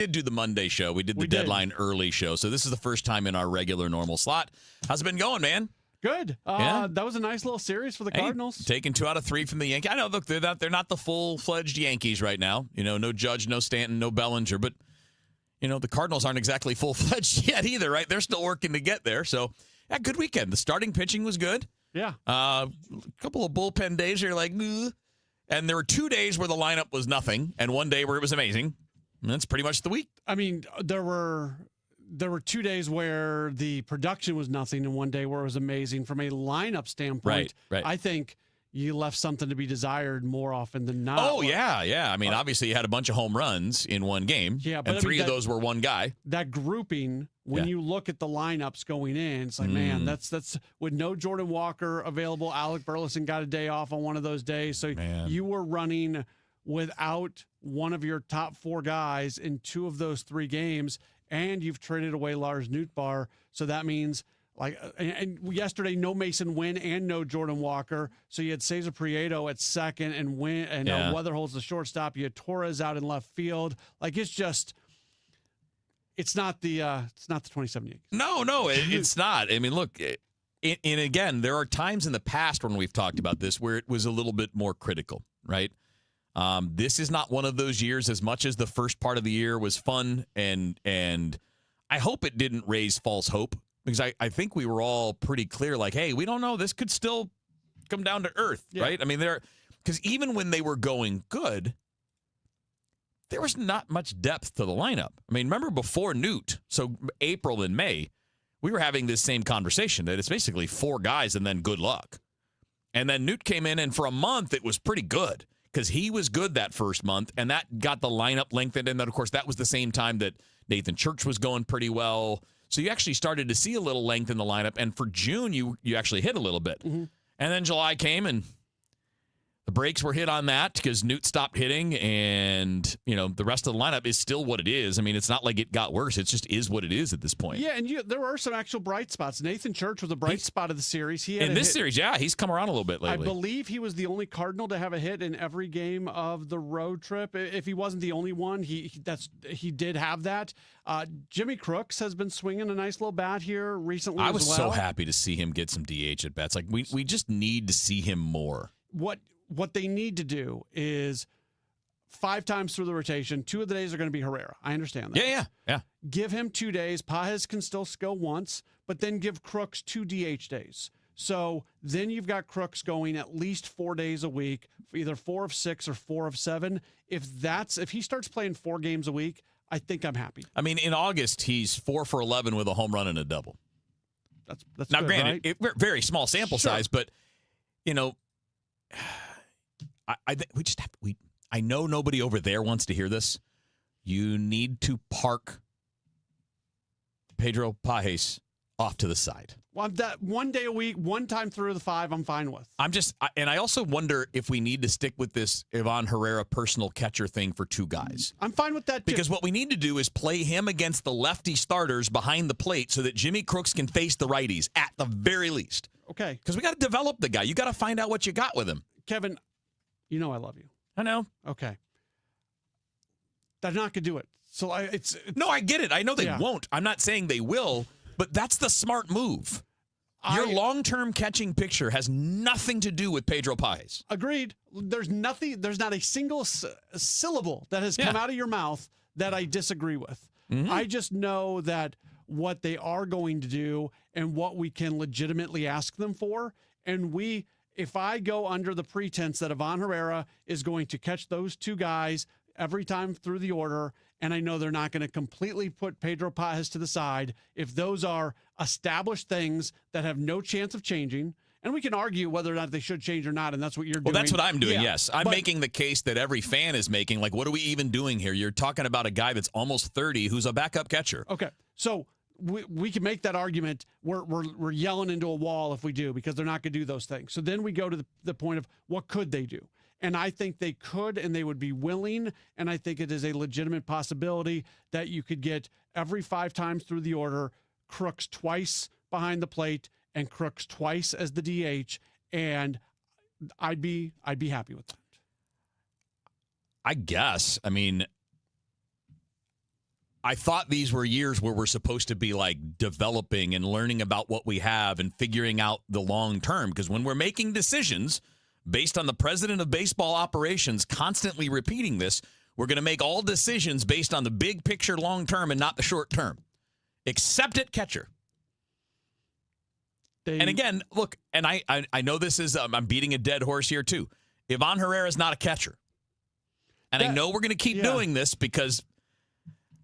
did do the Monday show. We did the deadline early show. So this is the first time in our regular normal slot. How's it been going, man? Good. That was a nice little series for the Cardinals. Taking 2 out of 3 from the Yankees. I know, look, they're not the full-fledged Yankees right now. You know, no Judge, no Stanton, no Bellinger. But, you know, the Cardinals aren't exactly full-fledged yet either, right? They're still working to get there. So, yeah, good weekend. The starting pitching was good. Yeah. A couple of bullpen days you're like, ugh. And there were 2 days where the lineup was nothing, and 1 day where it was amazing. And that's pretty much the week. I mean, there were 2 days where the production was nothing, and 1 day where it was amazing. From a lineup standpoint, right. I think you left something to be desired more often than not. Oh, yeah. I mean, obviously you had a bunch of home runs in one game, and 3 of those were one guy. That grouping, when you look at the lineups going in, it's like, man, that's with no Jordan Walker available. Alec Burleson got a day off on one of those days. So you were running without one of your top 4 guys in 2 of those 3 games, and you've traded away Lars Nootbaar. So that means, and yesterday, no Mason Wynn and no Jordan Walker. So you had Cesar Prieto at second and Weatherhold's the shortstop. You had Torres out in left field. It's not the 27 Yankees. No, it's not. I mean, look, and again, there are times in the past when we've talked about this where it was a little bit more critical, right? This is not one of those years. As much as the first part of the year was fun, and I hope it didn't raise false hope, because I think we were all pretty clear, like, hey, we don't know. This could still come down to earth, right? I mean, because even when they were going good, there was not much depth to the lineup. I mean, remember before Newt, so April and May, we were having this same conversation that it's basically 4 guys and then good luck. And then Newt came in, and for a month, it was pretty good because he was good that first month, and that got the lineup lengthened. And then, of course, that was the same time that Nathan Church was going pretty well. So you actually started to see a little length in the lineup. And for June, you actually hit a little bit. Mm-hmm. And then July came, and the brakes were hit on that because Newt stopped hitting, and the rest of the lineup is still what it is. I mean, it's not like it got worse. It just is what it is at this point. Yeah, and there were some actual bright spots. Nathan Church was a bright spot of the series. Series, he's come around a little bit lately. I believe he was the only Cardinal to have a hit in every game of the road trip. If he wasn't the only one, he did have that. Jimmy Crooks has been swinging a nice little bat here recently. I was so happy to see him get some DH at bats. Like we just need to see him more. What they need to do is 5 times through the rotation, 2 of the days are going to be Herrera. I understand that. Yeah. Give him 2 days. Paez can still go once, but then give Crooks 2 DH days. So then you've got Crooks going at least 4 days a week, either 4 of 6 or 4 of 7. If he starts playing 4 games a week, I think I'm happy. I mean, in August, he's 4 for 11 with a home run and a double. That's now, good, granted, right? Very small sample size, but I think I know nobody over there wants to hear this. You need to park Pedro Paez off to the side. Well, that 1 day a week, 1 time through the 5, I'm fine with. And I also wonder if we need to stick with this Ivan Herrera personal catcher thing for 2 guys. I'm fine with that, too. Because what we need to do is play him against the lefty starters behind the plate so that Jimmy Crooks can face the righties at the very least. Okay. Because we got to develop the guy. You got to find out what you got with him. Kevin, you know I love you. I know. Okay. They're not going to do it. So No, I get it. I know they won't. I'm not saying they will, but that's the smart move. Your long-term catching picture has nothing to do with Pedro Paez. Agreed. There's not a single syllable that has come out of your mouth that I disagree with. Mm-hmm. I just know that what they are going to do and what we can legitimately ask them for, and if I go under the pretense that Ivan Herrera is going to catch those 2 guys every time through the order, and I know they're not going to completely put Pedro Paez to the side, if those are established things that have no chance of changing, and we can argue whether or not they should change or not, and that's what you're doing. Well, that's what I'm doing, yes. I'm making the case that every fan is making, like, what are we even doing here? You're talking about a guy that's almost 30 who's a backup catcher. Okay, so we can make that argument. We're yelling into a wall if we do, because they're not going to do those things. So then we go to the point of what could they do? And I think they could, and they would be willing, and I think it is a legitimate possibility that you could get every 5 times through the order, Crooks twice behind the plate and Crooks twice as the DH, and I'd be happy with that. I guess. I mean, I thought these were years where we're supposed to be like developing and learning about what we have and figuring out the long term. Because when we're making decisions based on the president of baseball operations constantly repeating this, we're going to make all decisions based on the big picture long term and not the short term. Except at catcher. And again, look, and I know this is, I'm beating a dead horse here too. Ivan Herrera is not a catcher. And I know we're going to keep doing this because,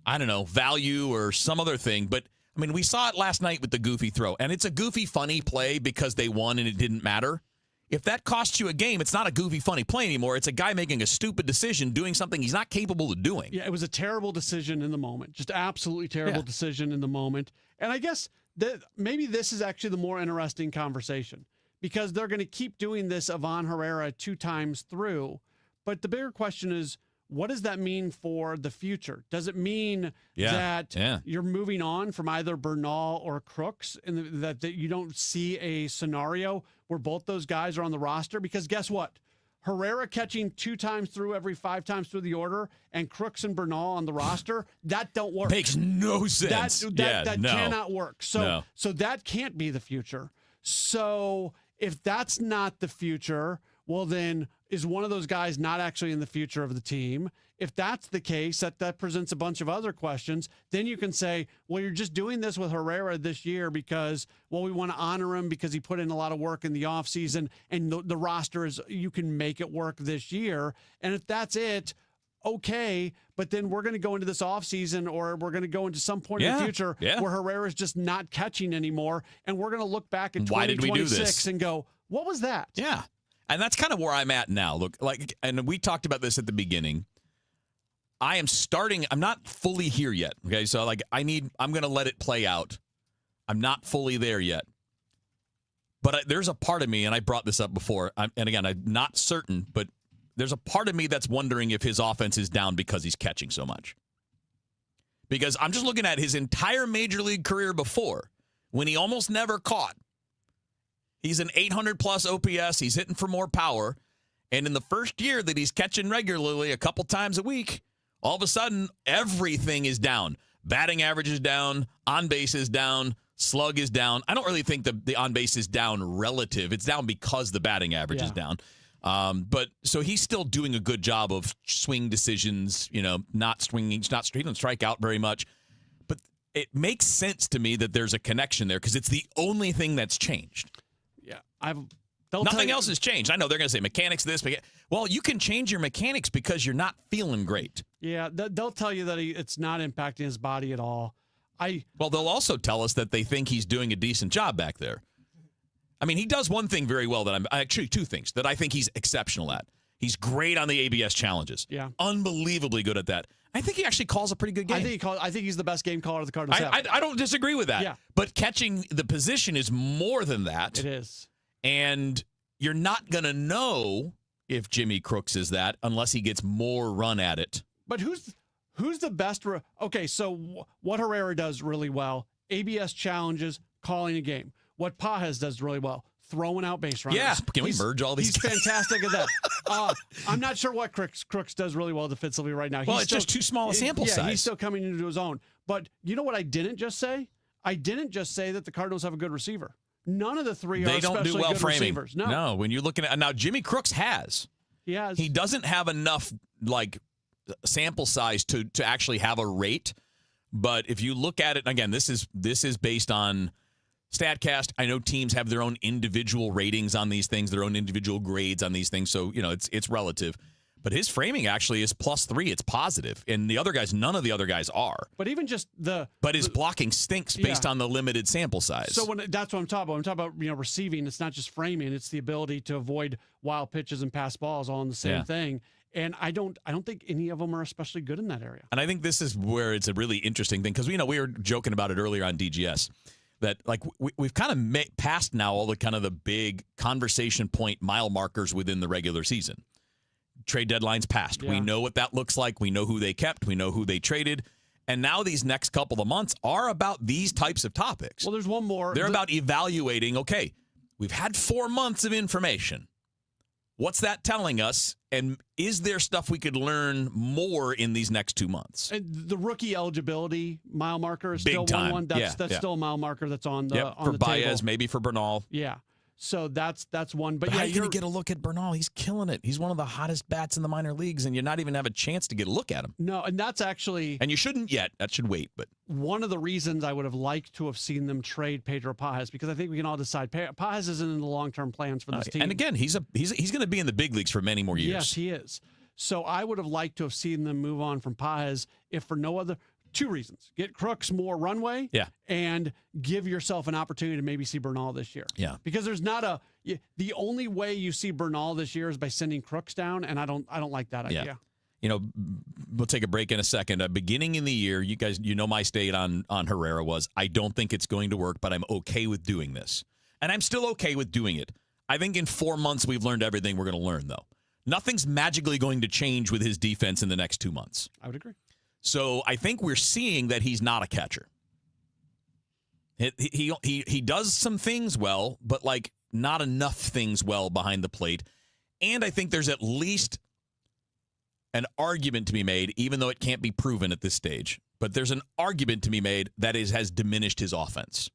I don't know, value or some other thing. But, I mean, we saw it last night with the goofy throw. And it's a goofy, funny play because they won and it didn't matter. If that costs you a game, it's not a goofy, funny play anymore. It's a guy making a stupid decision, doing something he's not capable of doing. Yeah, it was a terrible decision in the moment. Just absolutely terrible decision in the moment. And I guess that maybe this is actually the more interesting conversation because they're going to keep doing this Ivan Herrera 2 times through. But the bigger question is, what does that mean for the future? Does it mean that you're moving on from either Bernal or Crooks and that you don't see a scenario where both those guys are on the roster? Because guess what? Herrera catching 2 times through every 5 times through the order and Crooks and Bernal on the roster, that don't work. Makes no sense. That cannot work. So that can't be the future. So if that's not the future, well then is one of those guys not actually in the future of the team? If that's the case, that presents a bunch of other questions. Then you can say, well, you're just doing this with Herrera this year because, well, we want to honor him because he put in a lot of work in the offseason and the roster is, you can make it work this year. And if that's it, okay, but then we're going to go into this offseason or we're going to go into some point in the future where Herrera's just not catching anymore. And we're going to look back at 2026 and go, what was that? Yeah. And that's kind of where I'm at now. Look, and we talked about this at the beginning. I'm not fully here yet. Okay. So I'm going to let it play out. I'm not fully there yet. But there's a part of me, and I brought this up before, and again, I'm not certain, but there's a part of me that's wondering if his offense is down because he's catching so much. Because I'm just looking at his entire major league career before, when he almost never caught. He's an 800-plus OPS. He's hitting for more power. And in the first year that he's catching regularly a couple times a week, all of a sudden, everything is down. Batting average is down. On base is down. Slug is down. I don't really think the on base is down relative. It's down because the batting average is down. But so he's still doing a good job of swing decisions, not swinging, he doesn't strike out very much. But it makes sense to me that there's a connection there because it's the only thing that's changed. Yeah, nothing else has changed. I know they're going to say mechanics this. Well, you can change your mechanics because you're not feeling great. Yeah, they'll tell you that it's not impacting his body at all. Well, they'll also tell us that they think he's doing a decent job back there. I mean, he does one thing very well actually 2 things that I think he's exceptional at. He's great on the ABS challenges. Yeah, unbelievably good at that. I think he actually calls a pretty good game. I think he's the best game caller the Cardinals have. I don't disagree with that. Yeah. But catching the position is more than that. It is. And you're not going to know if Jimmy Crooks is that unless he gets more run at it. But who's the best? Okay, so what Herrera does really well, ABS challenges, calling a game. What Paez does really well, throwing out base runners. Yeah, can we merge all these? He's fantastic at that. I'm not sure what Crooks does really well defensively right now. Well, it's just too small a sample size. Yeah, he's still coming into his own. But you know what I didn't just say? I didn't just say that the Cardinals have a good receiver. None of the 3 are especially good receivers. No, when you're looking at now, Jimmy Crooks has. He has. He doesn't have enough sample size to actually have a rate. But if you look at it again, this is based on StatCast. I know teams have their own individual ratings on these things, their own individual grades on these things. So it's relative. But his framing actually is +3. It's positive. And the other guys, none of the other guys are. But even just But his blocking stinks based on the limited sample size. So that's what I'm talking about. I'm talking about receiving. It's not just framing. It's the ability to avoid wild pitches and pass balls all in the same thing. And I don't think any of them are especially good in that area. And I think this is where it's a really interesting thing because we were joking about it earlier on DGS. That we've kind of passed now all the kind of the big conversation point mile markers within the regular season. Trade deadlines passed. Yeah. We know what that looks like. We know who they kept. We know who they traded. And now these next couple of months are about these types of topics. Well, there's one more. They're about evaluating, okay, we've had 4 months of information. What's that telling us? And is there stuff we could learn more in these next 2 months? And the rookie eligibility mile marker is Big still time. 1-1. That's still a mile marker that's on the for the Baez, table. maybe for Bernal. Yeah. So that's one. But how yeah, are you going to get a look at Bernal? He's killing it. He's one of the hottest bats in the minor leagues, and you're not even have a chance to get a look at him. No, and that's actually... And you shouldn't yet. That should wait. But one of the reasons I would have liked to have seen them trade Pedro Paez, because I think we can all decide Paez isn't in the long-term plans for this team. And again, he's going to be in the big leagues for many more years. Yes, he is. So I would have liked to have seen them move on from Paez, if for no other... 2 reasons. Get Crooks more runway, and give yourself an opportunity to maybe see Bernal this year. Yeah. Because there's not the only way you see Bernal this year is by sending Crooks down, and I don't like that idea. You know, we'll take a break in a second. Beginning in the year, you guys, my state on Herrera was, I don't think it's going to work, but I'm okay with doing this. And I'm still okay with doing it. I think in 4 months we've learned everything we're going to learn, though. Nothing's magically going to change with his defense in the next 2 months. I would agree. So I think we're seeing that he's not a catcher. He does some things well, but like not enough things well behind the plate. And I think there's at least an argument to be made, even though it can't be proven at this stage. But there's an argument to be made that has diminished his offense.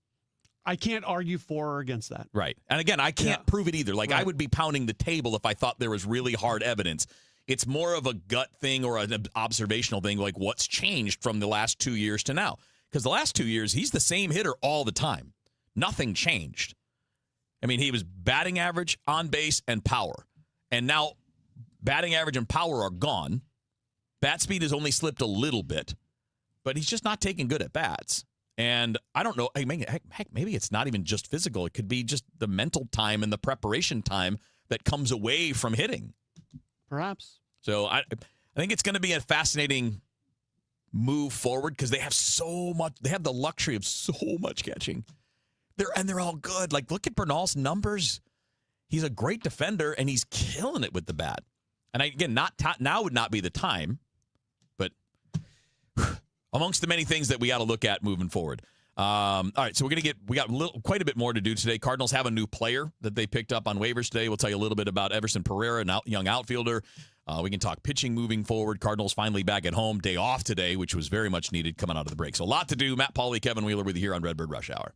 I can't argue for or against that. Right. And again, I can't prove it either. Like I would be pounding the table if I thought there was really hard evidence. It's more of a gut thing or an observational thing, like what's changed from the last 2 years to now. Because the last 2 years, he's the same hitter all the time. Nothing changed. I mean, he was batting average, on base, and power. And now batting average and power are gone. Bat speed has only slipped a little bit. But he's just not taking good at bats. And I don't know. Heck, maybe it's not even just physical. It could be just the mental time and the preparation time that comes away from hitting. Perhaps. So I think it's going to be a fascinating move forward because they have so much. They have the luxury of so much catching. They're all good. Like, look at Bernal's numbers. He's a great defender, and he's killing it with the bat. And again, now would not be the time, but amongst the many things that we got to look at moving forward. All right, so we got quite a bit more to do today. Cardinals have a new player that they picked up on waivers today. We'll tell you a little bit about Everson Pereira, young outfielder. We can talk pitching moving forward. Cardinals finally back at home. Day off today, which was very much needed coming out of the break. So a lot to do. Matt Pauley, Kevin Wheeler with you here on Redbird Rush Hour.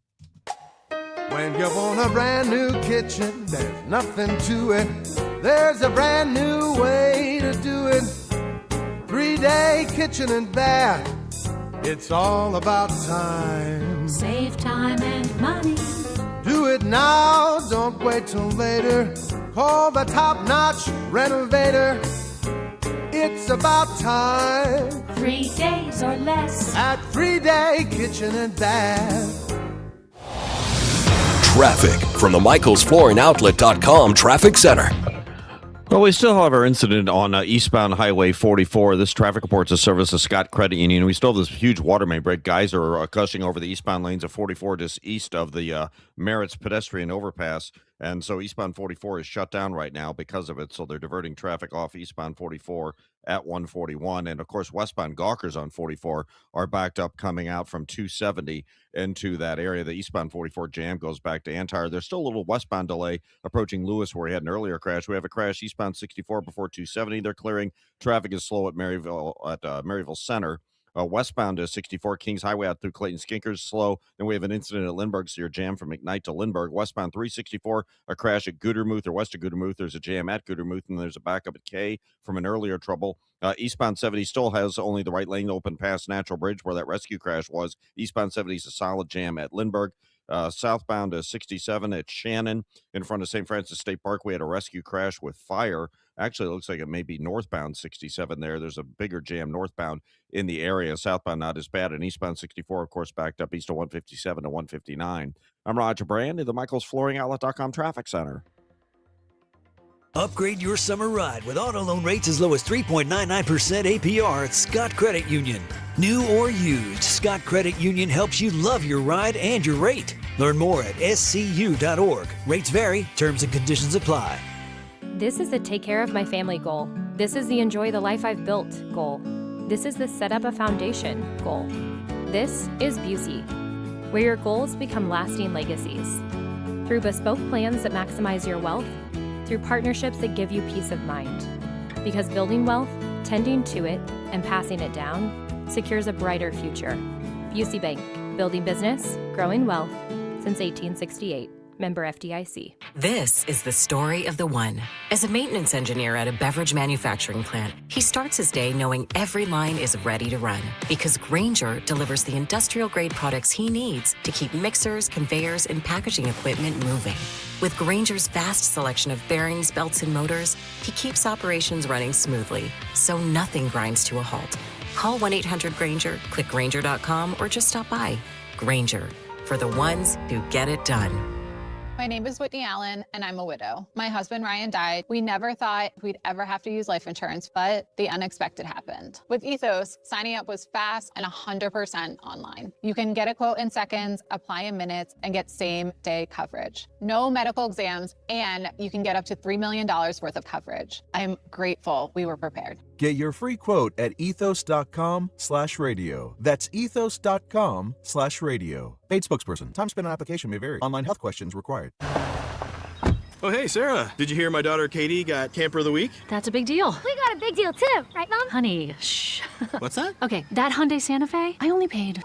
When you want a brand new kitchen, there's nothing to it. There's a brand new way to do it. 3-day kitchen and bath. It's all about time. Save time and money. Do it now, don't wait till later. Call the top-notch renovator. It's about time. 3 days or less. At 3-day kitchen and bath. Traffic from the MichaelsFlooringOutlet.com Traffic Center. Well, we still have our incident on eastbound Highway 44. This traffic report's a service of Scott Credit Union. We still have this huge water main break. Guys are gushing over the eastbound lanes of 44 just east of the Merritt's pedestrian overpass. And so eastbound 44 is shut down right now because of it. So they're diverting traffic off eastbound 44 at 141. And, of course, westbound Gawkers on 44 are backed up coming out from 270 into that area. The eastbound 44 jam goes back to Antire. There's still a little westbound delay approaching Lewis where we had an earlier crash. We have a crash eastbound 64 before 270. They're clearing. Traffic is slow at Maryville Center. Westbound to 64 Kings Highway out through Clayton Skinkers, slow. Then we have an incident at Lindbergh, so you're jammed from McKnight to Lindbergh. Westbound 364, a crash at Goodermuth or west of Goodermuth. There's a jam at Goodermuth, and there's a backup at K from an earlier trouble. Eastbound 70 still has only the right lane open past Natural Bridge where that rescue crash was. Eastbound 70 is a solid jam at Lindbergh. Southbound to 67 at Shannon in front of St. Francis State Park. We had a rescue crash with fire. Actually, it looks like it may be northbound 67 there. There's a bigger jam northbound in the area. Southbound not as bad. And eastbound 64, of course, backed up east of 157 to 159. I'm Roger Brand in the MichaelsFlooringOutlet.com Traffic Center. Upgrade your summer ride with auto loan rates as low as 3.99% APR at Scott Credit Union. New or used, Scott Credit Union helps you love your ride and your rate. Learn more at scu.org. Rates vary, terms and conditions apply. This is the take care of my family goal. This is the enjoy the life I've built goal. This is the set up a foundation goal. This is Busey, where your goals become lasting legacies. Through bespoke plans that maximize your wealth, through partnerships that give you peace of mind. Because building wealth, tending to it, and passing it down secures a brighter future. Busey Bank, building business, growing wealth since 1868. Member FDIC. This is the story of the one. As a maintenance engineer at a beverage manufacturing plant, he starts his day knowing every line is ready to run because Grainger delivers the industrial-grade products he needs to keep mixers, conveyors, and packaging equipment moving. With Grainger's vast selection of bearings, belts, and motors, he keeps operations running smoothly, so nothing grinds to a halt. Call 1-800-GRAINGER, click Grainger.com, or just stop by. Grainger, for the ones who get it done. My name is Whitney Allen, and I'm a widow. My husband, Ryan, died. We never thought we'd ever have to use life insurance, but the unexpected happened. With Ethos, signing up was fast and 100% online. You can get a quote in seconds, apply in minutes, and get same-day coverage. No medical exams, and you can get up to $3 million worth of coverage. I'm grateful we were prepared. Get your free quote at ethos.com/radio. That's ethos.com/radio. Paid spokesperson. Time spent on application may vary. Online health questions required. Oh, hey, Sarah. Did you hear my daughter Katie got Camper of the Week? That's a big deal. We got a big deal too, right, Mom? Honey, shh. What's that? Okay, that Hyundai Santa Fe, I only paid.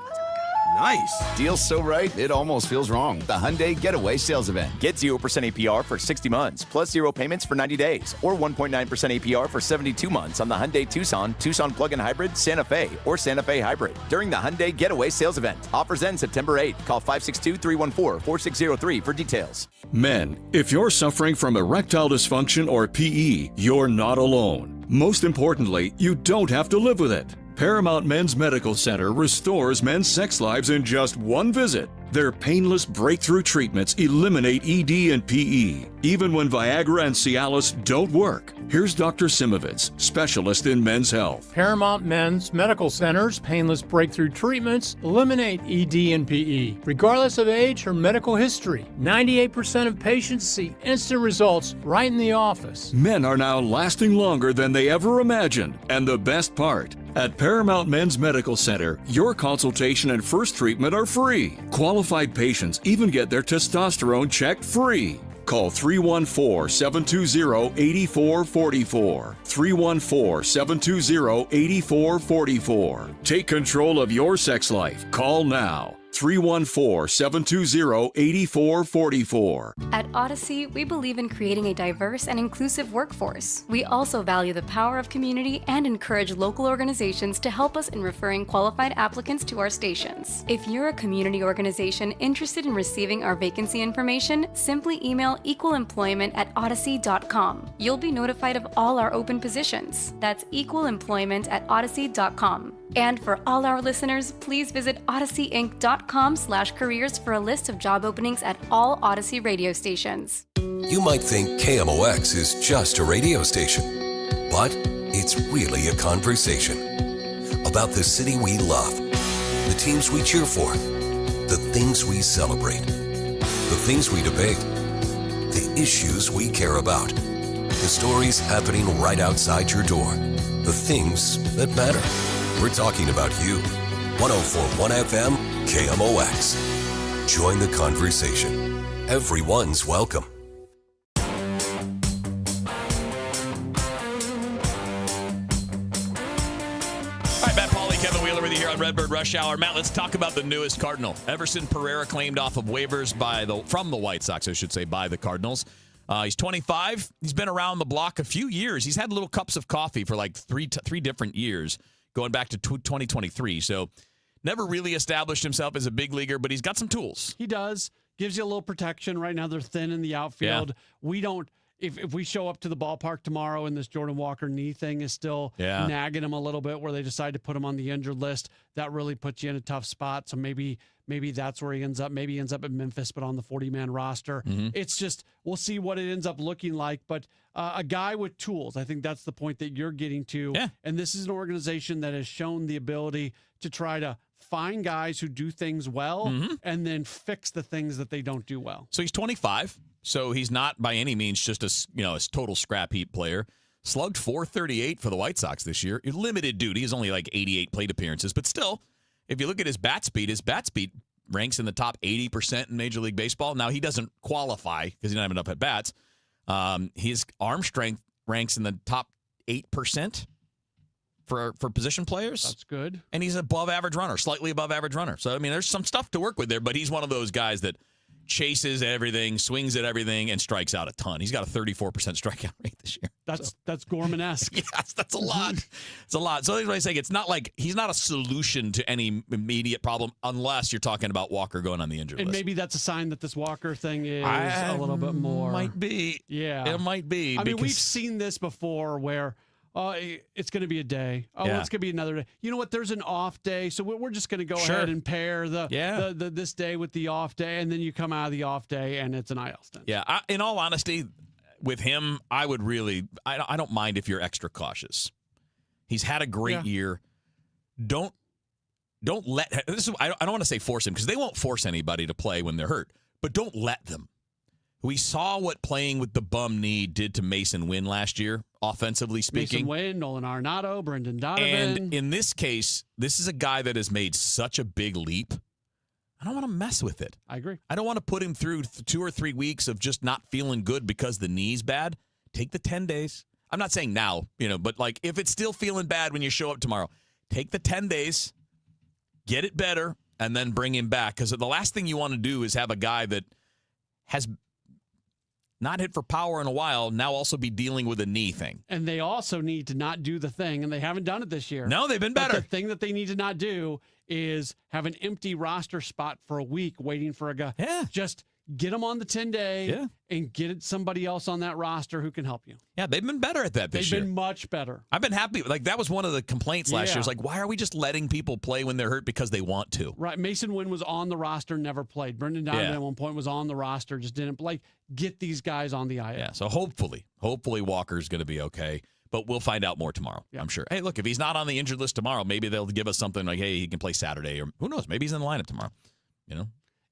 Nice. Deal's so right, it almost feels wrong. The Hyundai Getaway Sales Event. Get 0% APR for 60 months, plus 0 payments for 90 days, or 1.9% APR for 72 months on the Hyundai Tucson, Tucson Plug-in Hybrid, Santa Fe, or Santa Fe Hybrid during the Hyundai Getaway Sales Event. Offers end September 8th. Call 562-314-4603 for details. Men, if you're suffering from erectile dysfunction or PE, you're not alone. Most importantly, you don't have to live with it. Paramount Men's Medical Center restores men's sex lives in just one visit. Their painless breakthrough treatments eliminate ED and PE, even when Viagra and Cialis don't work. Here's Dr. Simovitz, specialist in men's health. Paramount Men's Medical Center's painless breakthrough treatments eliminate ED and PE, regardless of age or medical history. 98% of patients see instant results right in the office. Men are now lasting longer than they ever imagined. And the best part, at Paramount Men's Medical Center, your consultation and first treatment are free. Qualified patients even get their testosterone checked free. Call 314-720-8444. 314-720-8444. Take control of your sex life. Call now. 314-720-8444. At Odyssey, we believe in creating a diverse and inclusive workforce. We also value the power of community and encourage local organizations to help us in referring qualified applicants to our stations. If you're a community organization interested in receiving our vacancy information, simply email equalemployment@odyssey.com. You'll be notified of all our open positions. That's equalemployment@odyssey.com. And for all our listeners, please visit odysseyinc.com/careers for a list of job openings at all Odyssey radio stations. You might think KMOX is just a radio station, but it's really a conversation about the city we love, the teams we cheer for, the things we celebrate, the things we debate, the issues we care about, the stories happening right outside your door, the things that matter. We're talking about you. 104.1 FM, KMOX. Join the conversation. Everyone's welcome. All right, Matt, Pauley, Kevin Wheeler with you here on Redbird Rush Hour. Matt, let's talk about the newest Cardinal. Everson Pereira claimed off of waivers from the White Sox, I should say, by the Cardinals. He's 25. He's been around the block a few years. He's had little cups of coffee for like three different years, going back to 2023. So never really established himself as a big leaguer, but he's got some tools. He does. Gives you a little protection. Right now they're thin in the outfield. Yeah. We don't, if we show up to the ballpark tomorrow and this Jordan Walker knee thing is still nagging him a little bit where they decide to put him on the injured list, that really puts you in a tough spot. So maybe that's where he ends up. Maybe he ends up at Memphis, but on the 40-man roster. Mm-hmm. It's just, we'll see what it ends up looking like. But a guy with tools, I think that's the point that you're getting to. Yeah. And this is an organization that has shown the ability to try to find guys who do things well and then fix the things that they don't do well. So he's 25. So he's not by any means just a total scrap heap player. Slugged .438 for the White Sox this year. Limited duty. He's only like 88 plate appearances, but still, if you look at his bat speed ranks in the top 80% in Major League Baseball. Now, he doesn't qualify because he doesn't have enough at-bats, His arm strength ranks in the top 8% for position players. That's good. And he's above average runner, slightly above average runner. So, I mean, there's some stuff to work with there, but he's one of those guys that chases everything, swings at everything, and strikes out a ton. He's got a 34% strikeout rate this year. That's Gorman-esque. Yes, that's a lot. It's a lot. So that's what I say. It's not like he's not a solution to any immediate problem unless you're talking about Walker going on the injured list. And maybe that's a sign that this Walker thing is a little bit more. Might be. Yeah. It might be. I mean, we've seen this before where it's going to be a day. It's going to be another day. You know what? There's an off day, so we're just going to go ahead and pair the this day with the off day, and then you come out of the off day, and it's an IL stint. Yeah. In all honesty, with him, I would really – I don't mind if you're extra cautious. He's had a great year. Don't let – I don't want to say force him because they won't force anybody to play when they're hurt, but don't let them. We saw what playing with the bum knee did to Mason Wynn last year, offensively speaking. Mason Wynn, Nolan Arenado, Brendan Donovan. And in this case, this is a guy that has made such a big leap. I don't want to mess with it. I agree. I don't want to put him through 2 or 3 weeks of just not feeling good because the knee's bad. Take the 10 days. I'm not saying now, but like if it's still feeling bad when you show up tomorrow, take the 10 days, get it better, and then bring him back. Because the last thing you want to do is have a guy that has not hit for power in a while, now also be dealing with a knee thing. And they also need to not do the thing, and they haven't done it this year. No, they've been better. But the thing that they need to not do is have an empty roster spot for a week waiting for a guy. Yeah. Just get them on the 10-day and get somebody else on that roster who can help you. Yeah, they've been better at that this year. They've been much better. I've been happy. Like, that was one of the complaints last year. It's like, why are we just letting people play when they're hurt because they want to? Right. Mason Wynn was on the roster, never played. Brendan Donovan at one point was on the roster, just didn't play. Get these guys on the IL. Yeah, so hopefully Walker's going to be okay. But we'll find out more tomorrow, I'm sure. Hey, look, if he's not on the injured list tomorrow, maybe they'll give us something like, hey, he can play Saturday. Or who knows, maybe he's in the lineup tomorrow.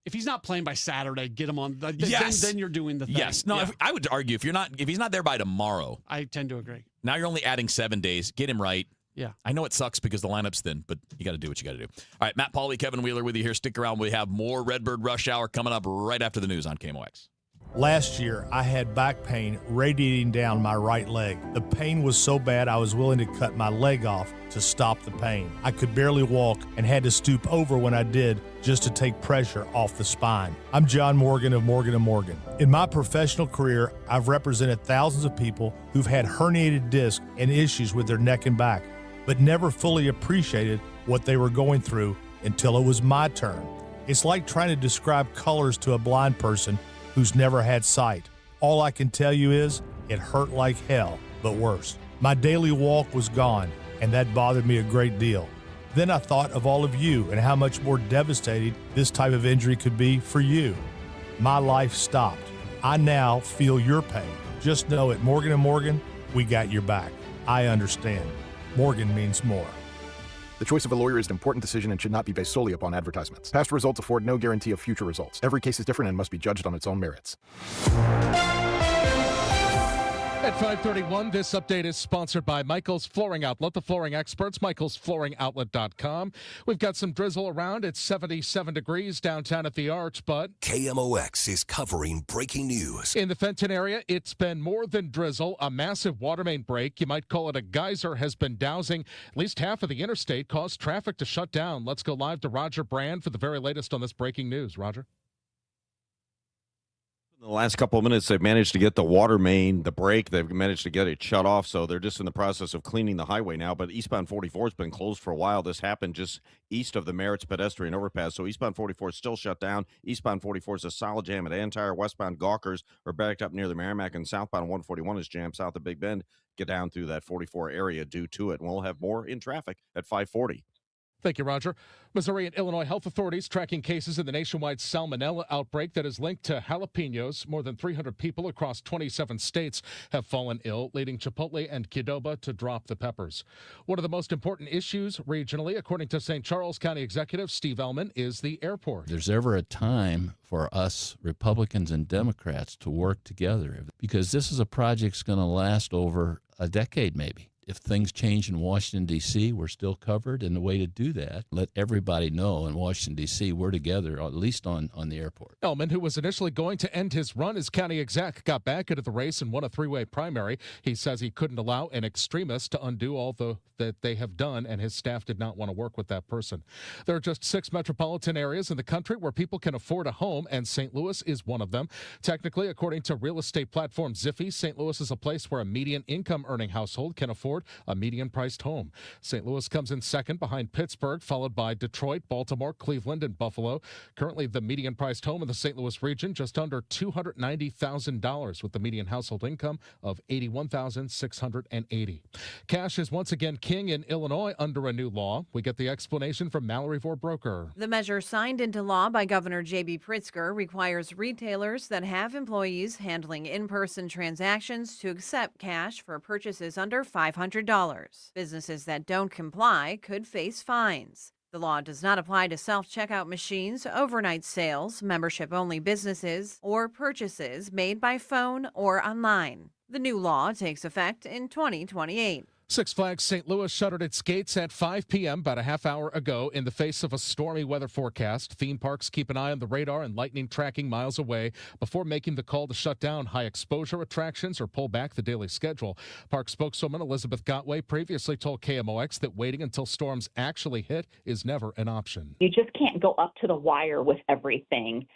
If he's not playing by Saturday, get him on. Yes. Then you're doing the thing. Yes. No, I would argue if he's not there by tomorrow. I tend to agree. Now you're only adding 7 days. Get him right. Yeah. I know it sucks because the lineup's thin, but you got to do what you got to do. All right, Matt Pauley, Kevin Wheeler with you here. Stick around. We have more Redbird Rush Hour coming up right after the news on KMOX. Last year, I had back pain radiating down my right leg. The pain was so bad I was willing to cut my leg off to stop the pain. I could barely walk and had to stoop over when I did just to take pressure off the spine. I'm John Morgan of Morgan & Morgan. In my professional career, I've represented thousands of people who've had herniated discs and issues with their neck and back, but never fully appreciated what they were going through until it was my turn. It's like trying to describe colors to a blind person who's never had sight. All I can tell you is it hurt like hell, but worse. My daily walk was gone, and that bothered me a great deal. Then I thought of all of you and how much more devastating this type of injury could be for you. My life stopped. I now feel your pain. Just know at Morgan & Morgan, we got your back. I understand. Morgan means more. The choice of a lawyer is an important decision and should not be based solely upon advertisements. Past results afford no guarantee of future results. Every case is different and must be judged on its own merits. At 5:31, this update is sponsored by Michael's Flooring Outlet, the flooring experts, michaelsflooringoutlet.com. We've got some drizzle around. It's 77 degrees downtown at the Arch, but KMOX is covering breaking news. In the Fenton area, it's been more than drizzle. A massive water main break, you might call it a geyser, has been dousing at least half of the interstate, caused traffic to shut down. Let's go live to Roger Brand for the very latest on this breaking news. Roger. In the last couple of minutes, they've managed to get the water main, the break, they've managed to get it shut off, so they're just in the process of cleaning the highway now. But eastbound 44 has been closed for a while. This happened just east of the Merritt's pedestrian overpass, so eastbound 44 is still shut down. Eastbound 44 is a solid jam at Antire. Westbound Gawkers are backed up near the Merrimack, and southbound 141 is jammed south of Big Bend. Get down through that 44 area due to it, and we'll have more in traffic at 540. Thank you, Roger. Missouri and Illinois health authorities tracking cases in the nationwide salmonella outbreak that is linked to jalapenos. More than 300 people across 27 states have fallen ill, leading Chipotle and Qdoba to drop the peppers. One of the most important issues regionally, according to St. Charles County Executive Steve Ellman, is the airport. There's ever a time for us Republicans and Democrats to work together, because this is a project that's going to last over a decade maybe. If things change in Washington, D.C., we're still covered. And the way to do that, let everybody know in Washington, D.C., we're together, at least on the airport. Ellman, who was initially going to end his run as county exec, got back into the race and won a three-way primary. He says he couldn't allow an extremist to undo all that they have done, and his staff did not want to work with that person. There are just 6 metropolitan areas in the country where people can afford a home, and St. Louis is one of them. Technically, according to real estate platform Ziphy, St. Louis is a place where a median income earning household can afford a median priced home. St. Louis comes in second behind Pittsburgh, followed by Detroit, Baltimore, Cleveland, and Buffalo. Currently, the median priced home in the St. Louis region just under $290,000, with the median household income of $81,680. Cash is once again king in Illinois under a new law. We get the explanation from Mallory Vorbroker. The measure signed into law by Governor J.B. Pritzker requires retailers that have employees handling in-person transactions to accept cash for purchases under $500. Businesses that don't comply could face fines. The law does not apply to self-checkout machines, overnight sales, membership-only businesses, or purchases made by phone or online. The new law takes effect in 2028. Six Flags St. Louis shuttered its gates at 5 p.m. about a half hour ago in the face of a stormy weather forecast. Theme parks keep an eye on the radar and lightning tracking miles away before making the call to shut down high-exposure attractions or pull back the daily schedule. Park spokeswoman Elizabeth Gotway previously told KMOX that waiting until storms actually hit is never an option. You just can't go up to the wire with everything.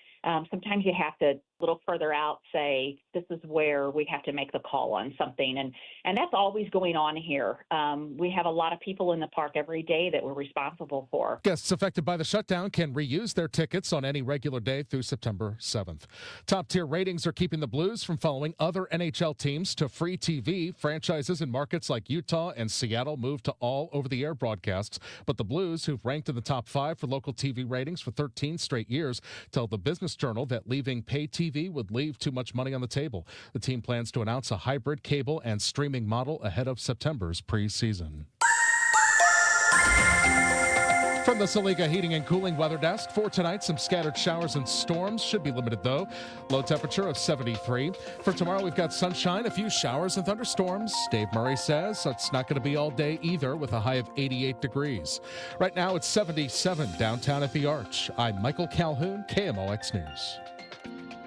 Sometimes you have to, a little further out, say, this is where we have to make the call on something. And that's always going on here. We have a lot of people in the park every day that we're responsible for. Guests affected by the shutdown can reuse their tickets on any regular day through September 7th. Top-tier ratings are keeping the Blues from following other NHL teams to free TV. Franchises in markets like Utah and Seattle moved to all over-the-air broadcasts. But the Blues, who've ranked in the top 5 for local TV ratings for 13 straight years, tell the Business Journal that leaving pay TV would leave too much money on the table. The team plans to announce a hybrid cable and streaming model ahead of September's preseason. From the Saliga Heating and Cooling Weather Desk, for tonight, some scattered showers and storms. Should be limited, though. Low temperature of 73. For tomorrow, we've got sunshine, a few showers and thunderstorms. Dave Murray says it's not going to be all day either, with a high of 88 degrees. Right now, it's 77 downtown at the Arch. I'm Michael Calhoun, KMOX News.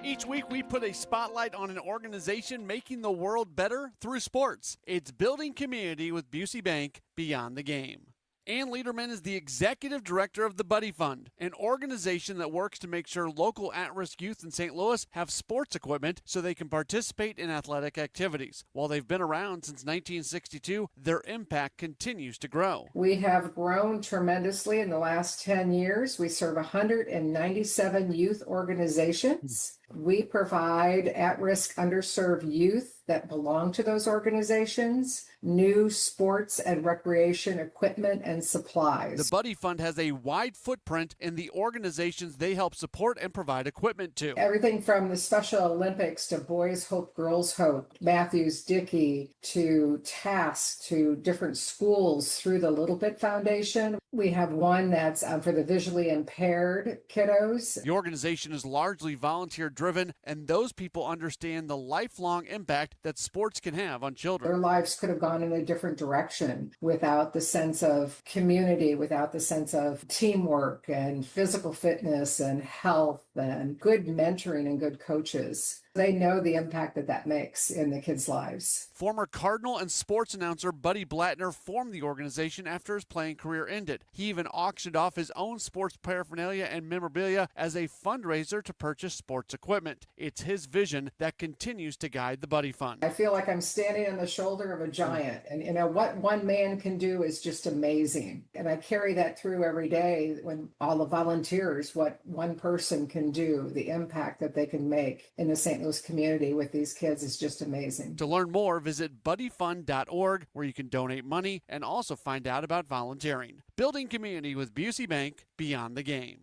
Each week, we put a spotlight on an organization making the world better through sports. It's building community with Busey Bank beyond the game. Ann Lederman is the executive director of the Buddy Fund, an organization that works to make sure local at-risk youth in St. Louis have sports equipment so they can participate in athletic activities. While they've been around since 1962, their impact continues to grow. We have grown tremendously in the last 10 years. We serve 197 youth organizations. We provide at-risk underserved youth that belong to those organizations new sports and recreation equipment and supplies. The Buddy Fund has a wide footprint in the organizations they help support and provide equipment to. Everything from the Special Olympics to Boys Hope, Girls Hope, Matthews Dickey to TASK to different schools through the Little Bit Foundation. We have one that's for the visually impaired kiddos. The organization is largely volunteer driven, and those people understand the lifelong impact that sports can have on children. Their lives could have gone in a different direction without the sense of community, without the sense of teamwork and physical fitness and health and good mentoring and good coaches. They know the impact that that makes in the kids' lives. Former Cardinal and sports announcer Buddy Blattner formed the organization after his playing career ended. He even auctioned off his own sports paraphernalia and memorabilia as a fundraiser to purchase sports equipment. It's his vision that continues to guide the Buddy Fund. I feel like I'm standing on the shoulder of a giant, and what one man can do is just amazing. And I carry that through every day when all the volunteers, what one person can do, the impact that they can make in the St. Louis community with these kids is just amazing. To learn more, visit buddyfund.org, where you can donate money and also find out about volunteering. Building community with Busey Bank beyond the game.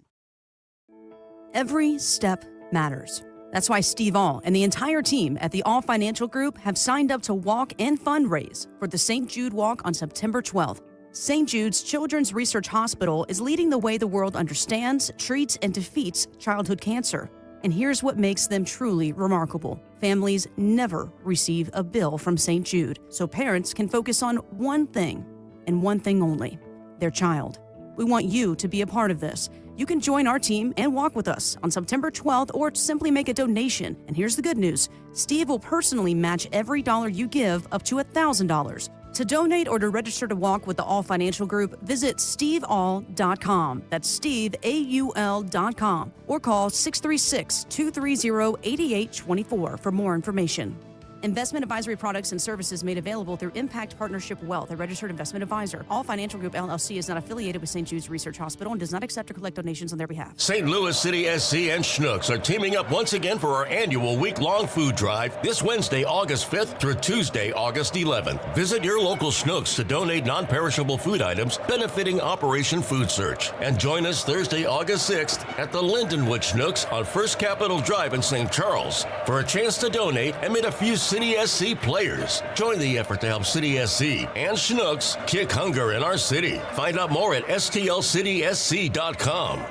Every step matters. That's why Steve All and the entire team at the All Financial Group have signed up to walk and fundraise for the St. Jude Walk on September 12th. St. Jude's Children's Research Hospital is leading the way the world understands, treats, and defeats childhood cancer. And here's what makes them truly remarkable. Families never receive a bill from St. Jude, so parents can focus on one thing, and one thing only, their child. We want you to be a part of this. You can join our team and walk with us on September 12th or simply make a donation. And here's the good news. Steve will personally match every dollar you give up to $1,000. To donate or to register to walk with the All Financial Group, visit steveall.com. That's steveaul.com. Or call 636-230-8824 for more information. Investment advisory products and services made available through Impact Partnership Wealth, a registered investment advisor. All Financial Group LLC is not affiliated with St. Jude's Research Hospital and does not accept or collect donations on their behalf. St. Louis City SC and Schnucks are teaming up once again for our annual week-long food drive this Wednesday, August 5th through Tuesday, August 11th. Visit your local Schnucks to donate non-perishable food items benefiting Operation Food Search. And join us Thursday, August 6th at the Lindenwood Schnucks on First Capitol Drive in St. Charles for a chance to donate and meet a few City SC players. Join the effort to help City SC and Schnucks kick hunger in our city. Find out more at stlcitysc.com.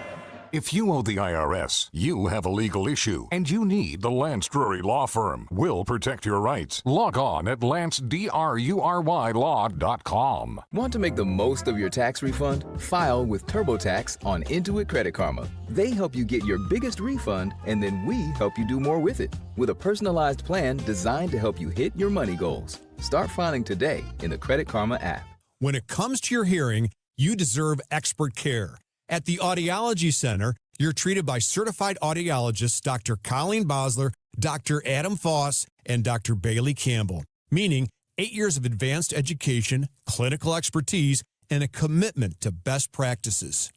If you owe the IRS, you have a legal issue, and you need the Lance Drury Law Firm. We'll protect your rights. Log on at lancedrurylaw.com. Want to make the most of your tax refund? File with TurboTax on Intuit Credit Karma. They help you get your biggest refund, and then we help you do more with it. With a personalized plan designed to help you hit your money goals. Start filing today in the Credit Karma app. When it comes to your hearing, you deserve expert care. At the Audiology Center, you're treated by certified audiologists Dr. Colleen Bosler, Dr. Adam Foss, and Dr. Bailey Campbell, meaning 8 years of advanced education, clinical expertise, and a commitment to best practices.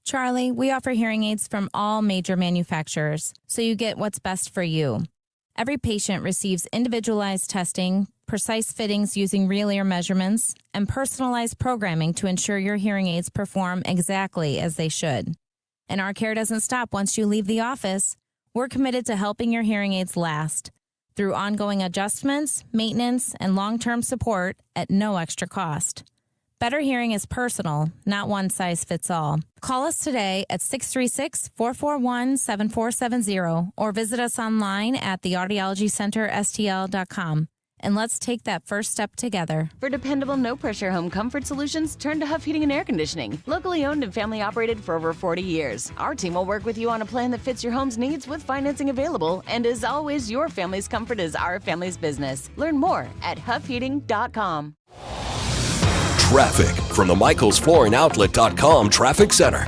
Charlie, we offer hearing aids from all major manufacturers, so you get what's best for you. Every patient receives individualized testing, precise fittings using real ear measurements, and personalized programming to ensure your hearing aids perform exactly as they should. And our care doesn't stop once you leave the office. We're committed to helping your hearing aids last through ongoing adjustments, maintenance, and long-term support at no extra cost. Better hearing is personal, not one size fits all. Call us today at 636-441-7470 or visit us online at theaudiologycenterstl.com. And let's take that first step together. For dependable, no-pressure home comfort solutions, turn to Huff Heating and Air Conditioning. Locally owned and family-operated for over 40 years. Our team will work with you on a plan that fits your home's needs with financing available. And as always, your family's comfort is our family's business. Learn more at huffheating.com. Traffic from the MichaelsFlooringOutlet.com Traffic Center.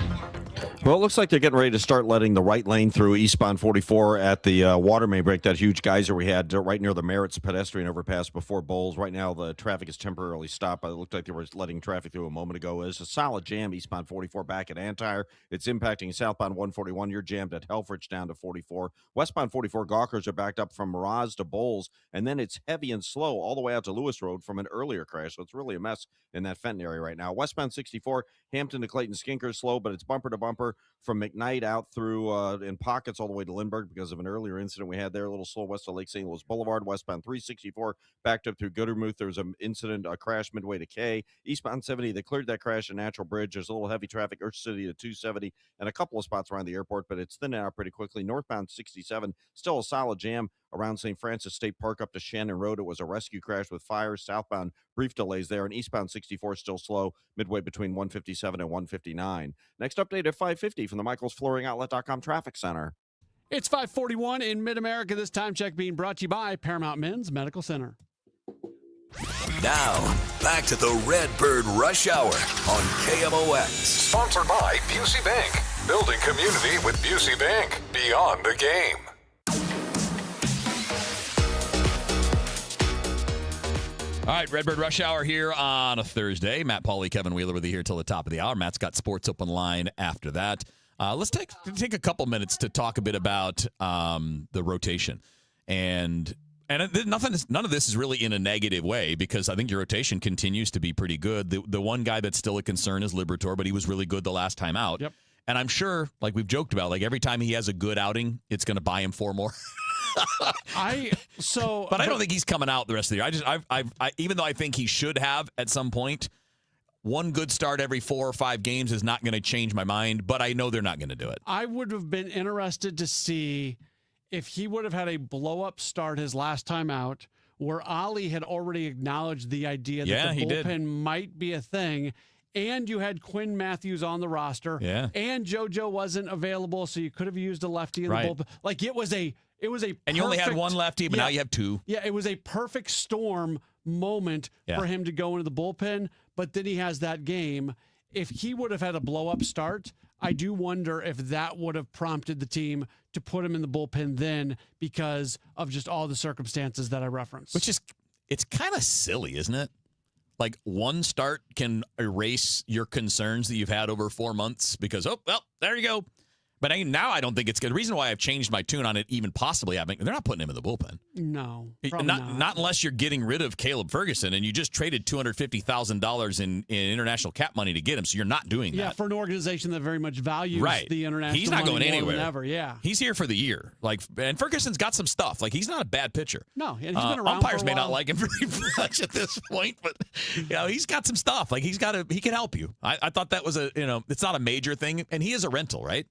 Well, it looks like they're getting ready to start letting the right lane through eastbound 44 at the water main break, that huge geyser we had right near the Merritt's pedestrian overpass before Bowles. Right now, the traffic is temporarily stopped. It looked like they were letting traffic through a moment ago. It's a solid jam eastbound 44 back at Antire. It's impacting southbound 141. You're jammed at Helfrich down to 44. Westbound 44 Gawkers are backed up from Miraz to Bowles, and then it's heavy and slow all the way out to Lewis Road from an earlier crash. So it's really a mess in that Fenton area right now. Westbound 64, Hampton to Clayton Skinker slow, but it's bumper to bumper from McKnight out through in pockets all the way to Lindbergh because of an earlier incident we had there. A little slow west of Lake St. Louis Boulevard. Westbound 364 backed up through Goodermuth. There was an incident, a crash midway to K. Eastbound 70, they cleared that crash at Natural Bridge. There's a little heavy traffic, Urch City to 270, and a couple of spots around the airport, but it's thinning out pretty quickly. Northbound 67, still a solid jam around St. Francis State Park up to Shannon Road. It was a rescue crash with fires. Southbound, brief delays there, and eastbound 64 still slow midway between 157 and 159. Next update at 5:50 from the MichaelsFlooringOutlet.com Traffic Center. It's 5:41 in Mid-America. This time check being brought to you by Paramount Men's Medical Center. Now, back to the Redbird Rush Hour on KMOX. Sponsored by Busey Bank. Building community with Busey Bank. Beyond the game. All right, Redbird Rush Hour here on a Thursday. Matt, Pauley, Kevin Wheeler with you here till the top of the hour. Matt's got Sports Open Line after that. Let's take a couple minutes to talk a bit about the rotation. And none of this is really in a negative way because I think your rotation continues to be pretty good. The one guy that's still a concern is Liberatore, but he was really good the last time out. Yep. And I'm sure, like we've joked about, like every time he has a good outing, it's going to buy him 4 more. But I don't think he's coming out the rest of the year. I even though I think he should have at some point, one good start every 4 or 5 games is not going to change my mind. But I know they're not going to do it. I would have been interested to see if he would have had a blow-up start his last time out, where Ollie had already acknowledged the idea that the bullpen might be a thing, and you had Quinn Matthews on the roster, and JoJo wasn't available, so you could have used a lefty in the bullpen. Like, it was a and you only had one lefty, but now you have two. Yeah, it was a perfect storm moment for him to go into the bullpen, but then he has that game. If he would have had a blow-up start, I do wonder if that would have prompted the team to put him in the bullpen then because of just all the circumstances that I referenced. Which is, it's kind of silly, isn't it? Like, one start can erase your concerns that you've had over 4 months because, oh, well, there you go. But now I don't think it's good. The reason why I've changed my tune on it even possibly happening, they're not putting him in the bullpen. No, not unless you're getting rid of Caleb Ferguson, and you just traded $250,000 in international cap money to get him, so you're not doing that. Yeah, for an organization that very much values the international He's not money going more anywhere. than ever. Yeah. He's here for the year. Like, and Ferguson's got some stuff. Like, he's not a bad pitcher. No, and he's been around umpires for a may not while. like him very much at this point, but he's got some stuff. Like, he can help you. I thought that was it's not a major thing, and he is a rental, right?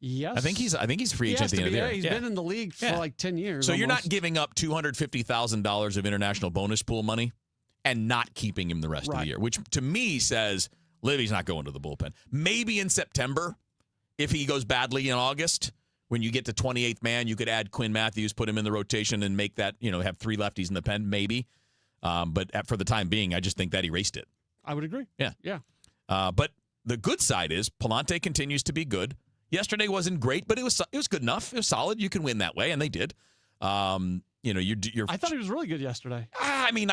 Yes. I think he's a free agent at the end of the year. He's been in the league for like 10 years. So you're not almost. giving up $250,000 of international bonus pool money and not keeping him the rest of the year, which to me says Livy's not going to the bullpen. Maybe in September, if he goes badly in August, when you get to 28th man, you could add Quinn Matthews, put him in the rotation, and make that, have three lefties in the pen, maybe. But for the time being, I just think that erased it. I would agree. Yeah. Yeah. But the good side is Pallante continues to be good. Yesterday wasn't great, but it was good enough. It was solid. You can win that way, and they did. You're. I thought he was really good yesterday. I mean,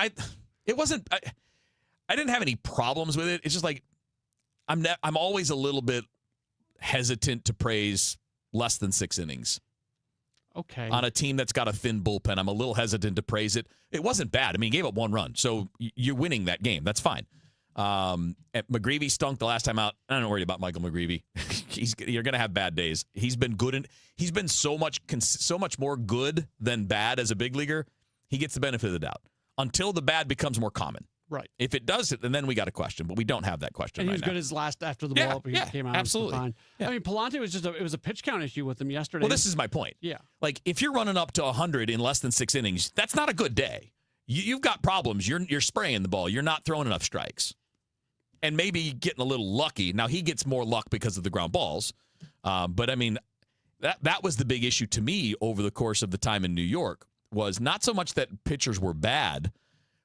it wasn't. I didn't have any problems with it. It's just like I'm always a little bit hesitant to praise less than 6 innings. Okay. On a team that's got a thin bullpen, I'm a little hesitant to praise it. It wasn't bad. I mean, he gave up 1 run, so you're winning that game. That's fine. McGreevy stunk the last time out. I'm not worried about Michael McGreevy. You're going to have bad days. He's been good, and he's been so much more good than bad as a big leaguer. He gets the benefit of the doubt until the bad becomes more common. Right. If it does it, and then we got a question, but we don't have that question. And he right was now. good as last after the ball came out. Absolutely. Fine. Yeah. I mean, Pallante was it was a pitch count issue with him yesterday. Well, this is my point. Yeah. Like, if you're running up to 100 in less than 6 innings, that's not a good day. You've got problems. You're spraying the ball. You're not throwing enough strikes. And maybe getting a little lucky. Now, he gets more luck because of the ground balls. But, I mean, that was the big issue to me over the course of the time in New York, was not so much that pitchers were bad,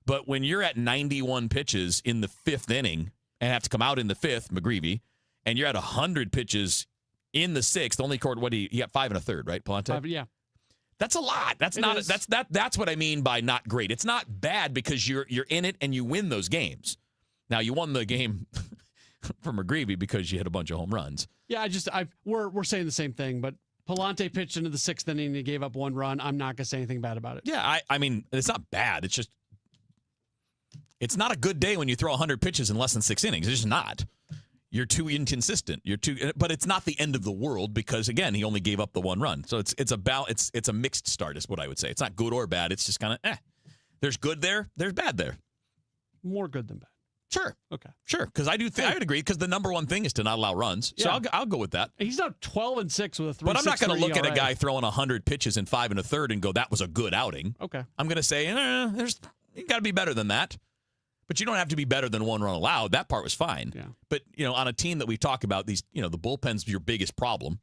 but when you're at 91 pitches in the 5th inning and have to come out in the 5th, McGreevy, and you're at 100 pitches in the 6th, only scored he got 5 1/3, right, Pallante? Yeah. That's a lot. That's what I mean by not great. It's not bad because you're in it and you win those games. Now, you won the game for McGreevy because you hit a bunch of home runs. Yeah, we're saying the same thing, but Pallante pitched into the 6th inning and he gave up 1 run. I'm not going to say anything bad about it. Yeah, I mean, it's not bad. It's just, it's not a good day when you throw 100 pitches in less than 6 innings. It's just not. You're too inconsistent. But it's not the end of the world because, again, he only gave up the 1 run. So it's a mixed start is what I would say. It's not good or bad. It's just kind of, There's good there. There's bad there. More good than bad. Sure. Okay. Sure. Because I would agree because the number one thing is to not allow runs. So I'll go with that. He's now 12-6 with a 3.63 But I'm not going to look at a ERA. guy throwing 100 pitches in 5 1/3 and go, that was a good outing. Okay. I'm going to say, you got to be better than that. But you don't have to be better than 1 run allowed. That part was fine. Yeah. But, on a team that we talk about, the bullpen's your biggest problem.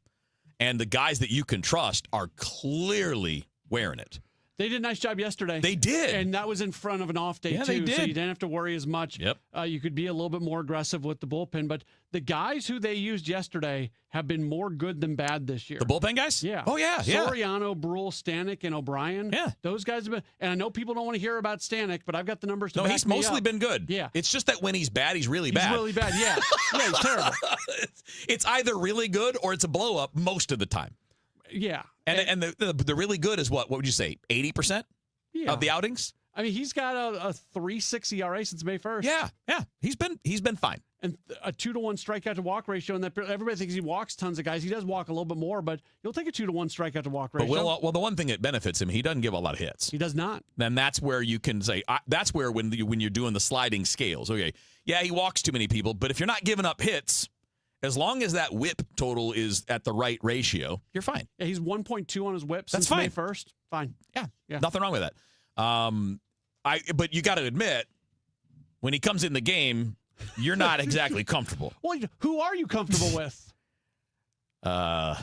And the guys that you can trust are clearly wearing it. They did a nice job yesterday. They did. And that was in front of an off day, too. They did. So you didn't have to worry as much. Yep. You could be a little bit more aggressive with the bullpen. But the guys who they used yesterday have been more good than bad this year. The bullpen guys? Yeah. Oh, yeah. Soriano, Brule, Stanek, and O'Brien. Yeah. Those guys have been. And I know people don't want to hear about Stanek, but I've got the numbers to No, back he's me mostly up. been good. Yeah. It's just that when he's bad, he's really bad. He's really bad, yeah. Yeah, he's terrible. It's either really good or it's a blow up most of the time. Yeah. And the really good is what? What would you say? 80%? Yeah. Of the outings? I mean, he's got a 3.6 ERA since May 1st. Yeah. He's been fine. And a 2-to-1 strikeout to walk ratio. And everybody thinks he walks tons of guys. He does walk a little bit more, but he'll take a 2-to-1 strikeout to walk ratio. But the one thing that benefits him, he doesn't give a lot of hits. He does not. Then that's where you can say that's where when you're doing the sliding scales. Okay, yeah, he walks too many people, but if you're not giving up hits, as long as that whip total is at the right ratio, you're fine. Yeah, he's 1.2 on his whip since That's fine. May 1st. Fine. Yeah, nothing wrong with that. But you got to admit, when he comes in the game, you're not exactly comfortable. Well, who are you comfortable with? My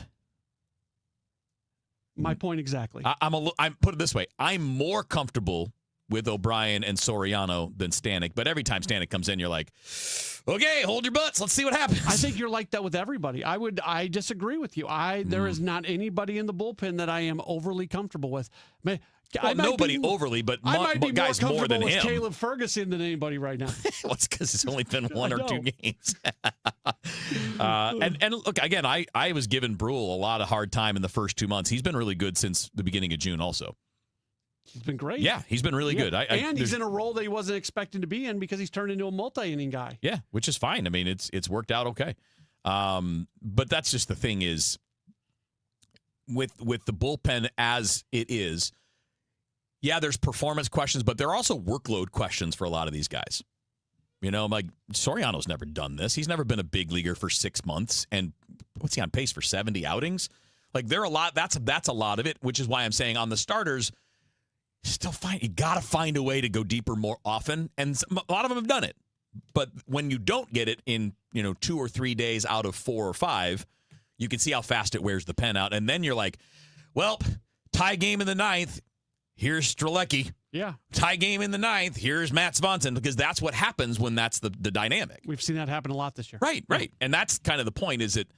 point exactly. I'm put it this way. I'm more comfortable with O'Brien and Soriano than Stanek. But every time Stanek comes in, you're like, okay, hold your butts. Let's see what happens. I think you're like that with everybody. I disagree with you. There is not anybody in the bullpen that I am overly comfortable with. Nobody overly, but I might be guys more than with him. Caleb Ferguson than anybody right now. Well, it's because it's only been one or two games. And look, again, I was giving Brule a lot of hard time in the first 2 months. He's been really good since the beginning of June also. He's been great. Yeah, he's been really good. And he's in a role that he wasn't expecting to be in because he's turned into a multi-inning guy. Yeah, which is fine. I mean, it's worked out okay. But that's just the thing is, with the bullpen as it is, yeah, there's performance questions, but there are also workload questions for a lot of these guys. You know, like Soriano's never done this. He's never been a big leaguer for 6 months. And what's he on pace for, 70 outings? Like, there are a lot. That's a lot of it, which is why I'm saying on the starters, still you got to find a way to go deeper more often. And a lot of them have done it. But when you don't get it in, 2 or 3 days out of 4 or 5, you can see how fast it wears the pen out. And then you're like, well, tie game in the 9th. Here's Strzelecki. Yeah. Tie game in the 9th. Here's Matt Swanson, because that's what happens when that's the dynamic. We've seen that happen a lot this year. Right. And that's kind of the point, is that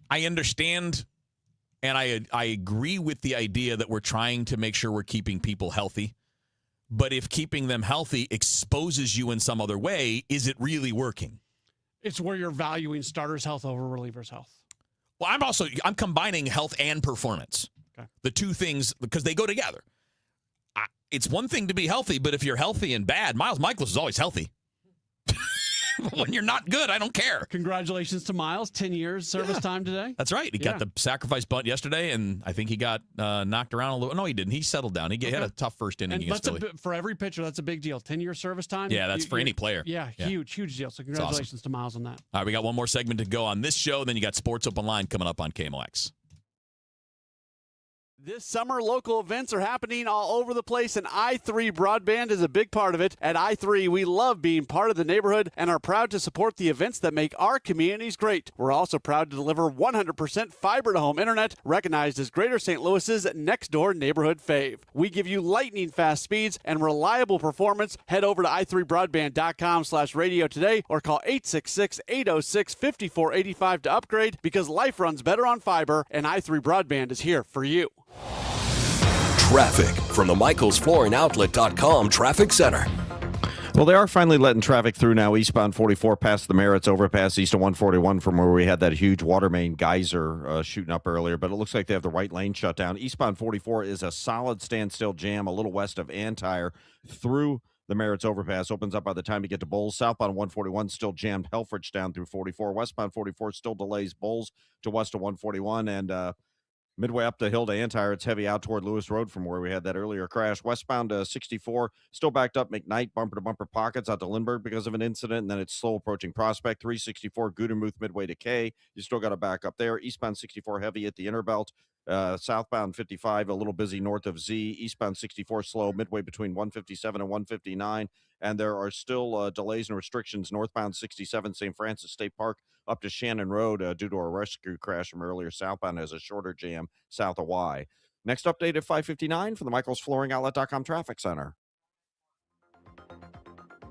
I understand and I agree with the idea that we're trying to make sure we're keeping people healthy. But if keeping them healthy exposes you in some other way, is it really working? It's where you're valuing starters' health over relievers' health. Well, I'm combining health and performance. Okay. The two things, because they go together. It's one thing to be healthy, but if you're healthy and bad, Miklasz is always healthy. When you're not good, I don't care. Congratulations to Miles, 10 years service time today. That's right. He got the sacrifice bunt yesterday, and I think he got knocked around a little. No, he didn't. He settled down. He had a tough first inning against Philly. For every pitcher, that's a big deal. 10-year service time. Yeah, that's for any player. Yeah, huge deal. So congratulations to Miles on that. All right, we got one more segment to go on this show. Then you got Sports Open Line coming up on KMOX. This summer, local events are happening all over the place, and i3 Broadband is a big part of it. At i3, we love being part of the neighborhood and are proud to support the events that make our communities great. We're also proud to deliver 100% fiber-to-home internet, recognized as Greater St. Louis's next-door neighborhood fave. We give you lightning-fast speeds and reliable performance. Head over to i3broadband.com/radio today or call 866-806-5485 to upgrade, because life runs better on fiber, and i3 Broadband is here for you. Traffic from the MichaelsFlooringOutlet.com Traffic Center. Well, they are finally letting traffic through now. Eastbound 44 past the Merritts, overpass east of 141 from where we had that huge water main geyser shooting up earlier. But it looks like they have the right lane shut down. Eastbound 44 is a solid standstill jam a little west of Antire through the Merritts overpass. Opens up by the time you get to Bowles. Southbound 141 still jammed Helfrich down through 44. Westbound 44 still delays Bowles to west of 141. And midway up the hill to Antire, it's heavy out toward Lewis Road from where we had that earlier crash. Westbound 64, still backed up McKnight, bumper-to-bumper pockets out to Lindbergh because of an incident, and then it's slow approaching Prospect. 364, Gudermuth midway to K. You still got to back up there. Eastbound 64, heavy at the inner belt. Southbound 55, a little busy north of Z. Eastbound 64, slow midway between 157 and 159. And there are still delays and restrictions northbound 67, St. Francis State Park, up to Shannon Road due to a rescue crash from earlier. Southbound has a shorter jam south of Y. Next update at 5:59 from the MichaelsFlooringOutlet.com Traffic Center.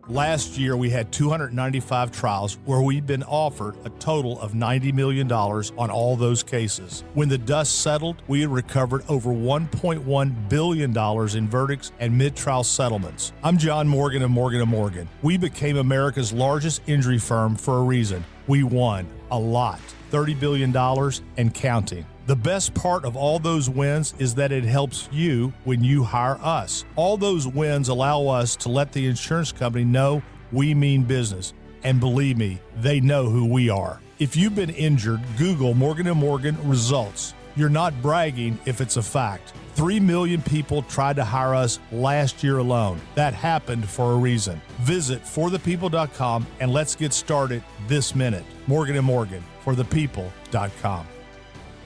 Last year, we had 295 trials where we'd been offered a total of $90 million on all those cases. When the dust settled, we had recovered over $1.1 billion in verdicts and mid-trial settlements. I'm John Morgan of Morgan & Morgan. We became America's largest injury firm for a reason. We won a lot, $30 billion and counting. The best part of all those wins is that it helps you when you hire us. All those wins allow us to let the insurance company know we mean business. And believe me, they know who we are. If you've been injured, Google Morgan & Morgan results. You're not bragging if it's a fact. 3 million people tried to hire us last year alone. That happened for a reason. Visit forthepeople.com and let's get started this minute. Morgan & Morgan, forthepeople.com.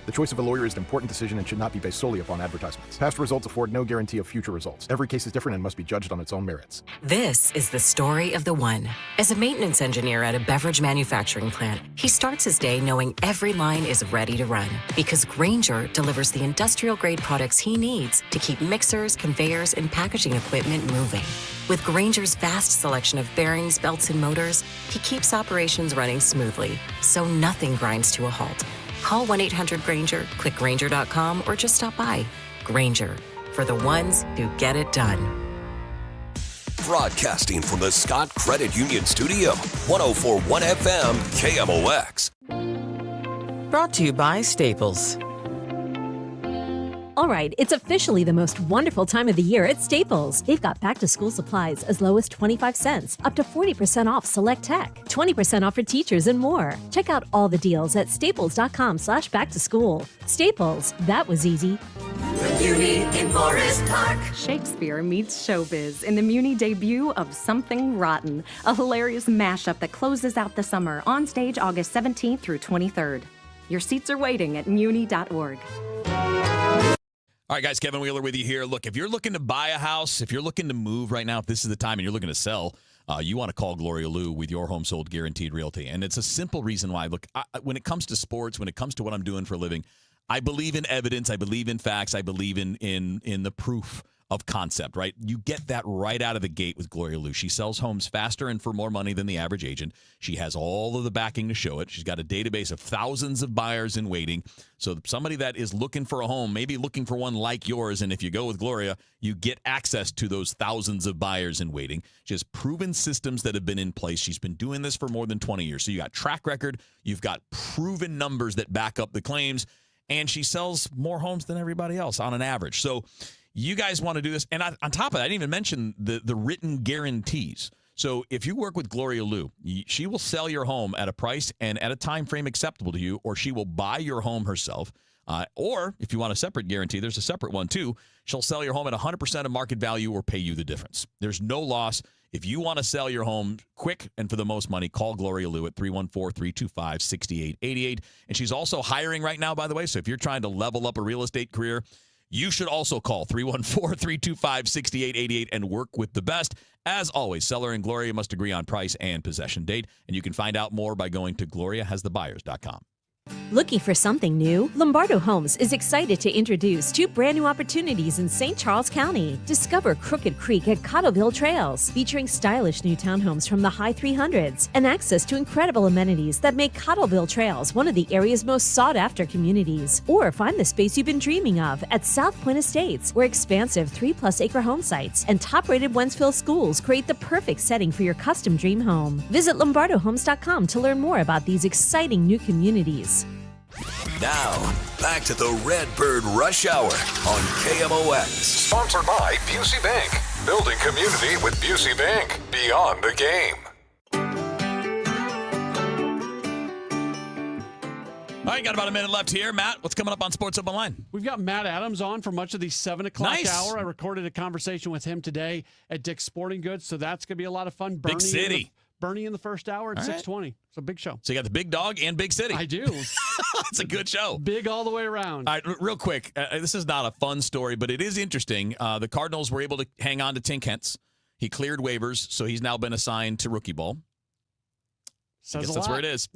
The choice of a lawyer is an important decision and should not be based solely upon advertisements. Past results afford no guarantee of future results. Every case is different and must be judged on its own merits. This is the story of the one. As a maintenance engineer at a beverage manufacturing plant, he starts his day knowing every line is ready to run because Grainger delivers the industrial-grade products he needs to keep mixers, conveyors, and packaging equipment moving. With Grainger's vast selection of bearings, belts, and motors, he keeps operations running smoothly, so nothing grinds to a halt. Call 1-800-GRAINGER, click Grainger.com, or just stop by. Grainger, for the ones who get it done. Broadcasting from the Scott Credit Union Studio, 104.1 FM, KMOX. Brought to you by Staples. All right, it's officially the most wonderful time of the year at Staples. They've got back-to-school supplies as low as 25 cents, up to 40% off select tech, 20% off for teachers, and more. Check out all the deals at staples.com/back-to-school. Staples, that was easy. Muni in Forest Park. Shakespeare meets showbiz in the Muni debut of Something Rotten, a hilarious mashup that closes out the summer on stage August 17th through 23rd. Your seats are waiting at muni.org. All right, guys, Kevin Wheeler with you here. Look, if you're looking to buy a house, if you're looking to move right now, if this is the time and you're looking to sell, you want to call Gloria Lou with your home sold guaranteed realty. And it's a simple reason why. Look, when it comes to sports, when it comes to what I'm doing for a living, I believe in evidence. I believe in facts. I believe in the proof of concept, right? You get that right out of the gate with Gloria Lou. She sells homes faster and for more money than the average agent. She has all of the backing to show it. She's got a database of thousands of buyers in waiting. So somebody that is looking for a home, maybe looking for one like yours, and if you go with Gloria, you get access to those thousands of buyers in waiting. She has proven systems that have been in place. She's been doing this for more than 20 years. So you got track record, you've got proven numbers that back up the claims, and she sells more homes than everybody else on an average. So you guys want to do this. And on top of that, I didn't even mention the written guarantees. So if you work with Gloria Lou, she will sell your home at a price and at a time frame acceptable to you, or she will buy your home herself. Or if you want a separate guarantee, there's a separate one too. She'll sell your home at 100% of market value or pay you the difference. There's no loss. If you want to sell your home quick and for the most money, call Gloria Lou at 314-325-6888. And she's also hiring right now, by the way. So if you're trying to level up a real estate career, you should also call 314-325-6888 and work with the best. As always, seller and Gloria must agree on price and possession date. And you can find out more by going to gloriahasthebuyers.com. Looking for something new? Lombardo Homes is excited to introduce 2 brand new opportunities in St. Charles County. Discover Crooked Creek at Cottleville Trails, featuring stylish new townhomes from the high 300s and access to incredible amenities that make Cottleville Trails one of the area's most sought-after communities. Or find the space you've been dreaming of at South Point Estates, where expansive 3+ acre home sites and top-rated Wentzville schools create the perfect setting for your custom dream home. Visit lombardohomes.com to learn more about these exciting new communities. Now, back to the Redbird Rush Hour on KMOX. Sponsored by Busey Bank. Building community with Busey Bank. Beyond the game. All right, got about a minute left here. Matt, what's coming up on Sports Open Line? We've got Matt Adams on for much of the 7 o'clock hour. I recorded a conversation with him today at Dick's Sporting Goods, so that's going to be a lot of fun. Big City. Bernie in the first hour at All right. 6:20. It's a big show. So you got the Big Dog and Big City. I do. It's a good show. Big all the way around. All right, real quick. This is not a fun story, but it is interesting. The Cardinals were able to hang on to Tink Hence. He cleared waivers, so he's now been assigned to rookie ball. I guess that's where it is.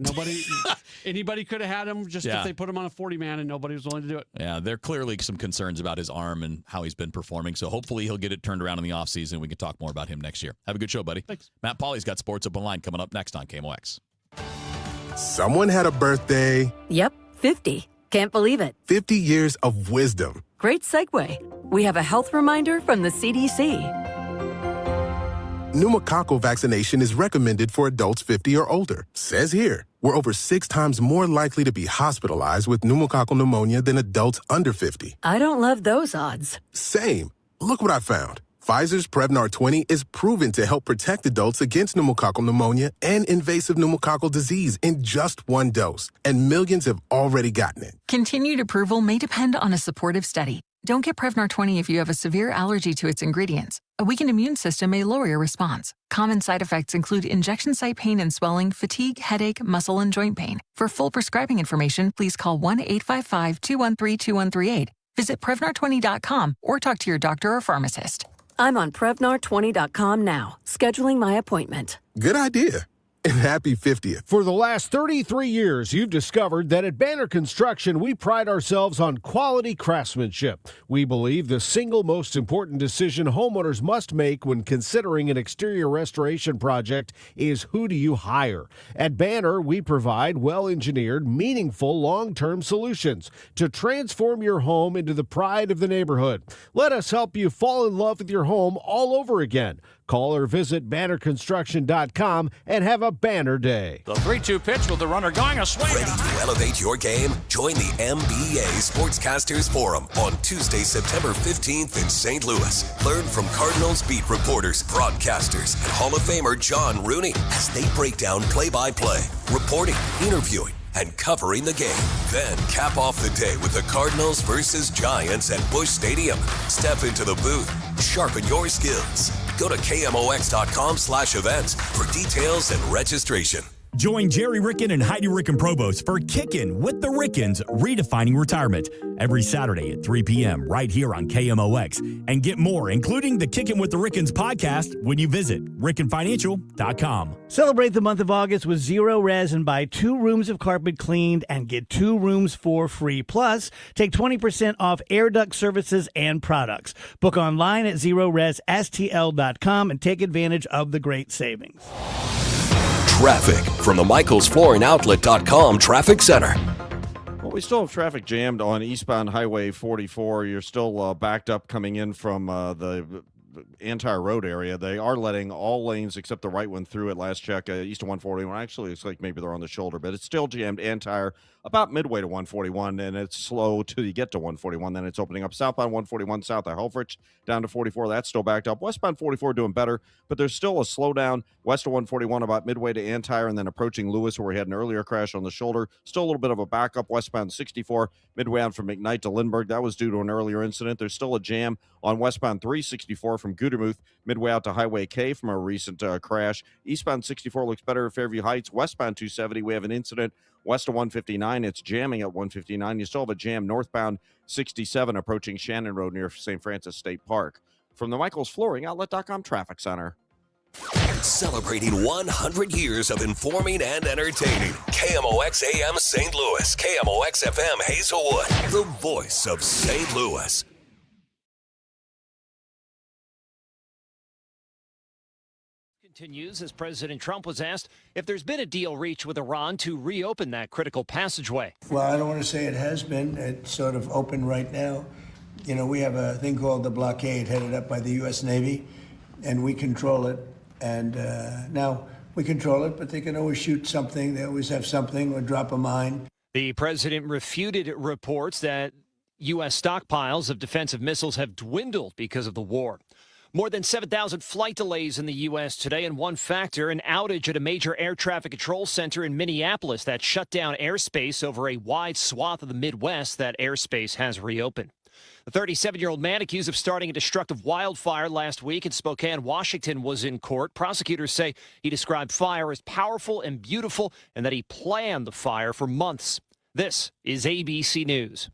Anybody could have had him just if they put him on a 40-man, and nobody was willing to do it. Yeah, there are clearly some concerns about his arm and how he's been performing. So hopefully he'll get it turned around in the offseason. We can talk more about him next year. Have a good show, buddy. Thanks. Matt Pauley's got Sports Open Line coming up next on KMOX. Someone had a birthday. Yep, 50. Can't believe it. 50 years of wisdom. Great segue. We have a health reminder from the CDC. Pneumococcal vaccination is recommended for adults 50 or older. Says here, we're over 6 times more likely to be hospitalized with pneumococcal pneumonia than adults under 50. I don't love those odds. Same. Look what I found. Pfizer's Prevnar 20 is proven to help protect adults against pneumococcal pneumonia and invasive pneumococcal disease in just 1 dose. And millions have already gotten it. Continued approval may depend on a supportive study. Don't get Prevnar 20 if you have a severe allergy to its ingredients. A weakened immune system may lower your response. Common side effects include injection site pain and swelling, fatigue, headache, muscle, and joint pain. For full prescribing information, please call 1-855-213-2138. Visit Prevnar20.com or talk to your doctor or pharmacist. I'm on Prevnar20.com now, scheduling my appointment. Good idea. And happy 50th. For the last 33 years, you've discovered that at Banner Construction, we pride ourselves on quality craftsmanship. We believe the single most important decision homeowners must make when considering an exterior restoration project is who do you hire. At Banner, we provide well-engineered, meaningful, long-term solutions to transform your home into the pride of the neighborhood. Let us help you fall in love with your home all over again. Call or visit bannerconstruction.com and have a banner day. The 3-2 pitch with the runner going a swing. Ready to elevate your game? Join the MBA Sportscasters Forum on Tuesday, September 15th in St. Louis. Learn from Cardinals beat reporters, broadcasters, and Hall of Famer John Rooney as they break down play-by-play, reporting, interviewing, and covering the game. Then cap off the day with the Cardinals versus Giants at Busch Stadium. Step into the booth. Sharpen your skills. Go to KMOX.com/events for details and registration. Join Jerry Ricken and Heidi Ricken Provost for Kickin' with the Rickens, Redefining Retirement, every Saturday at 3 p.m. right here on KMOX. And get more, including the Kickin' with the Rickens podcast, when you visit RickenFinancial.com. Celebrate the month of August with Zero Res and buy 2 rooms of carpet cleaned and get 2 rooms for free. Plus, take 20% off air duct services and products. Book online at ZeroResSTL.com and take advantage of the great savings. Traffic from the MichaelsFlooringOutlet.com Traffic Center. Well, we still have traffic jammed on eastbound Highway 44. You're still backed up coming in from the entire road area. They are letting all lanes except the right one through at last check, east of 141. Actually, it's like maybe they're on the shoulder, but it's still jammed entire about midway to 141, and it's slow till you get to 141. Then it's opening up southbound 141 south of Helfrich down to 44. That's still backed up. Westbound 44 doing better, but there's still a slowdown west of 141 about midway to Antire and then approaching Lewis, where we had an earlier crash on the shoulder. Still a little bit of a backup westbound 64 midway on from McKnight to Lindbergh. That was due to an earlier incident. There's still a jam on westbound 364 from Gudermuth midway out to Highway K from a recent crash. Eastbound 64 looks better at Fairview Heights. Westbound 270, we have an incident west of 159. It's jamming at 159. You still have a jam northbound 67 approaching Shannon Road near St. Francis State Park. From the MichaelsFlooringOutlet.com Traffic Center. Celebrating 100 years of informing and entertaining. KMOX AM St. Louis. KMOX FM Hazelwood. The voice of St. Louis. Continues as President Trump was asked if there's been a deal reached with Iran to reopen that critical passageway. Well, I don't want to say it has been. It's sort of open right now. You know, we have a thing called the blockade headed up by the U.S. Navy, and we control it. And now we control it, but they can always shoot something. They always have something or drop a mine. The president refuted reports that U.S. stockpiles of defensive missiles have dwindled because of the war. More than 7,000 flight delays in the U.S. today, and one factor, an outage at a major air traffic control center in Minneapolis that shut down airspace over a wide swath of the Midwest. That airspace has reopened. The 37-year-old man accused of starting a destructive wildfire last week in Spokane, Washington, was in court. Prosecutors say he described fire as powerful and beautiful and that he planned the fire for months. This is ABC News.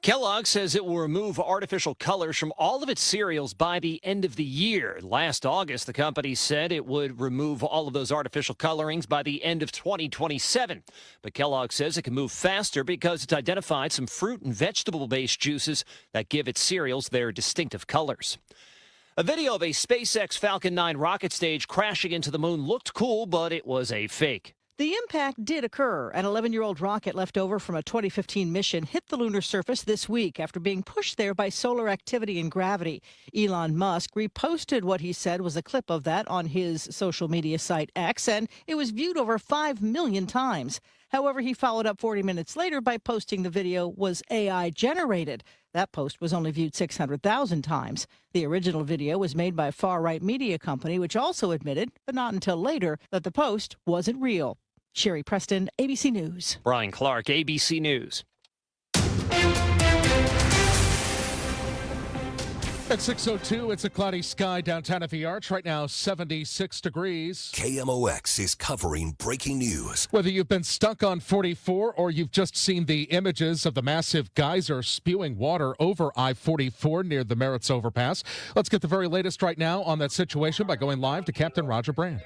Kellogg says it will remove artificial colors from all of its cereals by the end of the year. Last August, the company said it would remove all of those artificial colorings by the end of 2027. But Kellogg says it can move faster because it's identified some fruit and vegetable-based juices that give its cereals their distinctive colors. A video of a SpaceX Falcon 9 rocket stage crashing into the moon looked cool, but it was a fake. The impact did occur. An 11-year-old rocket left over from a 2015 mission hit the lunar surface this week after being pushed there by solar activity and gravity. Elon Musk reposted what he said was a clip of that on his social media site X, and it was viewed over 5 million times. However, he followed up 40 minutes later by posting the video was AI generated. That post was only viewed 600,000 times. The original video was made by a far-right media company, which also admitted, but not until later, that the post wasn't real. Sherry Preston, ABC News. Brian Clark, ABC News. At 6:02, it's a cloudy sky downtown at the Arch. Right now, 76 degrees. KMOX is covering breaking news. Whether you've been stuck on 44 or you've just seen the images of the massive geyser spewing water over I-44 near the Merritt's Overpass, let's get the very latest right now on that situation by going live to Captain Roger Brand.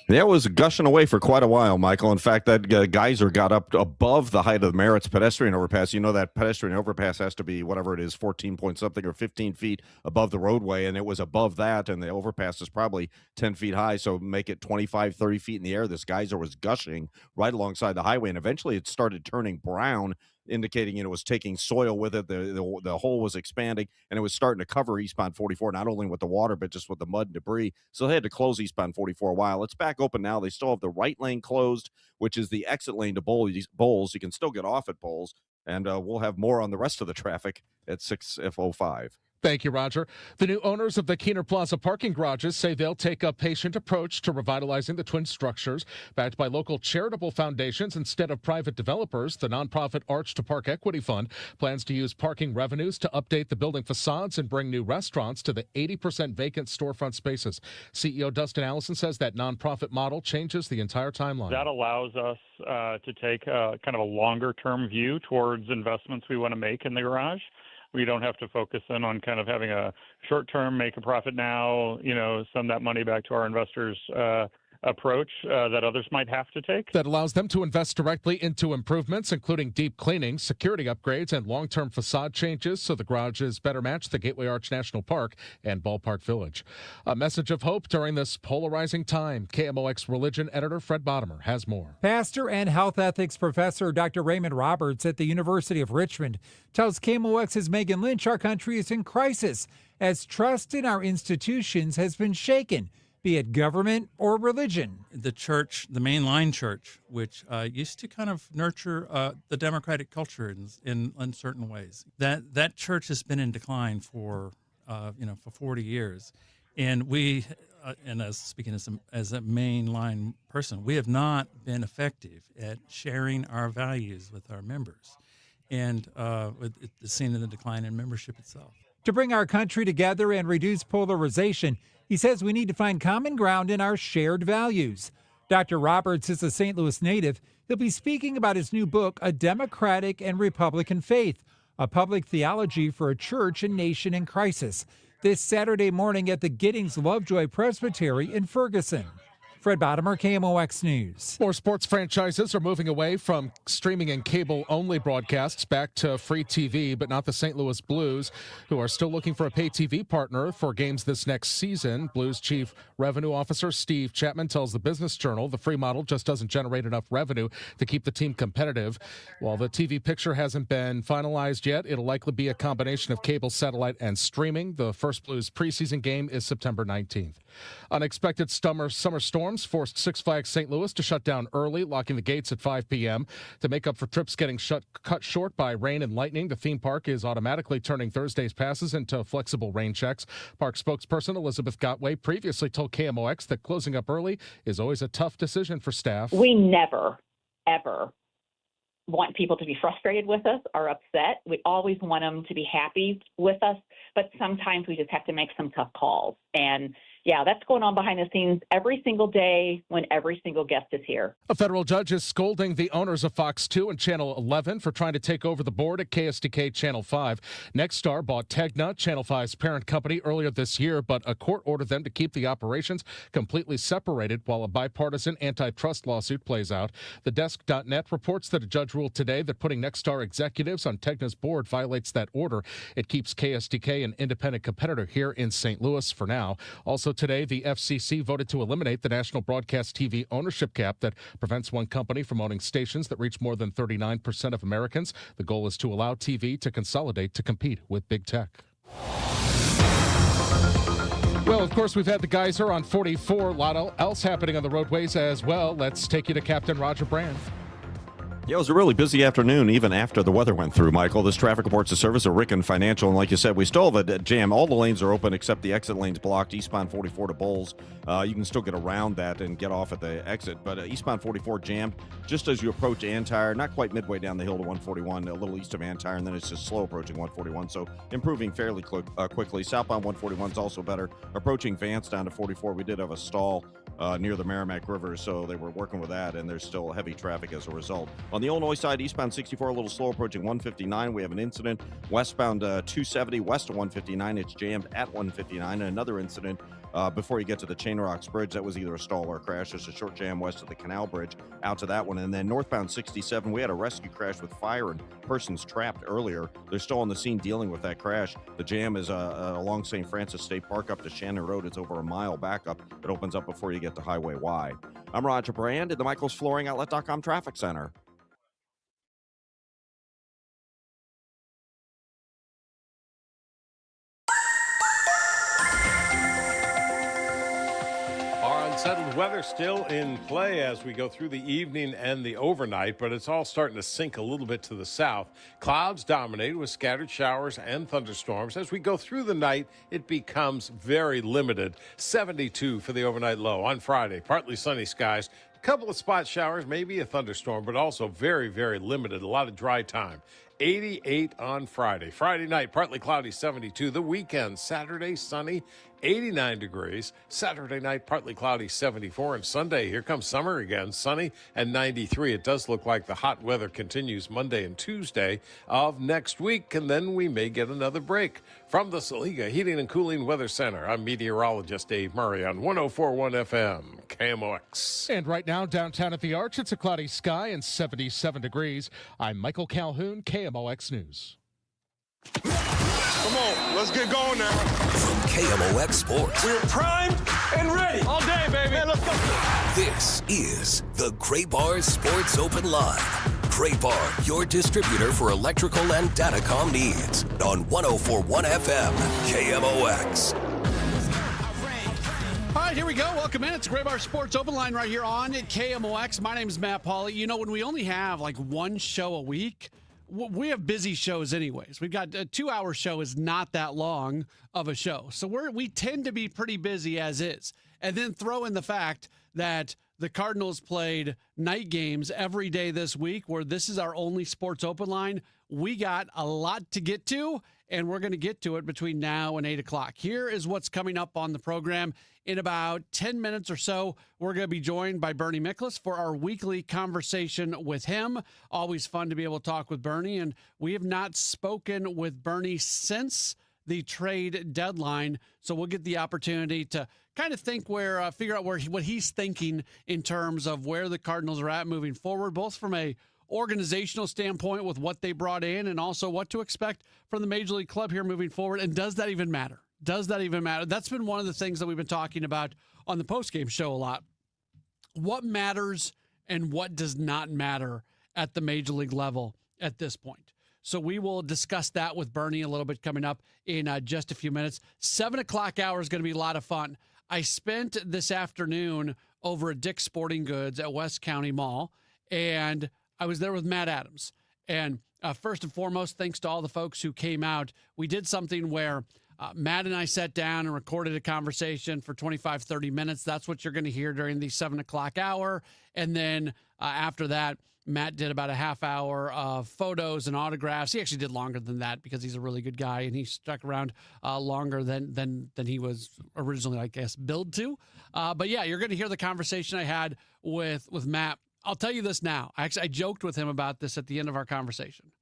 Yeah, it was gushing away for quite a while, Michael. In fact, that geyser got up above the height of the Merritt's pedestrian overpass. You know that pedestrian overpass has to be whatever it is, 14 point something or 15 feet above the roadway, and it was above that, and the overpass is probably 10 feet high, so make it 25, 30 feet in the air. This geyser was gushing right alongside the highway, and eventually it started turning brown, indicating it was taking soil with it. The hole was expanding, and it was starting to cover eastbound 44, not only with the water, but just with the mud and debris. So they had to close eastbound 44 a while. It's back open now. They still have the right lane closed, which is the exit lane to Bowles. You can still get off at Bowles, and we'll have more on the rest of the traffic at 6:05. Thank you, Roger. The new owners of the Keener Plaza parking garages say they'll take a patient approach to revitalizing the twin structures. Backed by local charitable foundations instead of private developers, the nonprofit Arch to Park Equity Fund plans to use parking revenues to update the building facades and bring new restaurants to the 80% vacant storefront spaces. CEO Dustin Allison says that nonprofit model changes the entire timeline. That allows us to take kind of a longer-term view towards investments we want to make in the garage. We don't have to focus in on kind of having a short-term, make a profit now, send that money back to our investors approach that others might have to take. That allows them to invest directly into improvements, including deep cleaning, security upgrades, and long-term facade changes, so the garages better match the Gateway Arch National Park and Ballpark Village. A message of hope during this polarizing time. KMOX religion editor Fred Bottomer has more. Pastor and health ethics professor Dr. Raymond Roberts at the University of Richmond tells KMOX's Megan Lynch our country is in crisis as trust in our institutions has been shaken, be it government or religion. The church, the mainline church, which used to kind of nurture the democratic culture in certain ways, that church has been in decline for 40 years, and we, and as speaking as a mainline person, we have not been effective at sharing our values with our members, and it's seen in the decline in membership itself. To bring our country together and reduce polarization, he says we need to find common ground in our shared values. Dr. Roberts is a St. Louis native. He'll be speaking about his new book, A Democratic and Republican Faith, a public theology for a church and nation in crisis, this Saturday morning at the Giddings Lovejoy Presbytery in Ferguson. Fred Bottomer, KMOX News. More sports franchises are moving away from streaming and cable-only broadcasts back to free TV, but not the St. Louis Blues, who are still looking for a pay TV partner for games this next season. Blues Chief Revenue Officer Steve Chapman tells the Business Journal the free model just doesn't generate enough revenue to keep the team competitive. While the TV picture hasn't been finalized yet, it'll likely be a combination of cable, satellite, and streaming. The first Blues preseason game is September 19th. Unexpected summer storms forced Six Flags St. Louis to shut down early, locking the gates at 5 p.m. To make up for trips getting cut short by rain and lightning, the theme park is automatically turning Thursday's passes into flexible rain checks. Park spokesperson Elizabeth Gotway previously told KMOX that closing up early is always a tough decision for staff. We never, ever want people to be frustrated with us or upset. We always want them to be happy with us, but sometimes we just have to make some tough calls. And yeah, that's going on behind the scenes every single day when every single guest is here. A federal judge is scolding the owners of Fox 2 and Channel 11 for trying to take over the board at KSDK Channel 5. Nexstar bought Tegna, Channel 5's parent company, earlier this year, but a court ordered them to keep the operations completely separated while a bipartisan antitrust lawsuit plays out. TheDesk.net reports that a judge ruled today that putting Nexstar executives on Tegna's board violates that order. It keeps KSDK an independent competitor here in St. Louis for now. Also today, the FCC voted to eliminate the national broadcast TV ownership cap that prevents one company from owning stations that reach more than 39% of Americans. The goal is to allow TV to consolidate to compete with big tech. Well, of course, we've had the geyser on 44. A lot else happening on the roadways as well. Let's take you to Captain Roger Brand. Yeah, it was a really busy afternoon, even after the weather went through, Michael. This traffic reports a service of Ricken Financial, and like you said, we still have a jam. All the lanes are open except the exit lane's blocked, eastbound 44 to Bowles. You can still get around that and get off at the exit, but eastbound 44 jammed just as you approach Antire, not quite midway down the hill to 141, a little east of Antire, and then it's just slow approaching 141, so improving fairly quickly. Southbound 141 is also better. Approaching Vance down to 44, we did have a stall near the Merrimack River, so they were working with that, and there's still heavy traffic as a result. On the Illinois side, eastbound 64, a little slow approaching 159. We have an incident. Westbound 270, west of 159, it's jammed at 159. And another incident before you get to the Chain Rocks Bridge. That was either a stall or a crash. There's a short jam west of the Canal Bridge out to that one. And then northbound 67, we had a rescue crash with fire and persons trapped earlier. They're still on the scene dealing with that crash. The jam is along St. Francis State Park up to Shannon Road. It's over a mile back up. It opens up before you get to Highway Y. I'm Roger Brand at the Michael's Flooring Outlet.com Traffic Center. Unsettled weather still in play as we go through the evening and the overnight, but it's all starting to sink a little bit to the south. Clouds dominate with scattered showers and thunderstorms. As we go through the night, it becomes very limited. 72 for the overnight low. On Friday, partly sunny skies. A couple of spot showers, maybe a thunderstorm, but also very, very limited. A lot of dry time. 88 on Friday. Friday night, partly cloudy, 72. The weekend, Saturday, sunny, 89 degrees. Saturday night, partly cloudy, 74. And Sunday, here comes summer again, sunny and 93. It does look like the hot weather continues Monday and Tuesday of next week, and then we may get another break. From the Saliga Heating and Cooling Weather Center, I'm meteorologist Dave Murray on 104.1 FM, KMOX. And right now, downtown at the Arch, it's a cloudy sky and 77 degrees. I'm Michael Calhoun, KMOX News. Come on, let's get going now. From KMOX Sports. We're primed and ready. All day, baby. Man, let's go. This is the Gray Bar Sports Open Live. Gray Bar, your distributor for electrical and datacom needs. On 104.1 FM, KMOX. All right, here we go. Welcome in. It's Gray Bar Sports Open Line right here on at KMOX. My name is Matt Pauley. You know, when we only have like one show a week, we have busy shows anyways. We've got a 2-hour show is not that long of a show. So we tend to be pretty busy as is. And then throw in the fact that the Cardinals played night games every day this week, where this is our only sports open line. We got a lot to get to, and we're going to get to it between now and 8 o'clock. Here is what's coming up on the program. In about 10 minutes or so, we're going to be joined by Bernie Miklasz for our weekly conversation with him. Always fun to be able to talk with Bernie, and we have not spoken with Bernie since the trade deadline, so we'll get the opportunity to kind of figure out what he's thinking in terms of where the Cardinals are at moving forward, both from a organizational standpoint with what they brought in and also what to expect from the Major League Club here moving forward. And does that even matter? Does that even matter? That's been one of the things that we've been talking about on the postgame show a lot. What matters and what does not matter at the Major League level at this point. So we will discuss that with Bernie a little bit coming up in just a few minutes. 7 o'clock hour is going to be a lot of fun. I spent this afternoon over at Dick's Sporting Goods at West County Mall, and I was there with Matt Adams. And first and foremost, thanks to all the folks who came out. We did something where Matt and I sat down and recorded a conversation for 25, 30 minutes. That's what you're going to hear during the 7 o'clock hour. And then after that, Matt did about a half hour of photos and autographs. He actually did longer than that because he's a really good guy, and he stuck around longer than he was originally, I guess, billed to. But yeah, you're going to hear the conversation I had with Matt. I'll tell you this now. I joked with him about this at the end of our conversation.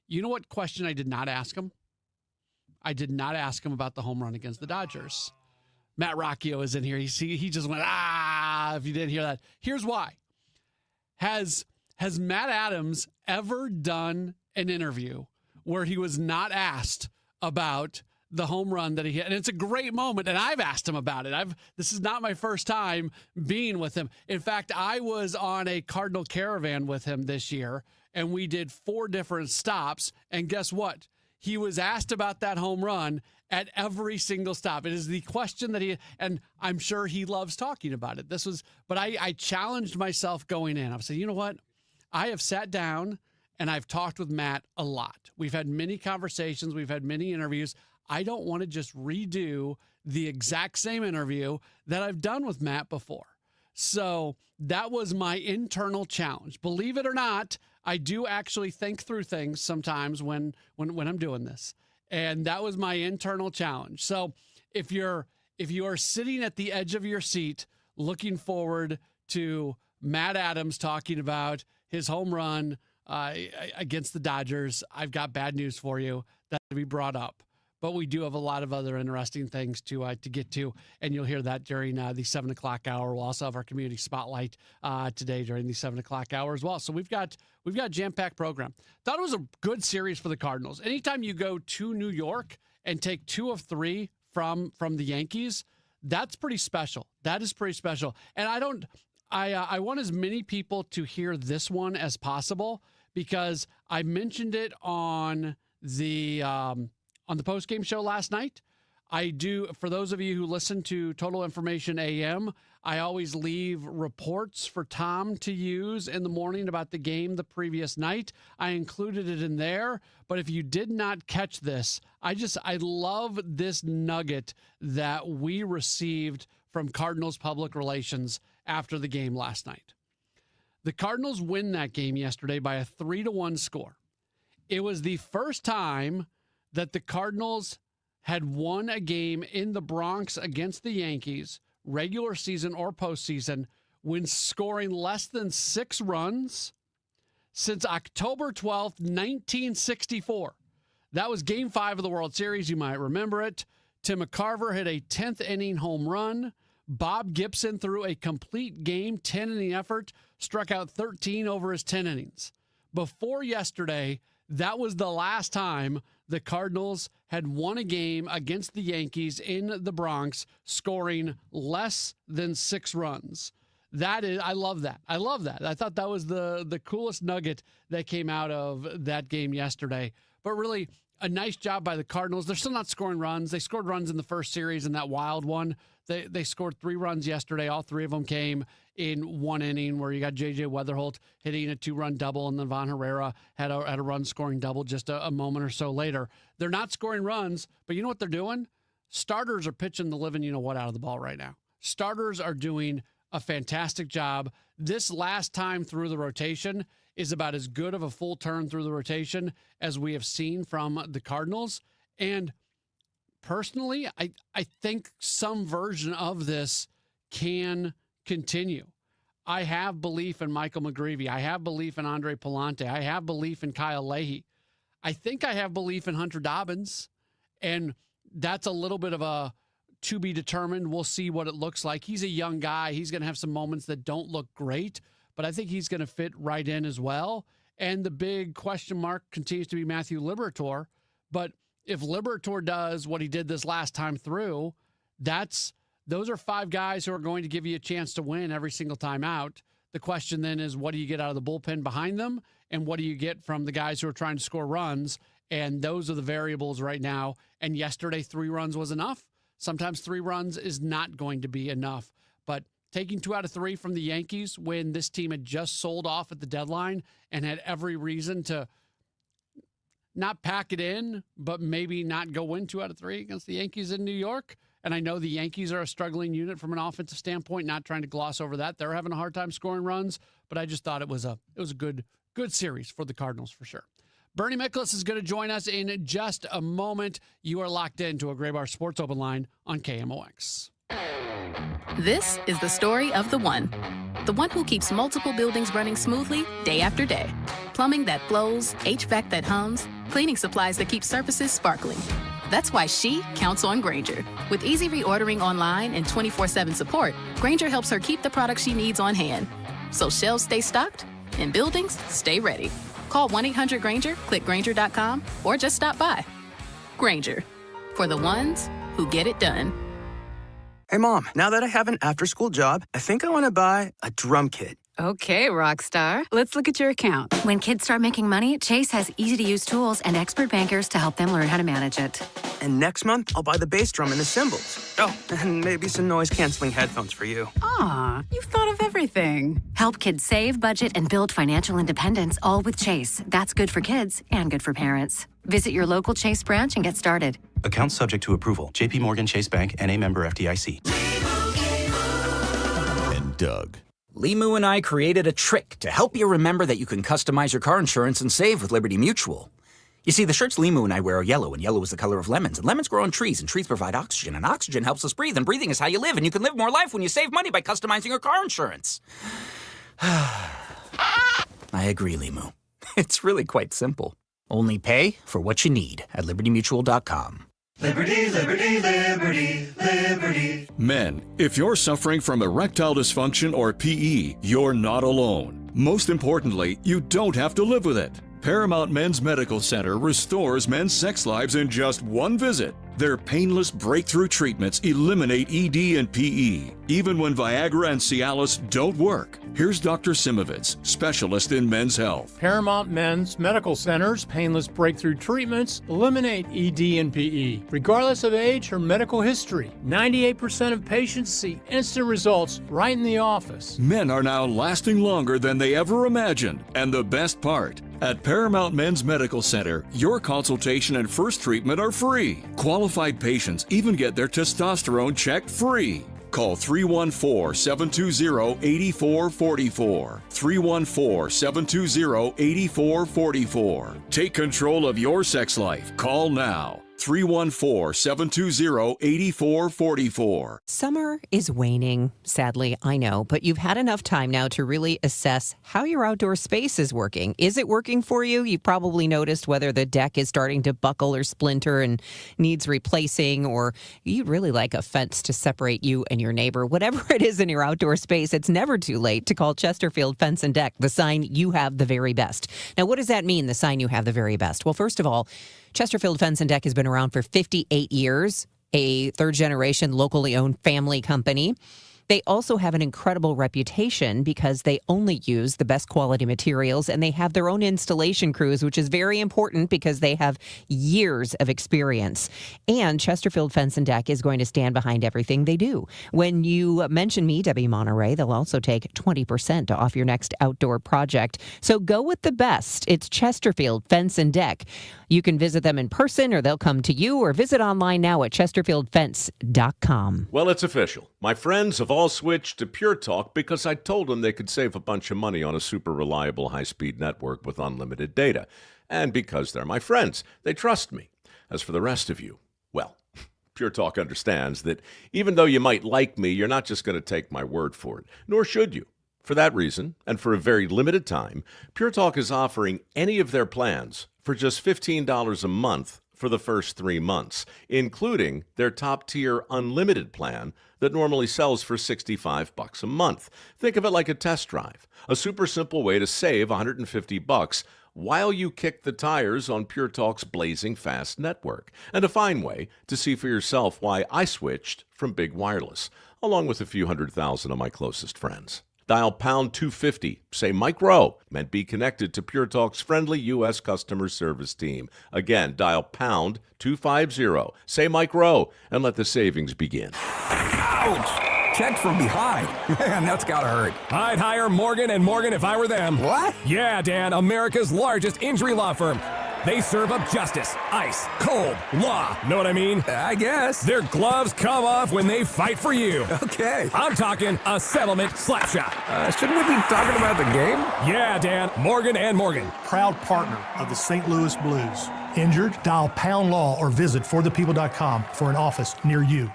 You know what question I did not ask him? I did not ask him about the home run against the Dodgers. Matt Rocchio is in here. He just went, if you didn't hear that. Here's why. Has Matt Adams ever done an interview where he was not asked about the home run that he hit? And it's a great moment, and I've asked him about it. This is not my first time being with him. In fact, I was on a Cardinal caravan with him this year, and we did 4 different stops, and guess what? He was asked about that home run at every single stop. It is the question that and I'm sure he loves talking about it. But I challenged myself going in. I said, you know what? I have sat down and I've talked with Matt a lot. We've had many conversations. We've had many interviews. I don't want to just redo the exact same interview that I've done with Matt before. So that was my internal challenge. Believe it or not, I do actually think through things sometimes when I'm doing this. And that was my internal challenge. So if you are sitting at the edge of your seat looking forward to Matt Adams talking about his home run against the Dodgers, I've got bad news for you that will be brought up. But we do have a lot of other interesting things to get to, and you'll hear that during the 7 o'clock hour. We'll also have our community spotlight today during the 7 o'clock hour as well. So we've got a jam-packed program. Thought it was a good series for the Cardinals. Anytime you go to New York and take 2 of 3 from the Yankees, that's pretty special. That is pretty special. And I want as many people to hear this one as possible, because I mentioned it on the post-game show last night. I do, for those of you who listen to Total Information AM, I always leave reports for Tom to use in the morning about the game the previous night. I included it in there, but if you did not catch this, I love this nugget that we received from Cardinals Public Relations after the game last night. The Cardinals win that game yesterday by a 3-1 score. It was the first time that the Cardinals had won a game in the Bronx against the Yankees, regular season or postseason, when scoring less than 6 runs since October 12th, 1964. That was Game 5 of the World Series. You might remember it. Tim McCarver hit a 10th inning home run. Bob Gibson threw a complete game, 10-inning effort, struck out 13 over his 10 innings. Before yesterday, that was the last time the Cardinals had won a game against the Yankees in the Bronx, scoring less than 6 runs. I love that. I love that. I thought that was the coolest nugget that came out of that game yesterday. But really, a nice job by the Cardinals. They're still not scoring runs. They scored runs in the first series in that wild one. They scored 3 runs yesterday. All 3 of them came in 1 inning, where you got J.J. Weatherholt hitting a 2-run double, and then Von Herrera had a run-scoring double just a moment or so later. They're not scoring runs, but you know what they're doing? Starters are pitching the living you-know-what out of the ball right now. Starters are doing a fantastic job. This last time through the rotation is about as good of a full turn through the rotation as we have seen from the Cardinals. And personally, I think some version of this can continue. I have belief in Michael McGreevy. I have belief in Andre Pallante. I have belief in Kyle Leahy. I think I have belief in Hunter Dobbins. And that's a little bit of a to be determined. We'll see what it looks like. He's a young guy. He's going to have some moments that don't look great, but I think he's going to fit right in as well. And the big question mark continues to be Matthew Liberatore. But if Liberatore does what he did this last time through, those are 5 guys who are going to give you a chance to win every single time out. The question then is, what do you get out of the bullpen behind them? And what do you get from the guys who are trying to score runs? And those are the variables right now. And yesterday, 3 runs was enough. Sometimes 3 runs is not going to be enough. But taking 2 out of 3 from the Yankees when this team had just sold off at the deadline and had every reason to not pack it in, but maybe not go win 2 out of 3 against the Yankees in New York. And I know the Yankees are a struggling unit from an offensive standpoint, not trying to gloss over that. They're having a hard time scoring runs, but I just thought it was a good series for the Cardinals for sure. Bernie Miklasz is going to join us in just a moment. You are locked into a Gray Bar Sports Open Line on KMOX. This is the story of the one who keeps multiple buildings running smoothly day after day. Plumbing that flows, HVAC that hums, cleaning supplies that keep surfaces sparkling. That's why she counts on Grainger. With easy reordering online and 24/7 support, Grainger helps her keep the products she needs on hand. So shelves stay stocked and buildings stay ready. Call 1-800-GRAINGER, click Grainger.com, or just stop by. Grainger, for the ones who get it done. Hey, Mom, now that I have an after-school job, I think I want to buy a drum kit. Okay, rock star. Let's look at your account. When kids start making money, Chase has easy-to-use tools and expert bankers to help them learn how to manage it. And next month, I'll buy the bass drum and the cymbals. Oh, and maybe some noise-canceling headphones for you. Aw, you've thought of everything. Help kids save, budget, and build financial independence, all with Chase. That's good for kids and good for parents. Visit your local Chase branch and get started. Account subject to approval. J.P. Morgan Chase Bank, N.A. member FDIC. And Doug. Limu and I created a trick to help you remember that you can customize your car insurance and save with Liberty Mutual. You see, the shirts Limu and I wear are yellow, and yellow is the color of lemons, and lemons grow on trees, and trees provide oxygen, and oxygen helps us breathe, and breathing is how you live, and you can live more life when you save money by customizing your car insurance. I agree, Limu. It's really quite simple. Only pay for what you need at libertymutual.com. Liberty, liberty, liberty, liberty. Men, if you're suffering from erectile dysfunction or PE, you're not alone. Most importantly, you don't have to live with it. Paramount Men's Medical Center restores men's sex lives in just one visit. Their painless breakthrough treatments eliminate ED and PE, even when Viagra and Cialis don't work. Here's Dr. Simovitz, specialist in men's health. Paramount Men's Medical Center's painless breakthrough treatments eliminate ED and PE, regardless of age or medical history. 98% of patients see instant results right in the office. Men are now lasting longer than they ever imagined. And the best part, at Paramount Men's Medical Center, your consultation and first treatment are free. Qualified patients even get their testosterone checked free. Call 314-720-8444. 314-720-8444. Take control of your sex life. Call now. 314-720-8444. Summer is waning, sadly, I know, but you've had enough time now to really assess how your outdoor space is working. Is it working for you? You've probably noticed whether the deck is starting to buckle or splinter and needs replacing, or you'd really like a fence to separate you and your neighbor. Whatever it is in your outdoor space, it's never too late to call Chesterfield Fence and Deck, the sign you have the very best. Now, what does that mean, the sign you have the very best? Well, first of all, Chesterfield Fence and Deck has been around for 58 years, a third-generation locally owned family company. They also have an incredible reputation because they only use the best quality materials, and they have their own installation crews, which is very important because they have years of experience. And Chesterfield Fence and Deck is going to stand behind everything they do. When you mention me, Debbie Monterey, they'll also take 20% off your next outdoor project. So go with the best. It's Chesterfield Fence and Deck. You can visit them in person, or they'll come to you, or visit online now at chesterfieldfence.com. Well, it's official. My friends have all switched to Pure Talk because I told them they could save a bunch of money on a super reliable high-speed network with unlimited data. And because they're my friends, they trust me. As for the rest of you, well, Pure Talk understands that even though you might like me, you're not just going to take my word for it, nor should you. For that reason, and for a very limited time, Pure Talk is offering any of their plans for just $15 a month for the first 3 months, including their top-tier unlimited plan that normally sells for $65 a month. Think of it like a test drive, a super simple way to save $150 while you kick the tires on Pure Talk's blazing fast network, and a fine way to see for yourself why I switched from big wireless, along with a few 100,000 of my closest friends. Dial pound 250, say Mike Rowe, and be connected to Pure Talk's friendly U.S. customer service team. Again, dial pound 250, say Mike Rowe, and let the savings begin. Ouch! Checked from behind. Man, that's gotta hurt. I'd hire Morgan & Morgan if I were them. What? Yeah, Dan, America's largest injury law firm. They serve up justice, ice, cold, law. Know what I mean? I guess. Their gloves come off when they fight for you. Okay. I'm talking a settlement slap shot. Shouldn't we be talking about the game? Yeah, Dan. Morgan & Morgan. Proud partner of the St. Louis Blues. Injured? Dial Pound Law or visit forthepeople.com for an office near you.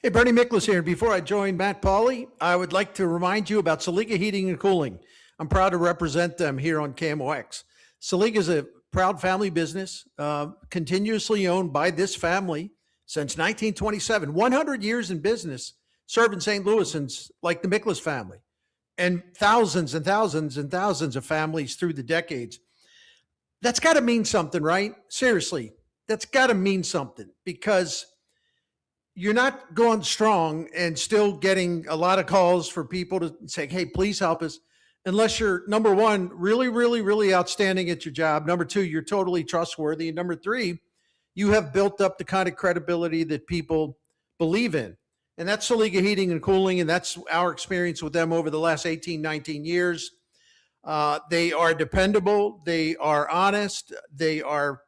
Hey, Bernie Miklasz here. Before I join Matt Pauley, I would like to remind you about Saliga Heating and Cooling. I'm proud to represent them here on KMOX. Saliga is a proud family business, continuously owned by this family since 1927. 100 years in business, serving St. Louisans like the Miklasz family, and thousands and thousands and thousands of families through the decades. That's got to mean something, right? Seriously, that's got to mean something, because you're not going strong and still getting a lot of calls for people to say, hey, please help us, unless you're, number one, really, really, really outstanding at your job. Number two, you're totally trustworthy. And number three, you have built up the kind of credibility that people believe in. And that's Saliga Heating and Cooling, and that's our experience with them over the last 18, 19 years. They are dependable. They are honest. They are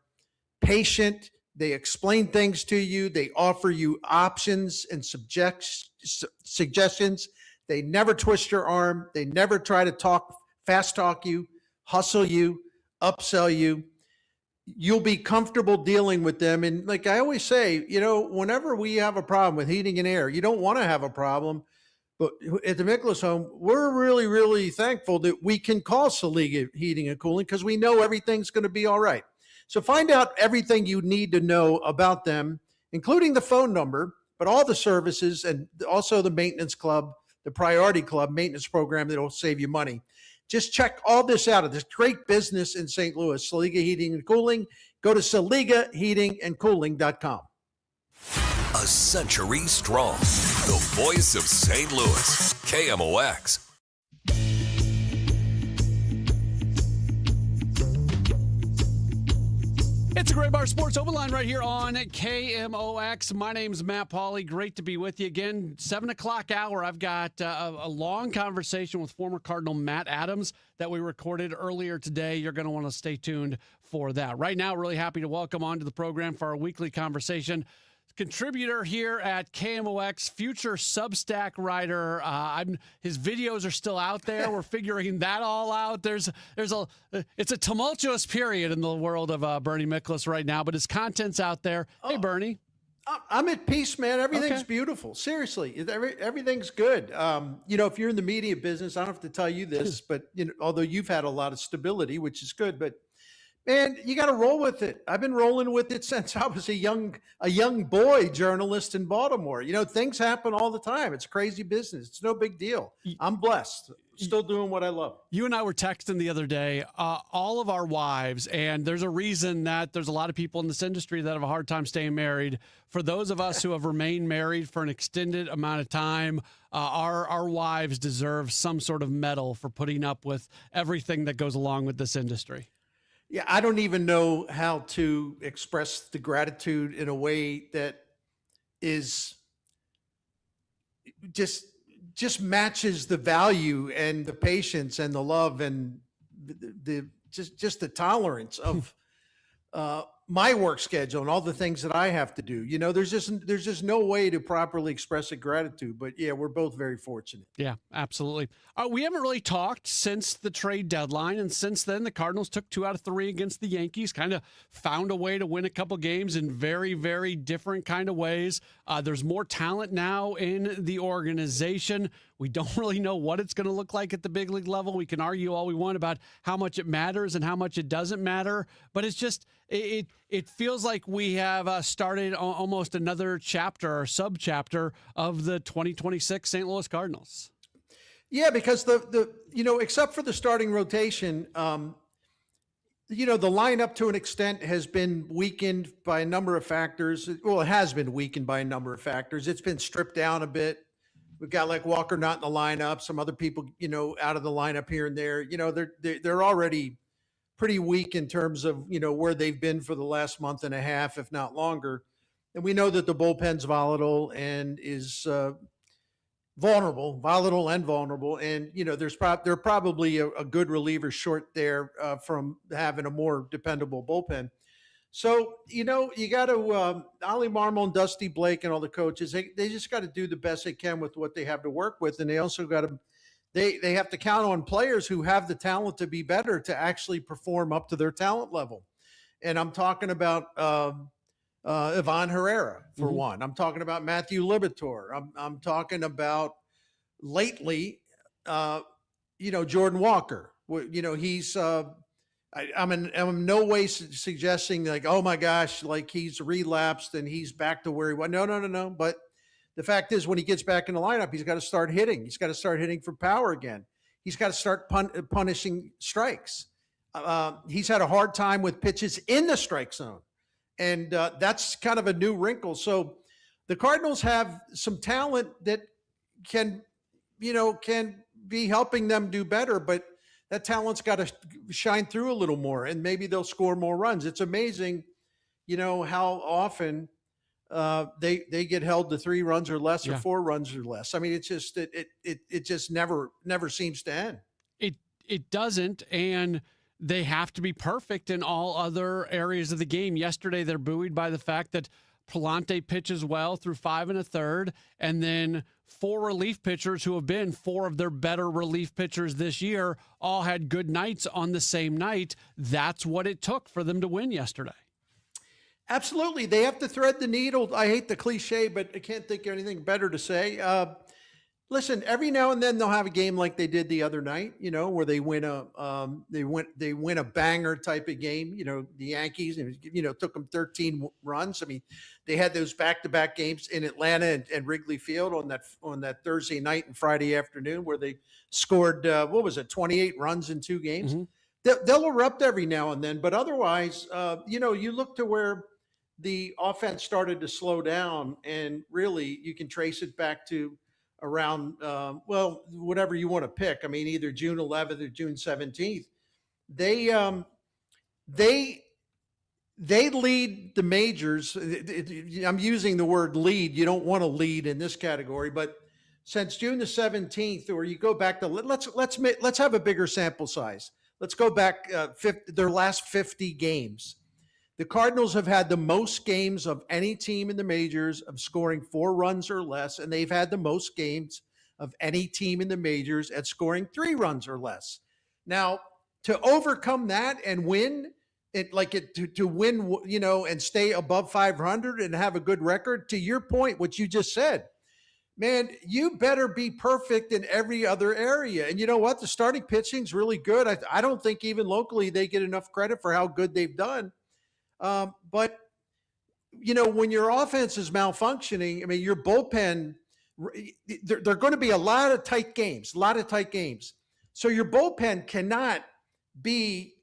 patient. They explain things to you. They offer you options and suggestions. They never twist your arm. They never try to fast talk you, hustle you, upsell you. You'll be comfortable dealing with them. And like I always say, whenever we have a problem with heating and air, you don't want to have a problem. But at the Miklasz home, we're really, really thankful that we can call Saliga Heating and Cooling because we know everything's going to be all right. So find out everything you need to know about them, including the phone number, but all the services and also the maintenance club, the Priority Club maintenance program that will save you money. Just check all this out of this great business in St. Louis, Saliga Heating and Cooling. Go to SaligaHeatingandCooling.com. A century strong. The voice of St. Louis. KMOX. It's a Gray Bar Sports Open Line right here on KMOX. My name's Matt Pauley. Great to be with you again. 7 o'clock hour. I've got a long conversation with former Cardinal Matt Adams that we recorded earlier today. You're going to want to stay tuned for that. Right now, really happy to welcome onto the program for our weekly conversation. Contributor here at KMOX, future Substack writer. His videos are still out there. We're figuring that all out. It's a tumultuous period in the world of Bernie Miklasz right now, but his content's out there. Hey, Bernie. I'm at peace, man. Everything's beautiful. Seriously, everything's good. If you're in the media business, I don't have to tell you this, but although you've had a lot of stability, which is good, but man, you got to roll with it. I've been rolling with it since I was a young boy journalist in Baltimore. Things happen all the time. It's crazy business. It's no big deal. I'm blessed. Still doing what I love. You and I were texting the other day, all of our wives, and there's a reason that there's a lot of people in this industry that have a hard time staying married. For those of us who have remained married for an extended amount of time, our wives deserve some sort of medal for putting up with everything that goes along with this industry. Yeah, I don't even know how to express the gratitude in a way that is just matches the value and the patience and the love and the the tolerance of my work schedule and all the things that I have to do. There's just no way to properly express a gratitude. But yeah, we're both very fortunate. Yeah, absolutely. We haven't really talked since the trade deadline, and since then the Cardinals took 2 out of 3 against the Yankees, kind of found a way to win a couple games in very, very different kind of ways. There's more talent now in the organization. We don't really know what it's going to look like at the big league level. We can argue all we want about how much it matters and how much it doesn't matter, but it's just it feels like we have started almost another chapter or sub-chapter of the 2026 St. Louis Cardinals. Yeah, because the except for the starting rotation, the lineup to an extent has been weakened by a number of factors. Well, it has been weakened by a number of factors. It's been stripped down a bit. We've got like Walker not in the lineup, some other people, out of the lineup here and there. They're already pretty weak in terms of, where they've been for the last month and a half, if not longer. And we know that the bullpen's volatile and is volatile and vulnerable. And, they're probably a good reliever short there from having a more dependable bullpen. So, you got to, Ollie Marmol and Dusty Blake and all the coaches, they just got to do the best they can with what they have to work with. And they also got to, they have to count on players who have the talent to be better to actually perform up to their talent level. And I'm talking about Ivan Herrera, for one. I'm talking about Matthew Liberatore. I'm talking about lately, Jordan Walker. He's I'm in no way suggesting like, oh my gosh, like he's relapsed and he's back to where he was. No. But the fact is, when he gets back in the lineup, he's got to start hitting. He's got to start hitting for power again. He's got to start punishing strikes. He's had a hard time with pitches in the strike zone. And that's kind of a new wrinkle. So The Cardinals have some talent that can be helping them do better, but that talent's got to shine through a little more, and maybe they'll score more runs. It's amazing, how often they get held to 3 runs or less or 4 runs or less. I mean, it's just it just never seems to end. It doesn't, and they have to be perfect in all other areas of the game. Yesterday, they're buoyed by the fact that Pallante pitches well through 5 1/3, and then 4 relief pitchers who have been 4 of their better relief pitchers this year all had good nights on the same night. That's what it took for them to win yesterday. Absolutely. They have to thread the needle. I hate the cliche, but I can't think of anything better to say. Listen, every now and then they'll have a game like they did the other night, where they win a banger type of game. The Yankees, took them 13 runs. I mean, they had those back-to-back games in Atlanta and Wrigley Field on that Thursday night and Friday afternoon where they scored 28 runs in 2 games. Mm-hmm. They'll erupt every now and then, but otherwise, you look to where the offense started to slow down, and really you can trace it back to around, whatever you want to pick. I mean, either June 11th or June 17th. They lead the majors. I'm using the word lead. You don't want to lead in this category, but since June the 17th, or you go back to let's have a bigger sample size. Let's go back their last 50 games. The Cardinals have had the most games of any team in the majors of scoring 4 runs or less, and they've had the most games of any team in the majors at scoring 3 runs or less. Now, to overcome that and win to win, and stay above 500 and have a good record, to your point, what you just said, man, you better be perfect in every other area. And you know what? The starting pitching's really good. I don't think even locally they get enough credit for how good they've done. But when your offense is malfunctioning, I mean, your bullpen, there are going to be a lot of tight games. So your bullpen cannot be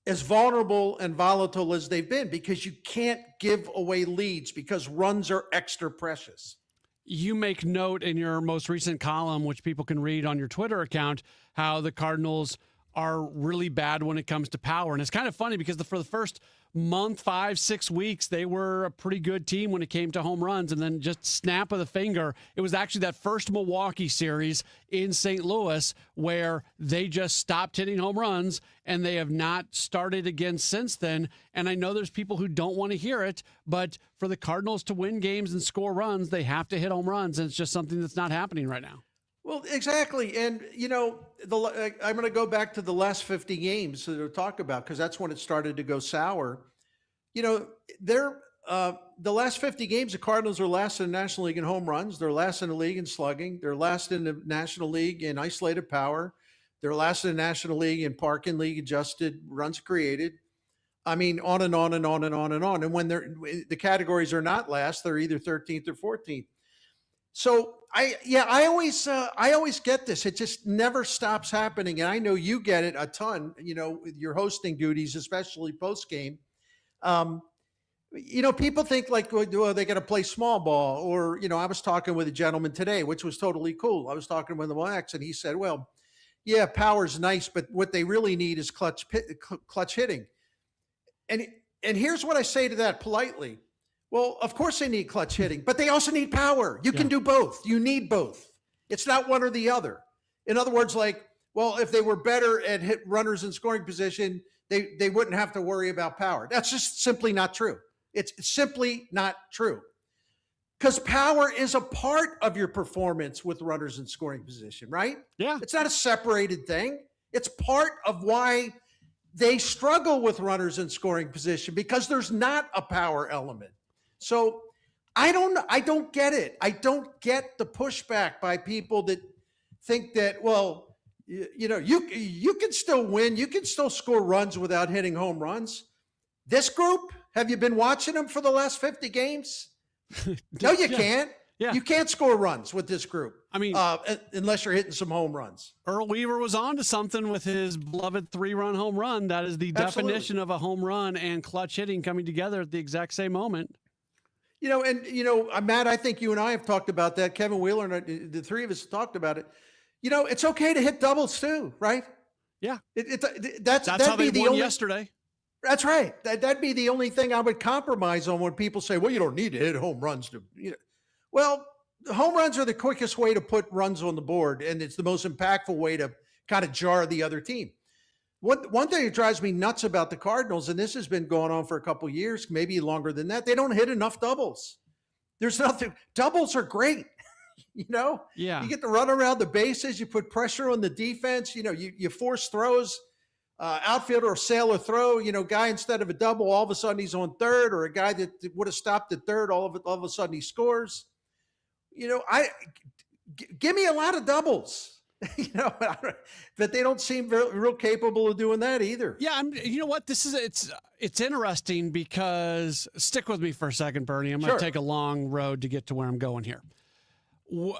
as vulnerable and volatile as they've been, because you can't give away leads because runs are extra precious. You make note in your most recent column, which people can read on your Twitter account, how the Cardinals are really bad when it comes to power. And it's kind of funny because for the first month, 5-6 weeks, they were a pretty good team when it came to home runs. And then just snap of the finger, it was actually that first Milwaukee series in St. Louis where they just stopped hitting home runs, and they have not started again since then. And I know there's people who don't want to hear it, but for the Cardinals to win games and score runs, they have to hit home runs. And it's just something that's not happening right now. Well, exactly. And, I'm going to go back to the last 50 games to talk about, because that's when it started to go sour. The last 50 games, the Cardinals are last in the National League in home runs. They're last in the league in slugging. They're last in the National League in isolated power. They're last in the National League in park and league adjusted runs created. I mean, on and on and on and on and on. And when the categories are not last, they're either 13th or 14th. So I always get this. It just never stops happening. And I know you get it a ton, with your hosting duties, especially post game. People think like, well, they got to play small ball, or, I was talking with a gentleman today, which was totally cool. I was talking with him on X, and he said, well, yeah, power's nice, but what they really need is clutch hitting. And here's what I say to that politely. Well, of course they need clutch hitting, but they also need power. You can do both. You need both. It's not one or the other. In other words, if they were better at hit runners in scoring position, they wouldn't have to worry about power. That's just simply not true. It's simply not true. Because power is a part of your performance with runners in scoring position, right? Yeah. It's not a separated thing. It's part of why they struggle with runners in scoring position, because there's not a power element. So I don't get it. I don't get the pushback by people that think that, well, you can still win. You can still score runs without hitting home runs. This group, have you been watching them for the last 50 games? No, you can't. Yeah. You can't score runs with this group. I mean, unless you're hitting some home runs. Earl Weaver was on to something with his beloved 3-run home run. That is the definition of a home run and clutch hitting coming together at the exact same moment. Matt, I think you and I have talked about that. Kevin Wheeler and the three of us talked about it. It's okay to hit doubles too, right? Yeah. That's how they won yesterday. That's right. That'd be the only thing I would compromise on when people say, well, you don't need to hit home runs to, Well, home runs are the quickest way to put runs on the board, and it's the most impactful way to kind of jar the other team. One thing that drives me nuts about the Cardinals, and this has been going on for a couple of years, maybe longer than that, they don't hit enough doubles. There's nothing. Doubles are great. Yeah. You get to run around the bases. You put pressure on the defense. You force throws. Outfielder or sail or throw. Guy instead of a double, all of a sudden he's on third, or a guy that would have stopped at third, all of a sudden he scores. Give me a lot of doubles. But they don't seem real capable of doing that either. Yeah, you know what? It's interesting because stick with me for a second, Bernie. I'm going to take a long road to get to where I'm going here.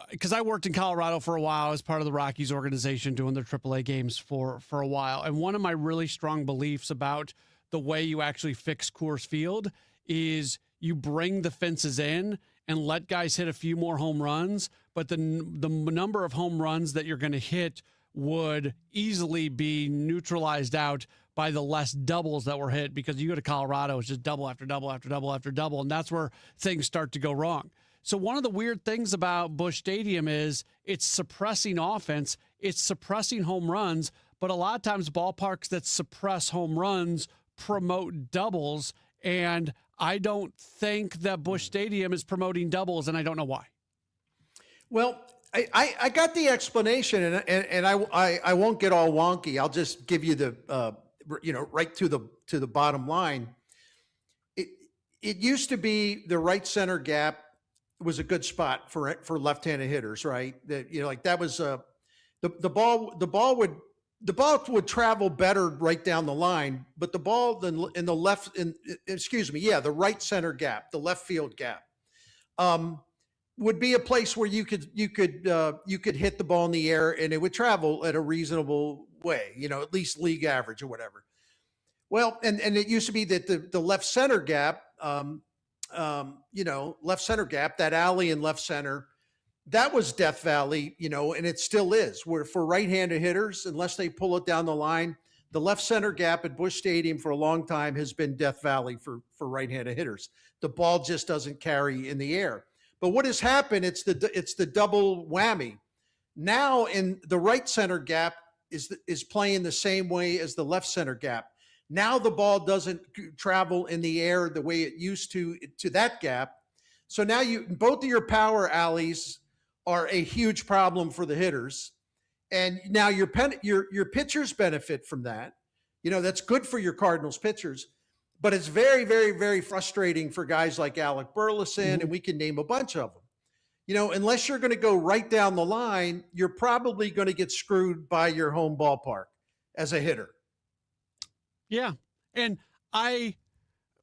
Because I worked in Colorado for a while as part of the Rockies organization doing their AAA games for a while. And one of my really strong beliefs about the way you actually fix Coors Field is you bring the fences in and let guys hit a few more home runs, but the number of home runs that you're going to hit would easily be neutralized out by the less doubles that were hit, because you go to Colorado, it's just double after double after double after double, and that's where things start to go wrong. So one of the weird things about Busch Stadium is it's suppressing offense, it's suppressing home runs, but a lot of times ballparks that suppress home runs promote doubles, and I don't think that Busch Stadium is promoting doubles, and I don't know why. Well, I got the explanation, and I won't get all wonky. I'll just give you the right to the bottom line. It used to be the right center gap was a good spot for left-handed hitters, right? That that was the ball would travel better right down the line, but the ball in the right center gap, the left field gap, would be a place where you could hit the ball in the air and it would travel at a reasonable way, at least league average or whatever. Well, and it used to be that the left center gap, left center gap, that alley in left center, that was Death Valley, and it still is. Where for right-handed hitters, unless they pull it down the line, the left center gap at Busch Stadium for a long time has been Death Valley for right-handed hitters. The ball just doesn't carry in the air. But what has happened? It's the double whammy. Now, in the right center gap is playing the same way as the left center gap. Now the ball doesn't travel in the air the way it used to that gap. So now both of your power alleys are a huge problem for the hitters. And now your pitchers benefit from that. That's good for your Cardinals pitchers, but it's very, very, very frustrating for guys like Alec Burleson, and we can name a bunch of them. Unless you're going to go right down the line, you're probably going to get screwed by your home ballpark as a hitter. Yeah. And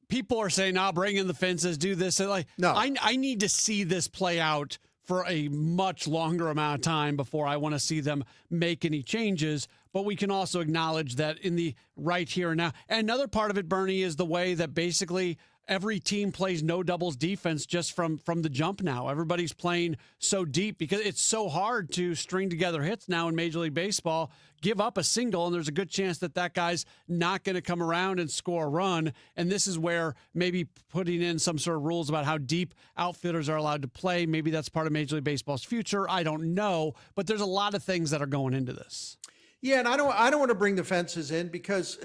people are saying, bring in the fences, do this. No, I need to see this play out for a much longer amount of time before I want to see them make any changes. But we can also acknowledge that in the right here and now. And another part of it, Bernie, is the way that basically every team plays no doubles defense just from the jump now. Everybody's playing so deep because it's so hard to string together hits now in Major League Baseball. Give up a single, and there's a good chance that guy's not going to come around and score a run. And this is where maybe putting in some sort of rules about how deep outfielders are allowed to play, maybe that's part of Major League Baseball's future. I don't know, but there's a lot of things that are going into this. Yeah, and I don't want to bring the fences in because,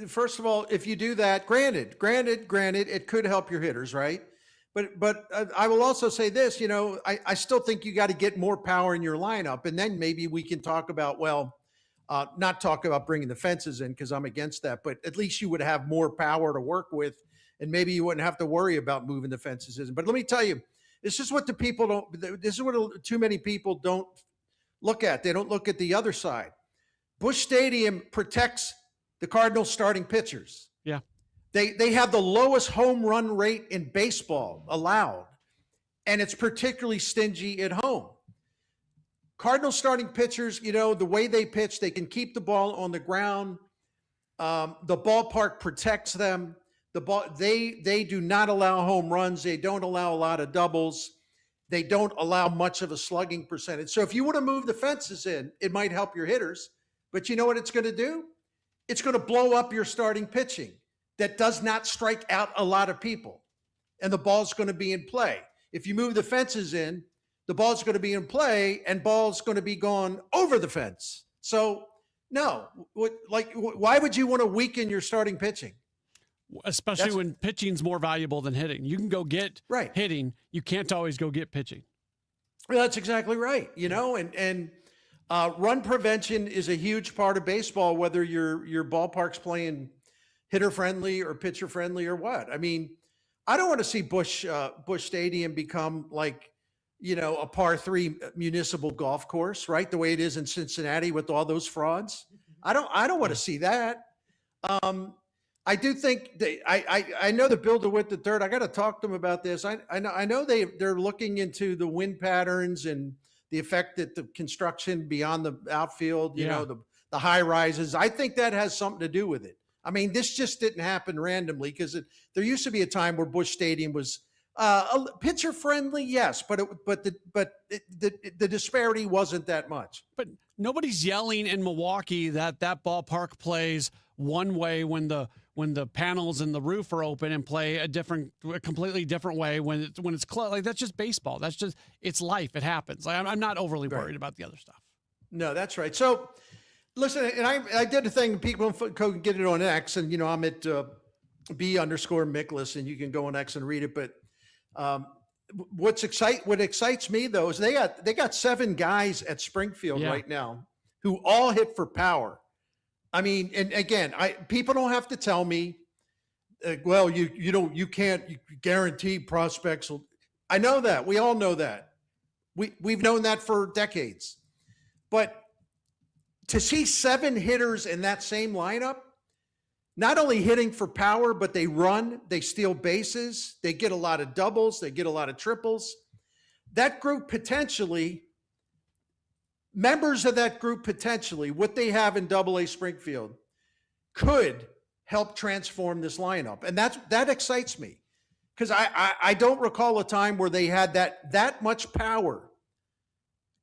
first of all, if you do that, granted, it could help your hitters, right? But I will also say this, I still think you got to get more power in your lineup, and then maybe we can talk about, not talk about bringing the fences in because I'm against that, but at least you would have more power to work with, and maybe you wouldn't have to worry about moving the fences in. But let me tell you, this is what too many people don't look at. They don't look at the other side. Busch Stadium protects the Cardinals starting pitchers. Yeah. They have the lowest home run rate in baseball allowed, and it's particularly stingy at home. Cardinals starting pitchers, the way they pitch, they can keep the ball on the ground. The ballpark protects them. The ball, they do not allow home runs. They don't allow a lot of doubles. They don't allow much of a slugging percentage. So if you want to move the fences in, it might help your hitters. But you know what it's going to do? It's going to blow up your starting pitching that does not strike out a lot of people. And the ball's going to be in play. If you move the fences in, the ball's going to be in play and ball's going to be gone over the fence. So no, why would you want to weaken your starting pitching? Especially when pitching's more valuable than hitting. You can go get hitting. You can't always go get pitching. Well, that's exactly right. And run prevention is a huge part of baseball, whether your ballpark's playing hitter friendly or pitcher friendly or what. I mean, I don't want to see Busch Stadium become like, a par 3 municipal golf course, right? The way it is in Cincinnati with all those frauds. I don't want to see that. I do think I know the Bill DeWitt III. I got to talk to them about this. I know they're looking into the wind patterns and the effect that the construction beyond the outfield, the high rises. I think that has something to do with it. I mean, this just didn't happen randomly because there used to be a time where Busch Stadium was pitcher friendly, yes, but the disparity wasn't that much. But nobody's yelling in Milwaukee that ballpark plays one way when the panels and the roof are open and play a completely different way when it's closed. Like, that's just baseball. That's just, it's life. It happens. Like, I'm not overly worried about the other stuff. No, that's right. So listen, and I did a thing, people can get it on X, and I'm at B_Miklasz, and you can go on X and read it. But what excites me though is they got 7 guys at Springfield right now who all hit for power. I mean, and again, people don't have to tell me, well, you can't guarantee prospects. I know that. We all know that. We've known that for decades. But to see 7 hitters in that same lineup, not only hitting for power, but they run, they steal bases, they get a lot of doubles, they get a lot of triples. That group potentially, members of that group potentially, what they have in AA Springfield could help transform this lineup. And that excites me because I don't recall a time where they had that much power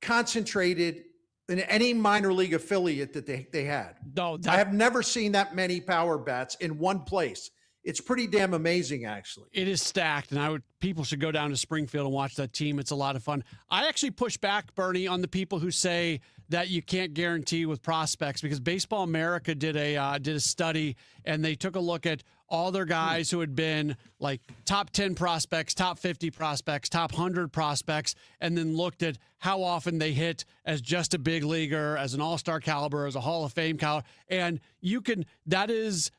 concentrated in any minor league affiliate that they had. No, I have never seen that many power bats in one place. It's pretty damn amazing, actually. It is stacked, and people should go down to Springfield and watch that team. It's a lot of fun. I actually push back, Bernie, on the people who say that you can't guarantee with prospects, because Baseball America did a study, and they took a look at all their guys who had been like top 10 prospects, top 50 prospects, top 100 prospects, and then looked at how often they hit as just a big leaguer, as an all-star caliber, as a Hall of Fame caliber. And that is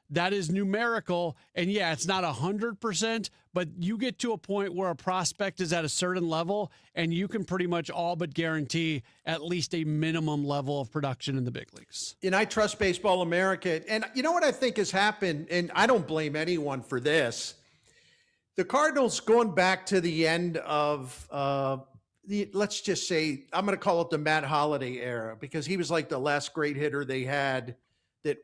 numerical. And yeah, it's not 100%, but you get to a point where a prospect is at a certain level and you can pretty much all but guarantee at least a minimum level of production in the big leagues. And I trust Baseball America. And you know what I think has happened, and I don't blame anyone for this. The Cardinals, going back to the end of let's just say, I'm going to call it the Matt Holliday era, because he was like the last great hitter they had that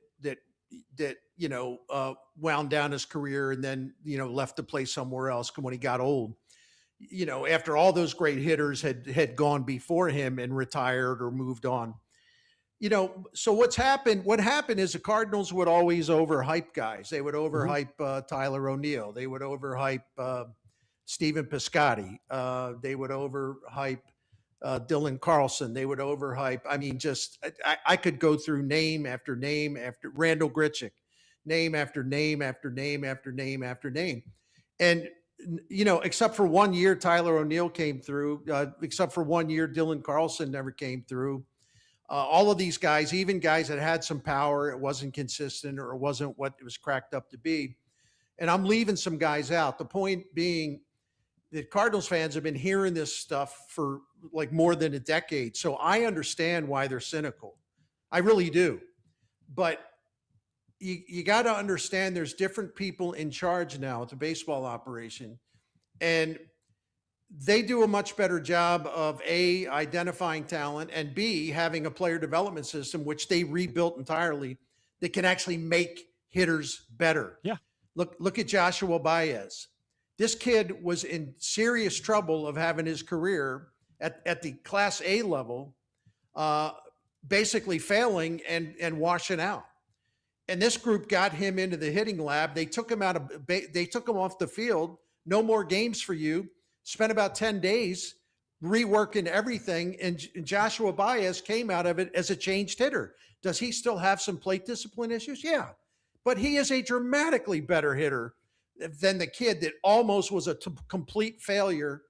wound down his career and then, left to play somewhere else when he got old. After all those great hitters had gone before him and retired or moved on. So what happened is the Cardinals would always overhype guys. They would overhype Tyler O'Neill. They would overhype Stephen Piscotty. They would overhype Dylan Carlson. They would overhype. I mean, I could go through name after name after Randall Grichuk, name after name after name after name after name. And, except for 1 year, Tyler O'Neill came through. Except for 1 year, Dylan Carlson never came through. All of these guys, even guys that had some power, it wasn't consistent or it wasn't what it was cracked up to be. And I'm leaving some guys out. The point being that Cardinals fans have been hearing this stuff for like more than a decade. So I understand why they're cynical. I really do. But you got to understand there's different people in charge now at the baseball operation. And they do a much better job of A, identifying talent, and B, having a player development system, which they rebuilt entirely, that can actually make hitters better. Yeah. Look at Joshua Baez. This kid was in serious trouble of having his career at the Class A level, basically failing and washing out. And this group got him into the hitting lab. They took him off the field. No more games for you. Spent about 10 days reworking everything. And Joshua Baez came out of it as a changed hitter. Does he still have some plate discipline issues? Yeah. But he is a dramatically better hitter than the kid that almost was a complete failure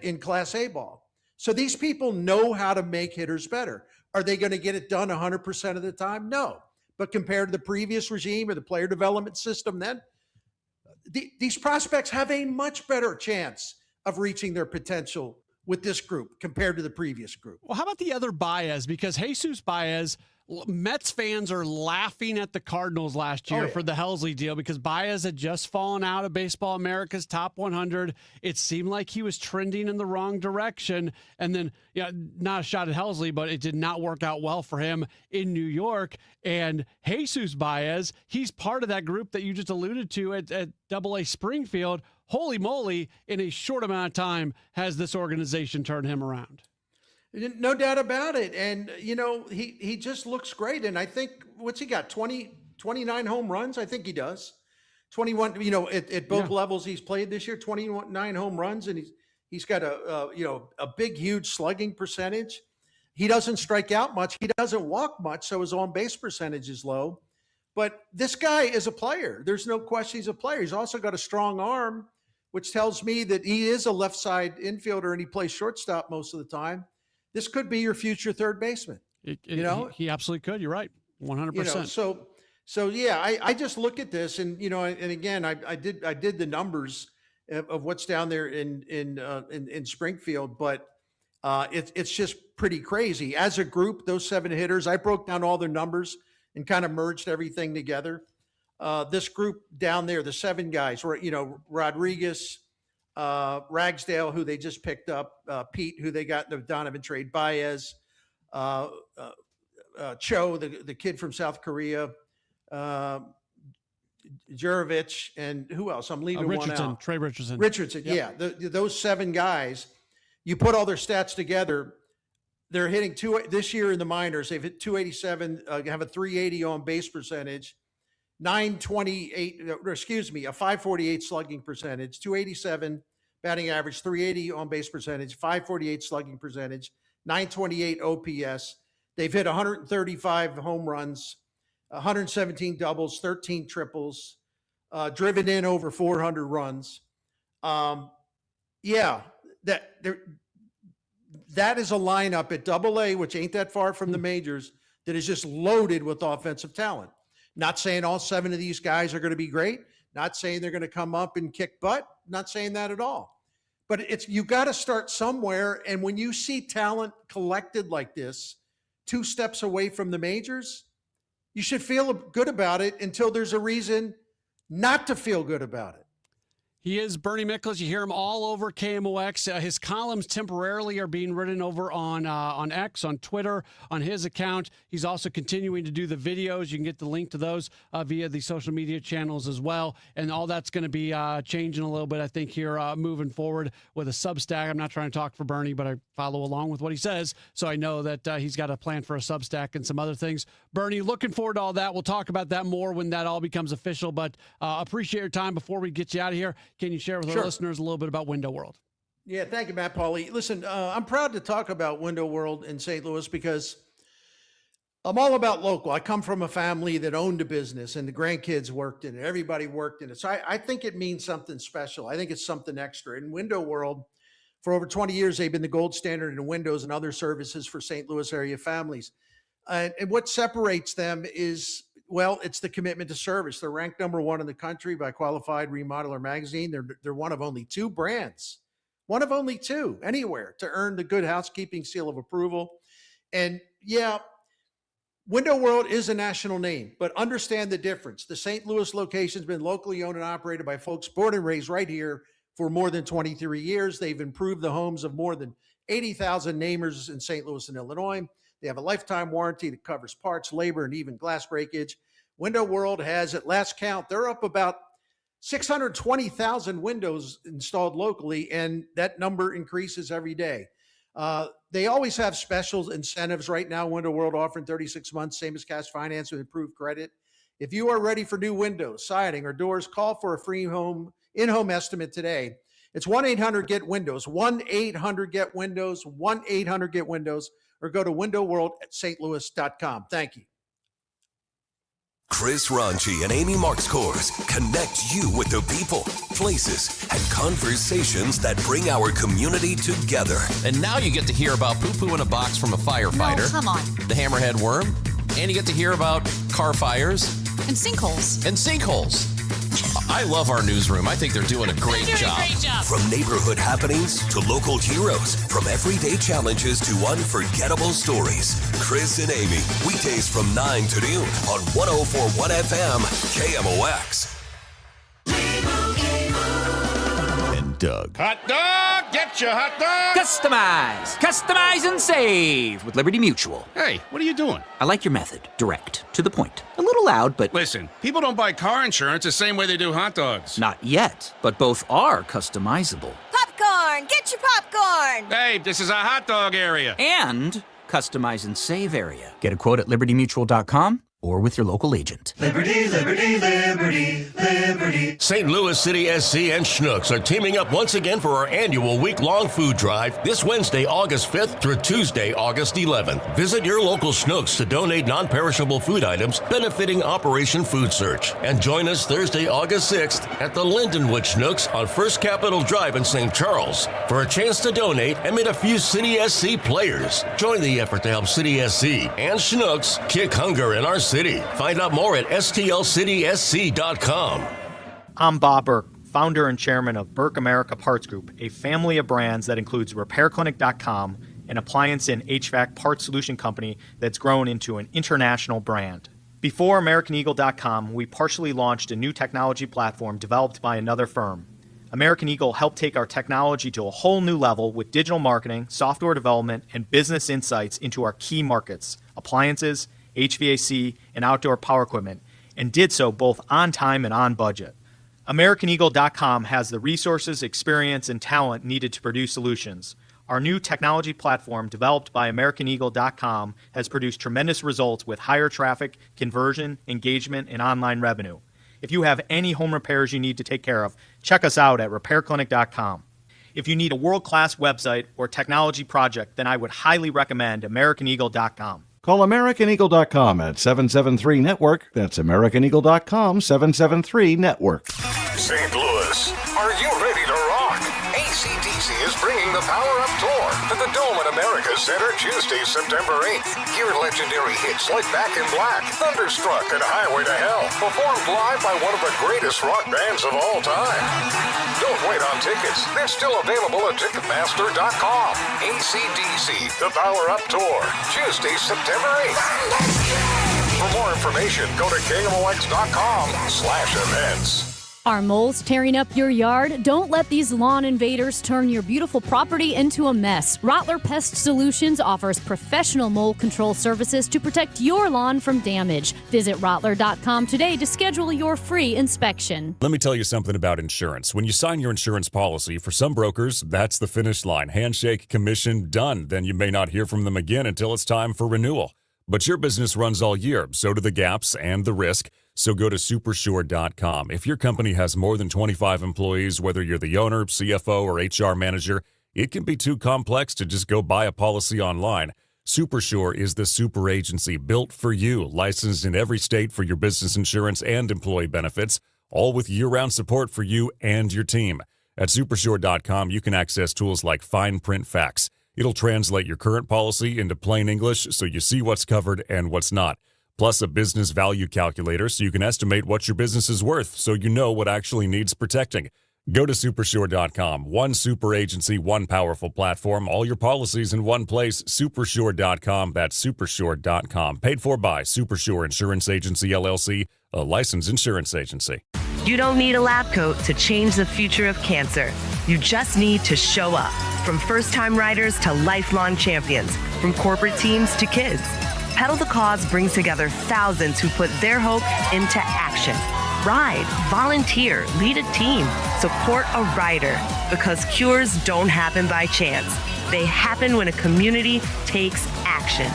in Class A ball. So these people know how to make hitters better. Are they going to get it done 100% of the time? No. But compared to the previous regime or the player development system, then these prospects have a much better chance of reaching their potential with this group compared to the previous group. Well, how about the other Baez? Because Jesus Baez, Mets fans are laughing at the Cardinals last year for the Helsley deal because Baez had just fallen out of Baseball America's top 100. It seemed like he was trending in the wrong direction. And then, not a shot at Helsley, but it did not work out well for him in New York. And Jesus Baez, he's part of that group that you just alluded to at AA Springfield. Holy moly, in a short amount of time, has this organization turned him around? No doubt about it. And, he just looks great. And I think, what's he got, 29 home runs? I think he does. 21, at both levels he's played this year, 29 home runs. And he's got a big, huge slugging percentage. He doesn't strike out much. He doesn't walk much. So his on-base percentage is low. But this guy is a player. There's no question he's a player. He's also got a strong arm, which tells me that he is a left side infielder and he plays shortstop most of the time. This could be your future third baseman. He absolutely could. You're right. 100%. So yeah, I just look at this and, and again, I did the numbers of what's down there in Springfield, but it's just pretty crazy. As a group, those 7 hitters, I broke down all their numbers and kind of merged everything together. This group down there, the 7 guys, Rodriguez, Ragsdale, who they just picked up, Pete, who they got in the Donovan trade, Baez, Cho, the kid from South Korea, Jurovich, and who else? I'm leaving one out. Trey Richardson. Yeah. Those 7 guys, you put all their stats together, they're hitting this year in the minors. They've hit 287, have a 380 on base percentage, a 548 slugging percentage, 287 batting average, 380 on base percentage, 548 slugging percentage, 928 OPS. They've hit 135 home runs, 117 doubles, 13 triples, driven in over 400 runs. That is a lineup at AA, which ain't that far from the majors, that is just loaded with offensive talent. Not saying all 7 of these guys are going to be great. Not saying they're going to come up and kick butt. Not saying that at all. But you got to start somewhere. And when you see talent collected like this, 2 steps away from the majors, you should feel good about it until there's a reason not to feel good about it. He is Bernie Miklasz. You hear him all over KMOX. His columns temporarily are being written over on X, on Twitter, on his account. He's also continuing to do the videos. You can get the link to those via the social media channels as well. And all that's going to be changing a little bit, I think, here moving forward with a Substack. I'm not trying to talk for Bernie, but I follow along with what he says. So I know that he's got a plan for a Substack and some other things. Bernie, looking forward to all that. We'll talk about that more when that all becomes official. But appreciate your time. Before we get you out of here, can you share with our listeners a little bit about Window World? Yeah, thank you, Matt Pauley. Listen, I'm proud to talk about Window World in St. Louis because I'm all about local. I come from a family that owned a business and the grandkids worked in it. Everybody worked in it. So I think it means something special. I think it's something extra. In Window World, for over 20 years, they've been the gold standard in windows and other services for St. Louis area families. And what separates them is, well, it's the commitment to service. They're ranked number 1 in the country by Qualified Remodeler magazine. They're one of only 2 brands, one of only 2 anywhere to earn the Good Housekeeping seal of approval. And yeah, Window World is a national name, but understand the difference. The St. Louis location's been locally owned and operated by folks born and raised right here for more than 23 years. They've improved the homes of more than 80,000 neighbors in St. Louis and Illinois. They have a lifetime warranty that covers parts, labor, and even glass breakage. Window World has, at last count, they're up about 620,000 windows installed locally, and that number increases every day. They always have special incentives right now. Window World offering 36 months, same as cash finance with improved credit. If you are ready for new windows, siding, or doors, call for a free in-home estimate today. It's 1-800-GET-WINDOWS, 1-800-GET-WINDOWS, 1-800-GET-WINDOWS, or go to windowworld@stlouis.com. Thank you. Chris Ranchi and Amy Marks-Kors connect you with the people, places, and conversations that bring our community together. And now you get to hear about poo-poo in a box from a firefighter. No, come on. The hammerhead worm. And you get to hear about car fires. And sinkholes. I love our newsroom. I think they're doing a great job. From neighborhood happenings to local heroes, from everyday challenges to unforgettable stories. Chris and Amy, weekdays from 9 to noon on 104.1 FM, KMOX. And Doug. Hot dog! Get your hot dog! Customize and save with Liberty Mutual. Hey, what are you doing? I like your method. Direct, to the point. A little loud, but... Listen, people don't buy car insurance the same way they do hot dogs. Not yet, but both are customizable. Popcorn! Get your popcorn! Hey, this is a hot dog area. And customize and save area. Get a quote at libertymutual.com or with your local agent. Liberty, liberty, liberty, liberty. St. Louis City SC and Schnucks are teaming up once again for our annual week-long food drive this Wednesday, August 5th through Tuesday, August 11th. Visit your local Schnucks to donate non-perishable food items benefiting Operation Food Search. And join us Thursday, August 6th at the Lindenwood Schnucks on First Capitol Drive in St. Charles for a chance to donate and meet a few City SC players. Join the effort to help City SC and Schnucks kick hunger in our city. Find out more at stlcitysc.com. I'm Bob Burke, founder and chairman of Burke America Parts Group, a family of brands that includes RepairClinic.com, an appliance and HVAC parts solution company that's grown into an international brand. Before AmericanEagle.com, we partially launched a new technology platform developed by another firm. American Eagle helped take our technology to a whole new level with digital marketing, software development, and business insights into our key markets, appliances, HVAC, and outdoor power equipment, and did so both on time and on budget. AmericanEagle.com has the resources, experience, and talent needed to produce solutions. Our new technology platform, developed by AmericanEagle.com, has produced tremendous results with higher traffic, conversion, engagement, and online revenue. If you have any home repairs you need to take care of, check us out at RepairClinic.com. If you need a world-class website or technology project, then I would highly recommend AmericanEagle.com. Call AmericanEagle.com at 773-NETWORK. That's AmericanEagle.com, 773-NETWORK. St. Louis, are you ready to rock? AC/DC is bringing the Power Up Tour to the Dome at America Center Tuesday, September 8th. Hear legendary hits like Back in Black, Thunderstruck, and Highway to Hell, performed live by one of the greatest rock bands of all time. Don't wait on tickets. They're still available at Ticketmaster.com. AC/DC, the Power Up Tour, Tuesday, September 8th. For more information, go to KMOX.com/events. Are moles tearing up your yard? Don't let these lawn invaders turn your beautiful property into a mess. Rottler Pest Solutions offers professional mole control services to protect your lawn from damage. Visit Rottler.com today to schedule your free inspection. Let me tell you something about insurance. When you sign your insurance policy, for some brokers, that's the finish line. Handshake, commission, done. Then you may not hear from them again until it's time for renewal. But your business runs all year, so do the gaps and the risk. So go to Supersure.com. If your company has more than 25 employees, whether you're the owner, CFO, or HR manager, it can be too complex to just go buy a policy online. Supersure is the super agency built for you, licensed in every state for your business insurance and employee benefits, all with year-round support for you and your team. At Supersure.com, you can access tools like fine print facts. It'll translate your current policy into plain English so you see what's covered and what's not. Plus a business value calculator so you can estimate what your business is worth so you know what actually needs protecting. Go to Supersure.com. One super agency, one powerful platform, all your policies in one place. Supersure.com. That's Supersure.com. Paid for by Supersure Insurance Agency, LLC, a licensed insurance agency. You don't need a lab coat to change the future of cancer. You just need to show up. From first-time riders to lifelong champions, from corporate teams to kids. Pedal the Cause brings together thousands who put their hope into action. Ride, volunteer, lead a team, support a rider, because cures don't happen by chance. They happen when a community takes action.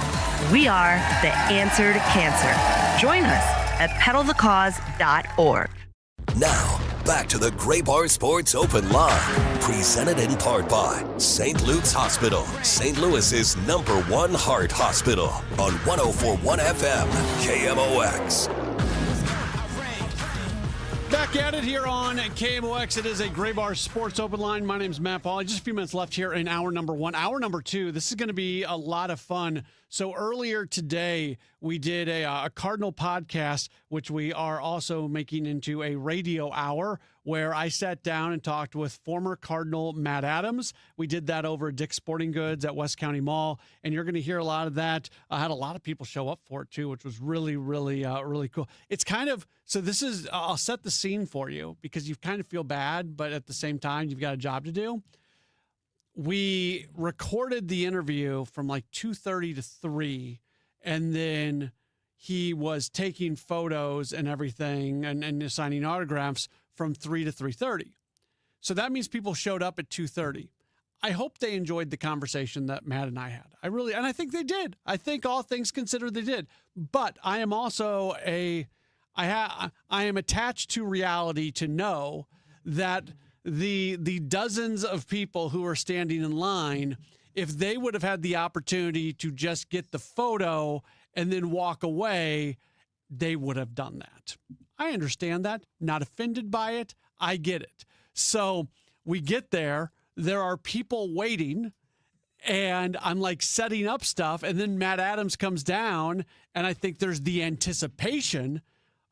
We are the answer to cancer. Join us at pedalthecause.org. Now, back to the Gray Bar Sports Open Line, presented in part by St. Luke's Hospital, St. Louis's #1 heart hospital, on 104.1 FM, KMOX. Back at it here on KMOX. It is a Gray Bar Sports Open Line. My name's Matt Pauley. Just a few minutes left here in hour number 1. Hour number 2, this is going to be a lot of fun. So earlier today, we did a Cardinal podcast, which we are also making into a radio hour, where I sat down and talked with former Cardinal Matt Adams. We did that over at Dick's Sporting Goods at West County Mall, and you're going to hear a lot of that. I had a lot of people show up for it, too, which was really, really cool. It's kind of, so this is, I'll set the scene for you, because you kind of feel bad, but at the same time, you've got a job to do. We recorded the interview from like 2:30 to 3, and then he was taking photos and everything and signing autographs from 3 to 3:30. So that means people showed up at 2:30. I hope they enjoyed the conversation that Matt and I had. And I think they did. I think all things considered they did. But I am also I am attached to reality to know that the dozens of people who are standing in line, if they would have had the opportunity to just get the photo and then walk away, they would have done that. I understand that. Not offended by it. I get it. So we get there. There are people waiting, and I'm like setting up stuff, and then Matt Adams comes down, and I think there's the anticipation.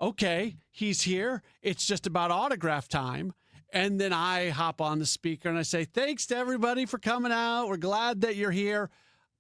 Okay, he's here. It's just about autograph time. And then I hop on the speaker and I say, thanks to everybody for coming out. We're glad that you're here.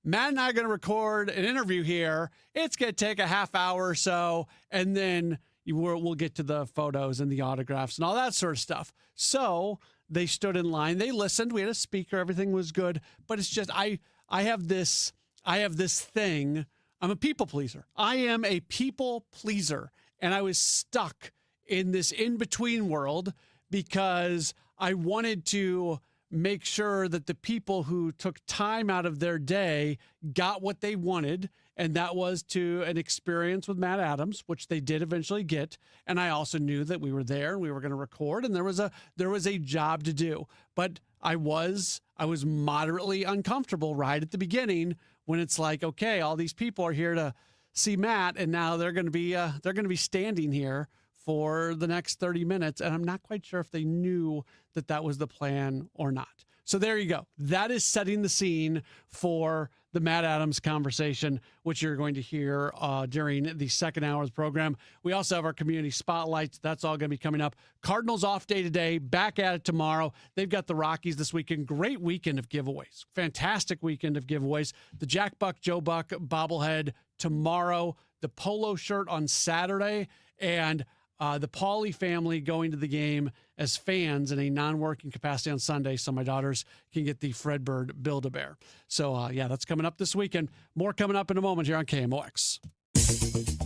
Matt and I are going to record an interview here. It's going to take a half hour or so, and then we'll get to the photos and the autographs and all that sort of stuff. So they stood in line. They listened. We had a speaker. Everything was good. But it's just I have this thing. I'm a people pleaser. I am a people pleaser. And I was stuck in this in-between world because I wanted to make sure that the people who took time out of their day got what they wanted, and that was to an experience with Matt Adams, which they did eventually get. And I also knew that we were there and we were going to record, and there was a job to do. But I was moderately uncomfortable right at the beginning when it's like, okay, all these people are here to see Matt, and now they're going to be standing here for the next 30 minutes, and I'm not quite sure if they knew that was the plan or not. So there you go. That is setting the scene for the Matt Adams conversation, which you're going to hear during the second hour of the program. We also have our community spotlights. That's all going to be coming up. Cardinals off day today, back at it tomorrow. They've got the Rockies this weekend. Great weekend of giveaways. Fantastic weekend of giveaways. The Jack Buck, Joe Buck bobblehead tomorrow, the polo shirt on Saturday, and the Pauley family going to the game as fans in a non-working capacity on Sunday, so my daughters can get the Redbird Build-A-Bear. So, that's coming up this weekend. More coming up in a moment here on KMOX.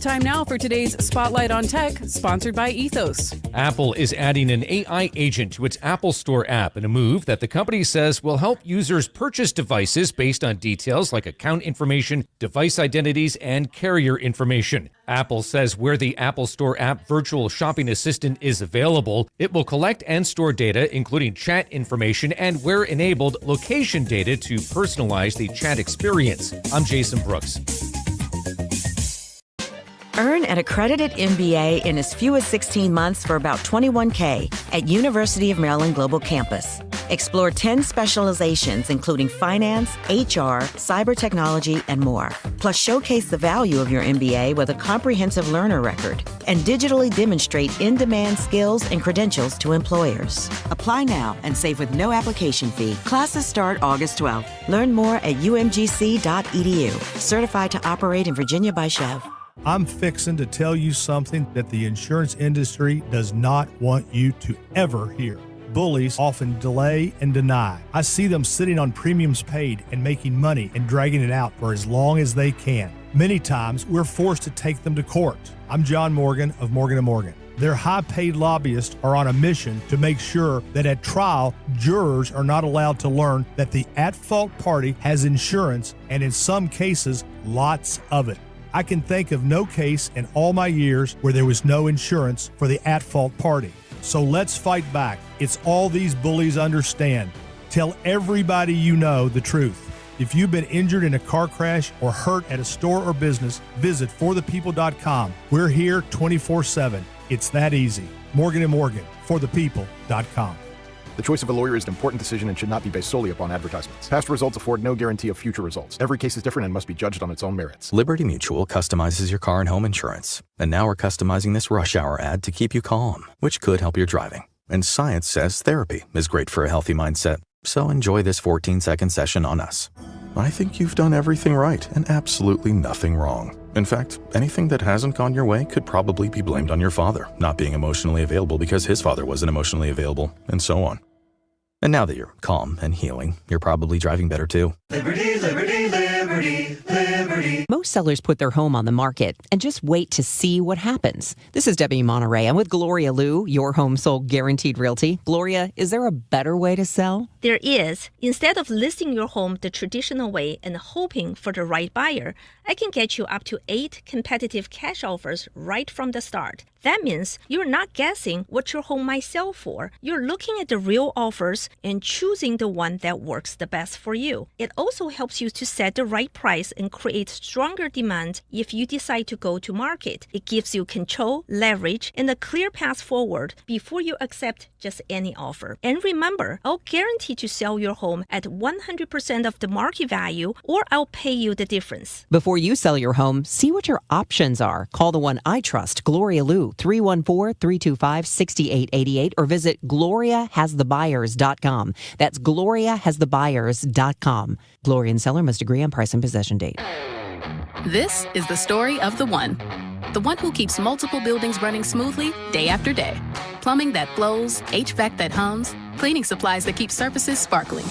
Time now for today's Spotlight on Tech, sponsored by Ethos. Apple is adding an AI agent to its Apple Store app in a move that the company says will help users purchase devices based on details like account information, device identities, and carrier information. Apple says where the Apple Store app virtual shopping assistant is available, it will collect and store data, including chat information and, where enabled, location data to personalize the chat experience. I'm Jason Brooks. Earn an accredited MBA in as few as 16 months for about $21K at University of Maryland Global Campus. Explore 10 specializations, including finance, HR, cyber technology, and more. Plus, showcase the value of your MBA with a comprehensive learner record and digitally demonstrate in-demand skills and credentials to employers. Apply now and save with no application fee. Classes start August 12th. Learn more at umgc.edu. Certified to operate in Virginia by Chev. I'm fixing to tell you something that the insurance industry does not want you to ever hear. Bullies often delay and deny. I see them sitting on premiums paid and making money and dragging it out for as long as they can. Many times, we're forced to take them to court. I'm John Morgan of Morgan & Morgan. Their high-paid lobbyists are on a mission to make sure that at trial, jurors are not allowed to learn that the at-fault party has insurance, and in some cases, lots of it. I can think of no case in all my years where there was no insurance for the at-fault party. So let's fight back. It's all these bullies understand. Tell everybody you know the truth. If you've been injured in a car crash or hurt at a store or business, visit forthepeople.com. We're here 24/7. It's that easy. Morgan & Morgan, forthepeople.com. The choice of a lawyer is an important decision and should not be based solely upon advertisements. Past results afford no guarantee of future results. Every case is different and must be judged on its own merits. Liberty Mutual customizes your car and home insurance. And now we're customizing this rush hour ad to keep you calm, which could help your driving. And science says therapy is great for a healthy mindset. So enjoy this 14-second session on us. I think you've done everything right and absolutely nothing wrong. In fact, anything that hasn't gone your way could probably be blamed on your father not being emotionally available because his father wasn't emotionally available, and so on. And now that you're calm and healing, you're probably driving better too. Liberty, liberty, liberty, liberty. Most sellers put their home on the market and just wait to see what happens. This is Debbie Monterey. I'm with Gloria Liu, your home sold guaranteed realty. Gloria, is there a better way to sell? There is. Instead of listing your home the traditional way and hoping for the right buyer, I can get you up to 8 competitive cash offers right from the start. That means you're not guessing what your home might sell for. You're looking at the real offers and choosing the one that works the best for you. It also helps you to set the right price and create stronger demand if you decide to go to market. It gives you control, leverage, and a clear path forward before you accept just any offer. And remember, I'll guarantee to sell your home at 100% of the market value, or I'll pay you the difference. Before you sell your home, see what your options are. Call the one I trust, Gloria Liu, 314-325-6888, or visit gloriahasthebuyers.com. That's gloriahasthebuyers.com. Gloria and seller must agree on price and possession date. This is the story of the one who keeps multiple buildings running smoothly day after day. Plumbing that flows, HVAC that hums, cleaning supplies that keep surfaces sparkling.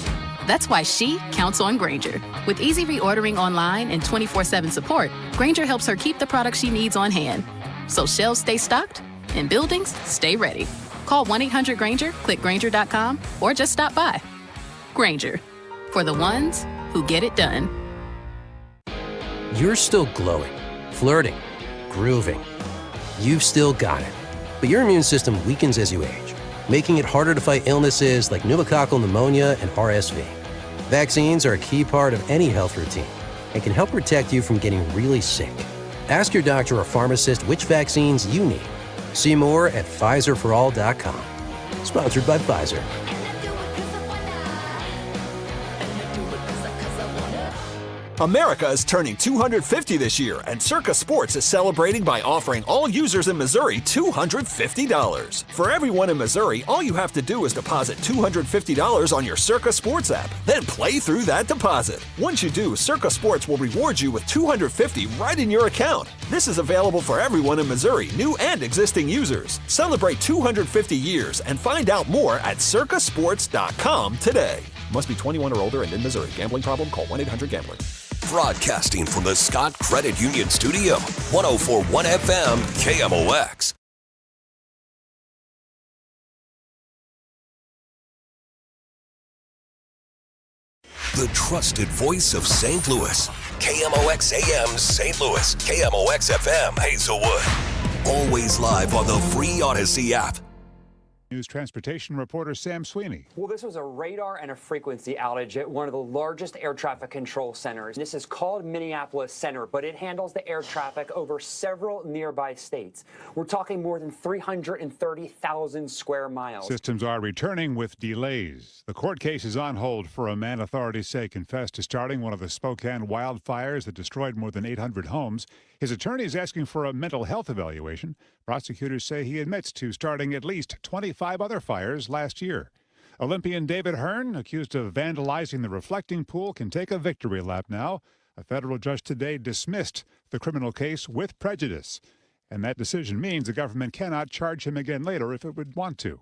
That's why she counts on Grainger. With easy reordering online and 24/7 support, Grainger helps her keep the products she needs on hand. So shelves stay stocked and buildings stay ready. Call 1-800-GRAINGER, click Grainger.com, or just stop by. Grainger, for the ones who get it done. You're still glowing, flirting, grooving. You've still got it. But your immune system weakens as you age, making it harder to fight illnesses like pneumococcal pneumonia and RSV. Vaccines are a key part of any health routine and can help protect you from getting really sick. Ask your doctor or pharmacist which vaccines you need. See more at PfizerForAll.com. Sponsored by Pfizer. America is turning 250 this year, and Circa Sports is celebrating by offering all users in Missouri $250. For everyone in Missouri, all you have to do is deposit $250 on your Circa Sports app, then play through that deposit. Once you do, Circa Sports will reward you with $250 right in your account. This is available for everyone in Missouri, new and existing users. Celebrate 250 years and find out more at circasports.com today. Must be 21 or older and in Missouri. Gambling problem? Call 1-800-GAMBLER. Broadcasting from the Scott Credit Union Studio, 104.1 FM, KMOX. The trusted voice of St. Louis, KMOX AM St. Louis, KMOX FM Hazelwood. Always live on the free Odyssey app. News transportation reporter Sam Sweeney. Well, this was a radar and a frequency outage at one of the largest air traffic control centers. This is called Minneapolis Center, but it handles the air traffic over several nearby states. We're talking more than 330,000 square miles. Systems are returning with delays. The court case is on hold for a man authorities say confessed to starting one of the Spokane wildfires that destroyed more than 800 homes. His attorney is asking for a mental health evaluation. Prosecutors say he admits to starting at least 25 other fires last year. Olympian David Hearn, accused of vandalizing the reflecting pool, can take a victory lap now. A federal judge today dismissed the criminal case with prejudice. And that decision means the government cannot charge him again later if it would want to.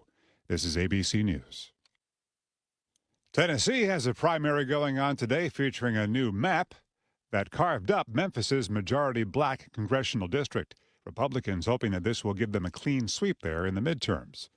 This is ABC News. Tennessee has a primary going on today featuring a new map that carved up Memphis's majority black congressional district. Republicans hoping that this will give them a clean sweep there in the midterms.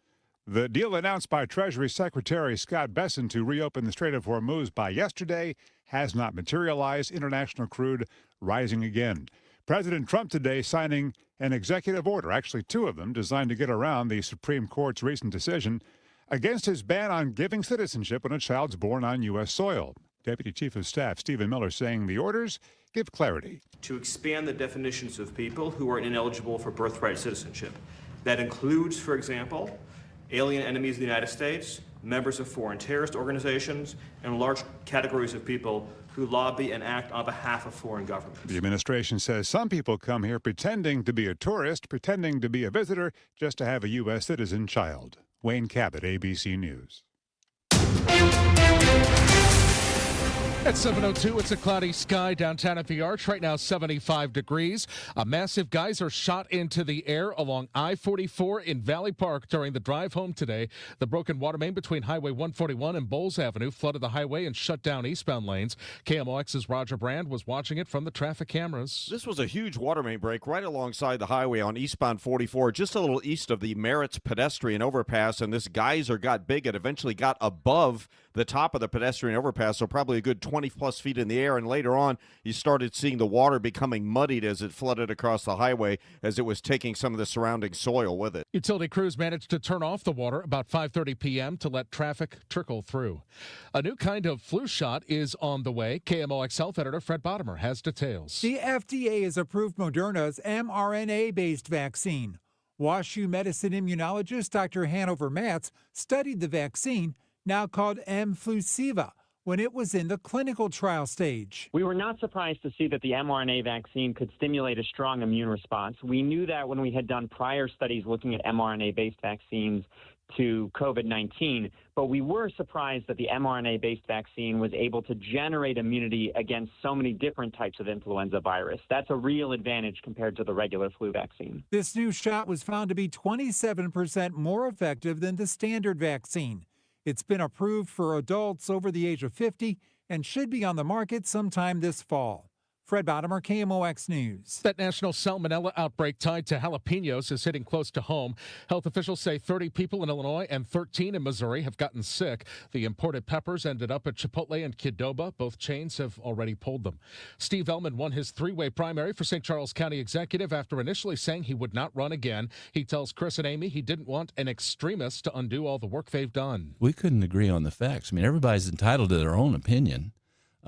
The deal announced by Treasury Secretary Scott Bessent to reopen the Strait of Hormuz by yesterday has not materialized. International crude rising again. President Trump today signing an executive order, actually two of them, designed to get around the Supreme Court's recent decision against his ban on giving citizenship when a child's born on U.S. soil. Deputy Chief of Staff Stephen Miller saying the orders give clarity. To expand the definitions of people who are ineligible for birthright citizenship. That includes, for example, alien enemies of the United States, members of foreign terrorist organizations, and large categories of people who lobby and act on behalf of foreign governments. The administration says some people come here pretending to be a tourist, pretending to be a visitor, just to have a U.S. citizen child. Wayne Cabot, ABC News. At 7:02, it's a cloudy sky downtown at the Arch. Right now, 75 degrees. A massive geyser shot into the air along I-44 in Valley Park during the drive home today. The broken water main between Highway 141 and Bowles Avenue flooded the highway and shut down eastbound lanes. KMOX's Roger Brand was watching it from the traffic cameras. This was a huge water main break right alongside the highway on eastbound 44, just a little east of the Merritt's pedestrian overpass, and this geyser got big. It eventually got above the top of the pedestrian overpass, so probably a good 20-plus feet in the air, and later on, you started seeing the water becoming muddied as it flooded across the highway as it was taking some of the surrounding soil with it. Utility crews managed to turn off the water about 5:30 p.m. to let traffic trickle through. A new kind of flu shot is on the way. KMOX Health Editor Fred Bottomer has details. The FDA has approved Moderna's mRNA-based vaccine. WashU medicine immunologist Dr. Hanover Matz studied the vaccine, now called Mflusiva, when it was in the clinical trial stage. We were not surprised to see that the mRNA vaccine could stimulate a strong immune response. We knew that when we had done prior studies looking at mRNA-based vaccines to COVID-19, but we were surprised that the mRNA-based vaccine was able to generate immunity against so many different types of influenza virus. That's a real advantage compared to the regular flu vaccine. This new shot was found to be 27% more effective than the standard vaccine. It's been approved for adults over the age of 50 and should be on the market sometime this fall. Fred Bottomer, KMOX News. That national salmonella outbreak tied to jalapenos is hitting close to home. Health officials say 30 people in Illinois and 13 in Missouri have gotten sick. The imported peppers ended up at Chipotle and Qdoba. Both chains have already pulled them. Steve Ellman won his three-way primary for St. Charles County Executive after initially saying he would not run again. He tells Chris and Amy he didn't want an extremist to undo all the work they've done. We couldn't agree on the facts. I mean, everybody's entitled to their own opinion.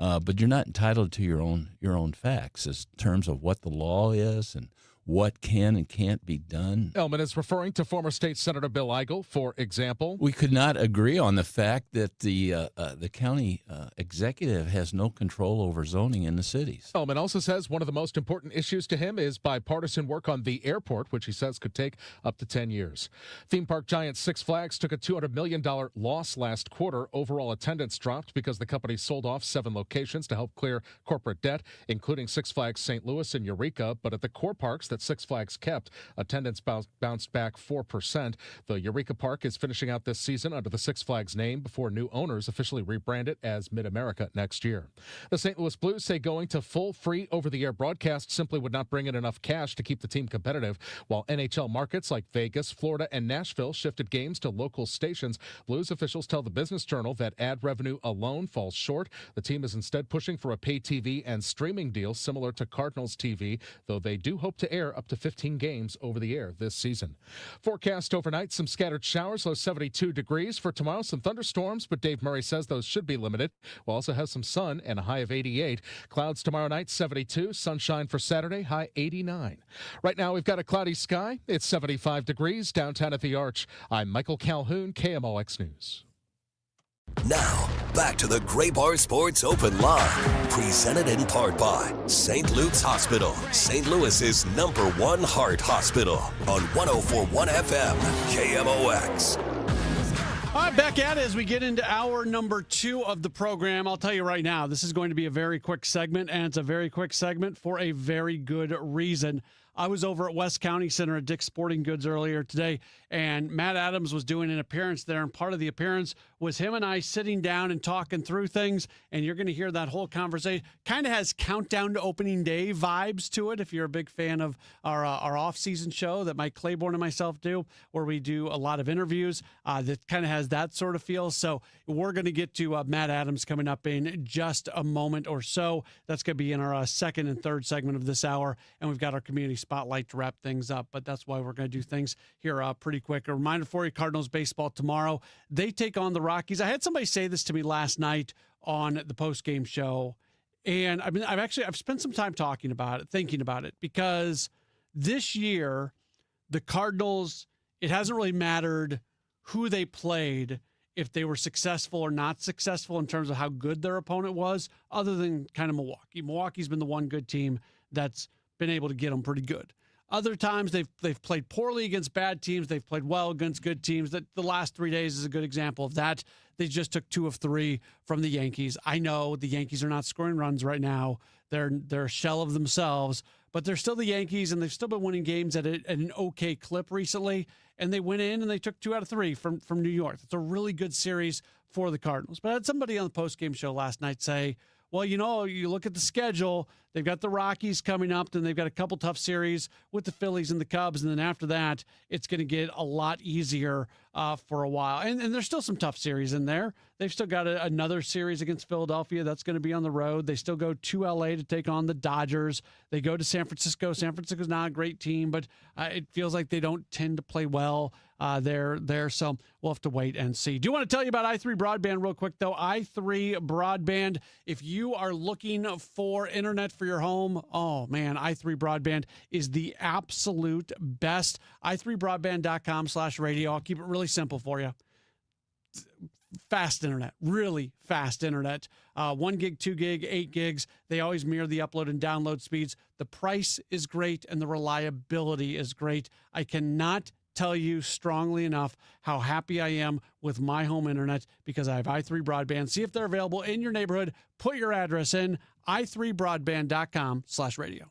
But you're not entitled to your own facts in terms of what the law is and what can and can't be done. Ellman is referring to former state Senator Bill Eigel, for example. We could not agree on the fact that the county executive has no control over zoning in the cities. Ellman also says one of the most important issues to him is bipartisan work on the airport, which he says could take up to 10 years. Theme park giant Six Flags took a $200 million loss last quarter. Overall attendance dropped because the company sold off 7 locations to help clear corporate debt, including Six Flags St. Louis and Eureka. But at the core parks that Six Flags kept, attendance bounced back 4%. The Eureka Park is finishing out this season under the Six Flags name before new owners officially rebrand it as Mid-America next year. The St. Louis Blues say going to full free over-the-air broadcast simply would not bring in enough cash to keep the team competitive. While NHL markets like Vegas, Florida, and Nashville shifted games to local stations, Blues officials tell the Business Journal that ad revenue alone falls short. The team is instead pushing for a pay TV and streaming deal similar to Cardinals TV, though they do hope to air up to 15 games over the air this season. Forecast overnight, some scattered showers, low 72 degrees. For tomorrow, some thunderstorms, but Dave Murray says those should be limited. We'll also have some sun and a high of 88. Clouds tomorrow night, 72. Sunshine for Saturday, high 89. Right now, we've got a cloudy sky. It's 75 degrees downtown at the Arch. I'm Michael Calhoun, KMOX News. Now, back to the Gray Bar Sports Open Line, presented in part by St. Luke's Hospital, St. Louis's #1 heart hospital, on 104.1 FM, KMOX. All right, back at it as we get into hour number 2 of the program. I'll tell you right now, this is going to be a very quick segment, and it's a very quick segment for a very good reason. I was over at West County Center at Dick's Sporting Goods earlier today, and Matt Adams was doing an appearance there, and part of the appearance was him and I sitting down and talking through things, and you're going to hear that whole conversation. Kind of has Countdown to Opening Day vibes to it, if you're a big fan of our off-season show that Mike Claiborne and myself do, where we do a lot of interviews that kind of has that sort of feel. So we're going to get to Matt Adams coming up in just a moment or so. That's going to be in our second and third segment of this hour, and we've got our community spotlight to wrap things up, but that's why we're going to do things here pretty quick. A reminder for you, Cardinals baseball tomorrow. They take on the Rockies. I had somebody say this to me last night on the post-game show, and I've spent some time talking about it, thinking about it, because this year, the Cardinals, it hasn't really mattered who they played, if they were successful or not successful in terms of how good their opponent was, other than kind of Milwaukee. Milwaukee's been the one good team that's been able to get them pretty good. Other times they've played poorly against bad teams. They've played well against good teams. That the last 3 days is a good example of that. They just took 2 of 3 from the Yankees. I know the Yankees are not scoring runs right now. They're a shell of themselves, but they're still the Yankees, and they've still been winning games at an okay clip recently. And they went in and they took 2 out of 3 from New York. It's a really good series for the Cardinals. But I had somebody on the postgame show last night say, well, you look at the schedule, they've got the Rockies coming up, then they've got a couple tough series with the Phillies and the Cubs, and then after that, it's going to get a lot easier for a while. And there's still some tough series in there. They've still got another series against Philadelphia that's going to be on the road. They still go to L.A. to take on the Dodgers. They go to San Francisco. San Francisco's not a great team, but it feels like they don't tend to play well there. So we'll have to wait and see. Do want to tell you about i3 Broadband real quick, though. i3 Broadband, if you are looking for internet for your home, oh, man, i3 Broadband is the absolute best. i3broadband.com/radio. I'll keep it really simple for you. Fast internet, really fast internet. 1 gig, 2 gig, 8 gigs. They always mirror the upload and download speeds. The price is great and the reliability is great. I cannot tell you strongly enough how happy I am with my home internet because I have i3 Broadband. See if they're available in your neighborhood. Put your address in, i3broadband.com/radio.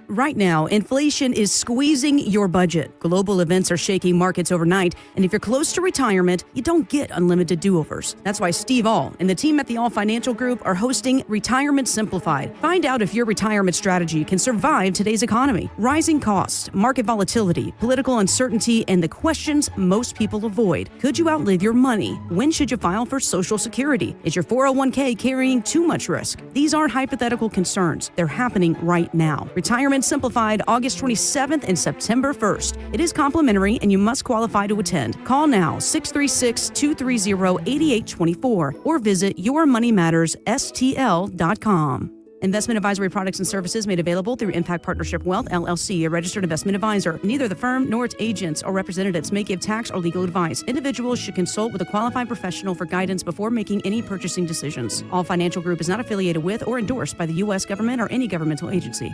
Right now, inflation is squeezing your budget. Global events are shaking markets overnight, and if you're close to retirement, you don't get unlimited do-overs. That's why Steve All and the team at the All Financial Group are hosting Retirement Simplified. Find out if your retirement strategy can survive today's economy. Rising costs, market volatility, political uncertainty, and the questions most people avoid. Could you outlive your money? When should you file for Social Security? Is your 401k carrying too much risk? These aren't hypothetical concerns. They're happening right now. Retirement Simplified, August 27th and September 1st. It is complimentary and you must qualify to attend. Call now 636-230-8824 or visit yourmoneymattersstl.com. Investment advisory products and services made available through Impact Partnership Wealth, LLC, a registered investment advisor. Neither the firm nor its agents or representatives may give tax or legal advice. Individuals should consult with a qualified professional for guidance before making any purchasing decisions. All Financial Group is not affiliated with or endorsed by the U.S. government or any governmental agency.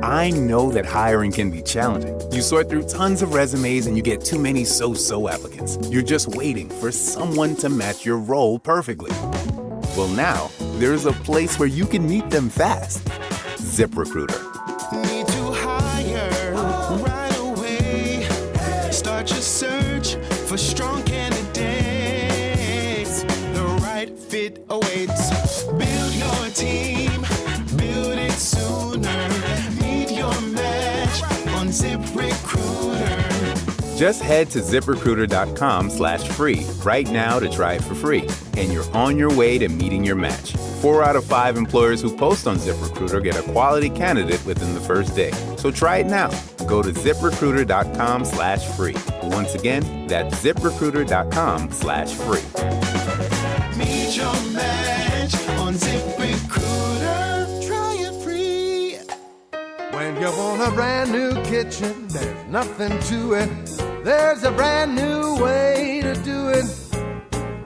I know that hiring can be challenging. You sort through tons of resumes and you get too many so-so applicants. You're just waiting for someone to match your role perfectly. Well, now, there's a place where you can meet them fast. ZipRecruiter. Need to hire right away. Start your search for strong candidates. The right fit awaits. Build your team. Build it sooner. Meet your match on ZipRecruiter. Just head to ZipRecruiter.com/free right now to try it for free. And you're on your way to meeting your match. 4 out of 5 employers who post on ZipRecruiter get a quality candidate within the first day. So try it now. Go to ZipRecruiter.com/free. Once again, that's ZipRecruiter.com/free. Meet your match on ZipRecruiter. Try it free. When you want a brand new kitchen, there's nothing to it. There's a brand new way to do it.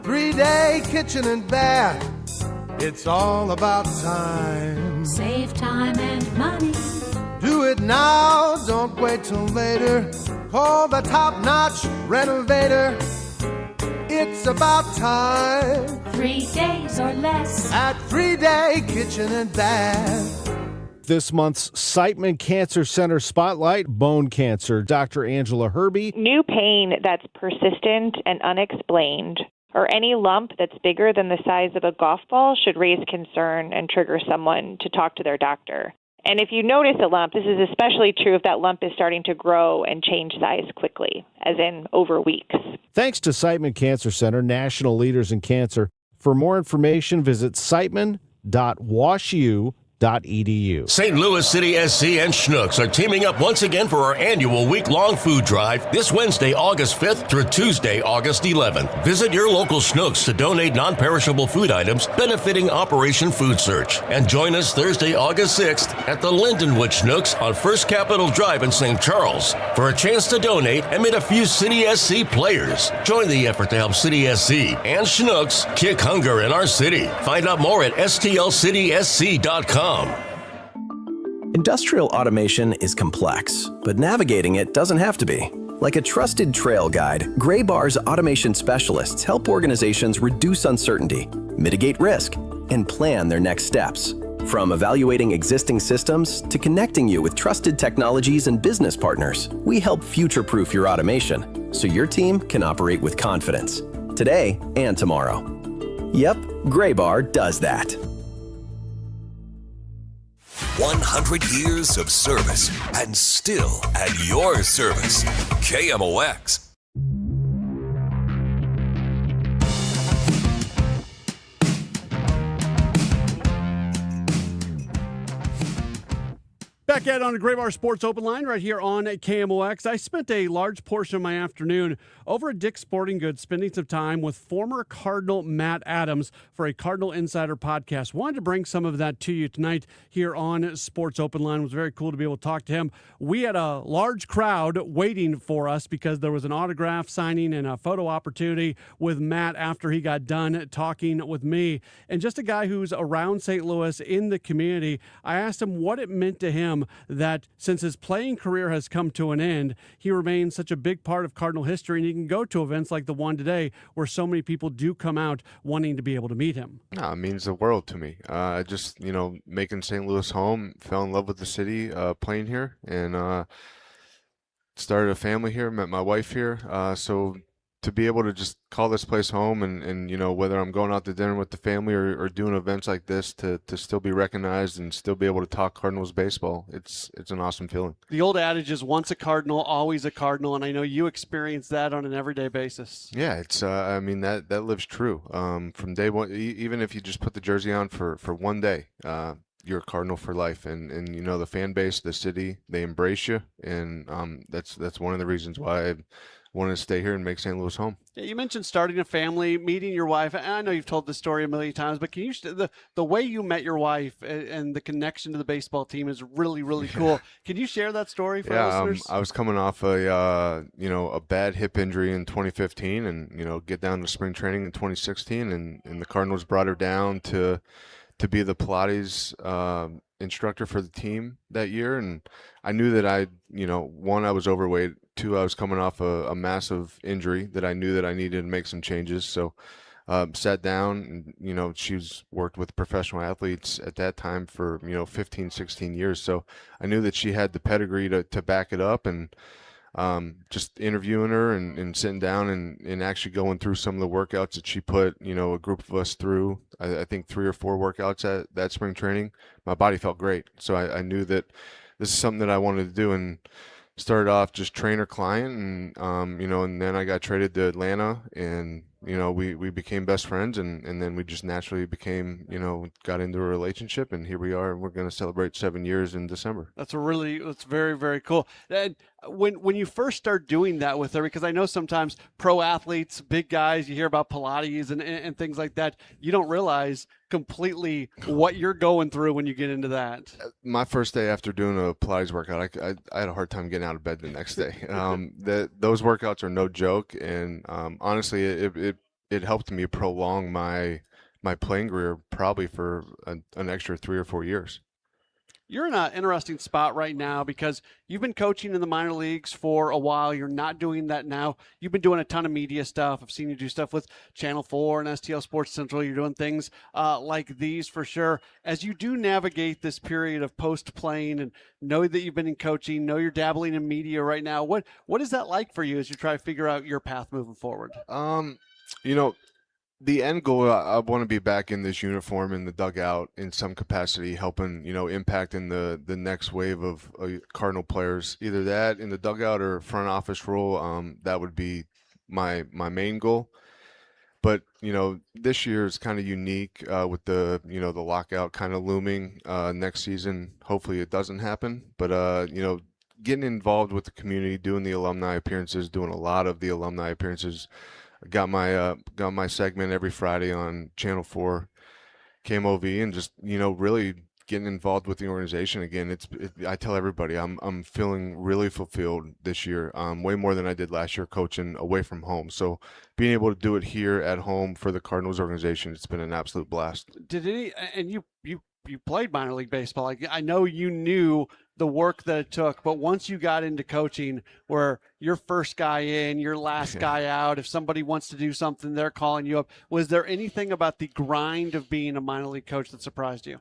3-day kitchen and bath. It's all about time. Save time and money. Do it now, don't wait till later. Call the top-notch renovator. It's about time. 3 days or less. At 3-day kitchen and bath. This month's Siteman Cancer Center Spotlight, bone cancer. Dr. Angela Herbie. New pain that's persistent and unexplained, or any lump that's bigger than the size of a golf ball should raise concern and trigger someone to talk to their doctor. And if you notice a lump, this is especially true if that lump is starting to grow and change size quickly, as in over weeks. Thanks to Siteman Cancer Center, national leaders in cancer. For more information, visit siteman.washu.edu. St. Louis City SC and Schnucks are teaming up once again for our annual week-long food drive this Wednesday, August 5th through Tuesday, August 11th. Visit your local Schnucks to donate non-perishable food items benefiting Operation Food Search. And join us Thursday, August 6th at the Lindenwood Schnucks on First Capitol Drive in St. Charles for a chance to donate and meet a few City SC players. Join the effort to help City SC and Schnucks kick hunger in our city. Find out more at stlcitysc.com. Industrial automation is complex, but navigating it doesn't have to be. Like a trusted trail guide, Gray Bar's automation specialists help organizations reduce uncertainty, mitigate risk, and plan their next steps. From evaluating existing systems to connecting you with trusted technologies and business partners, we help future-proof your automation so your team can operate with confidence, today and tomorrow. Yep, Gray Bar does that. 100 years of service and still at your service. KMOX. Back at on the Gray Bar Sports Open Line right here on KMOX. I spent a large portion of my afternoon over at Dick's Sporting Goods spending some time with former Cardinal Matt Adams for a Cardinal Insider podcast. Wanted to bring some of that to you tonight here on Sports Open Line. It was very cool to be able to talk to him. We had a large crowd waiting for us because there was an autograph signing and a photo opportunity with Matt after he got done talking with me. And just a guy who's around St. Louis in the community, I asked him what it meant to him that since his playing career has come to an end, he remains such a big part of Cardinal history, and he can go to events like the one today where so many people do come out wanting to be able to meet him. No, it means the world to me. Just, making St. Louis home, fell in love with the city, playing here, and started a family here, met my wife here. So to be able to just call this place home and whether I'm going out to dinner with the family or doing events like this to still be recognized and still be able to talk Cardinals baseball, it's an awesome feeling. The old adage is once a Cardinal, always a Cardinal, and I know you experience that on an everyday basis. Yeah, it's that lives true. From day one, even if you just put the jersey on for one day, you're a Cardinal for life, and the fan base, the city, they embrace you, and that's one of the reasons why I wanted to stay here and make St. Louis home. Yeah, you mentioned starting a family, meeting your wife. I know you've told this story a million times, but can you the way you met your wife and the connection to the baseball team is really, really cool. Can you share that story for our listeners? I was coming off a bad hip injury in 2015, and get down to spring training in 2016, and the Cardinals brought her down to be the Pilates instructor for the team that year, and I knew that I was overweight. Two, I was coming off a massive injury that I knew that I needed to make some changes. So sat down and, she's worked with professional athletes at that time for, 15, 16 years. So I knew that she had the pedigree to back it up, and just interviewing her and sitting down and actually going through some of the workouts that she put, a group of us through, I think 3 or 4 workouts at that spring training, my body felt great. So I knew that this is something that I wanted to do, and started off just trainer client, and and then I got traded to Atlanta, and we became best friends, and then we just naturally became, got into a relationship, and here we are. We're going to celebrate 7 years in December. That's very, very cool. And when you first start doing that with her, because I know sometimes pro athletes, big guys, you hear about Pilates and things like that, you don't realize completely what you're going through when you get into that. My first day after doing a Pilates workout, I had a hard time getting out of bed the next day. Those workouts are no joke, and honestly, it helped me prolong my playing career probably for an extra 3 or 4 years. You're in an interesting spot right now because you've been coaching in the minor leagues for a while. You're not doing that now. You've been doing a ton of media stuff. I've seen you do stuff with Channel 4 and STL Sports Central. You're doing things like these for sure. As you do navigate this period of post-playing and know that you've been in coaching, know you're dabbling in media right now, what is that like for you as you try to figure out your path moving forward? The end goal, I want to be back in this uniform in the dugout in some capacity, helping, impacting the next wave of Cardinal players. Either that in the dugout or front office role, that would be my main goal. But, this year is kind of unique with the lockout kind of looming next season. Hopefully it doesn't happen. But, getting involved with the community, doing the alumni appearances, doing a lot of the alumni appearances. Got my segment every Friday on Channel 4 KMOV, and just really getting involved with the organization again. I tell everybody I'm feeling really fulfilled this year, way more than I did last year coaching away from home. So being able to do it here at home for the Cardinals organization, it's been an absolute blast. And you played minor league baseball. I know you knew the work that it took, but once you got into coaching where you're first guy in, you're last guy out, if somebody wants to do something, they're calling you up. Was there anything about the grind of being a minor league coach that surprised you?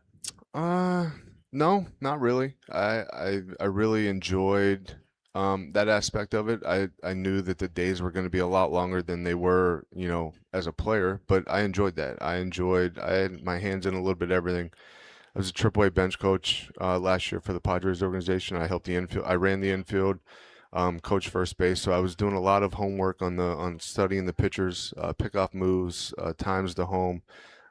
No, not really. I really enjoyed that aspect of it. I knew that the days were going to be a lot longer than they were, as a player, but I enjoyed that. I had my hands in a little bit of everything. I was a AAA bench coach last year for the Padres organization. I helped the infield. I ran the infield, coached first base. So I was doing a lot of homework on studying the pitchers, pickoff moves, times to home.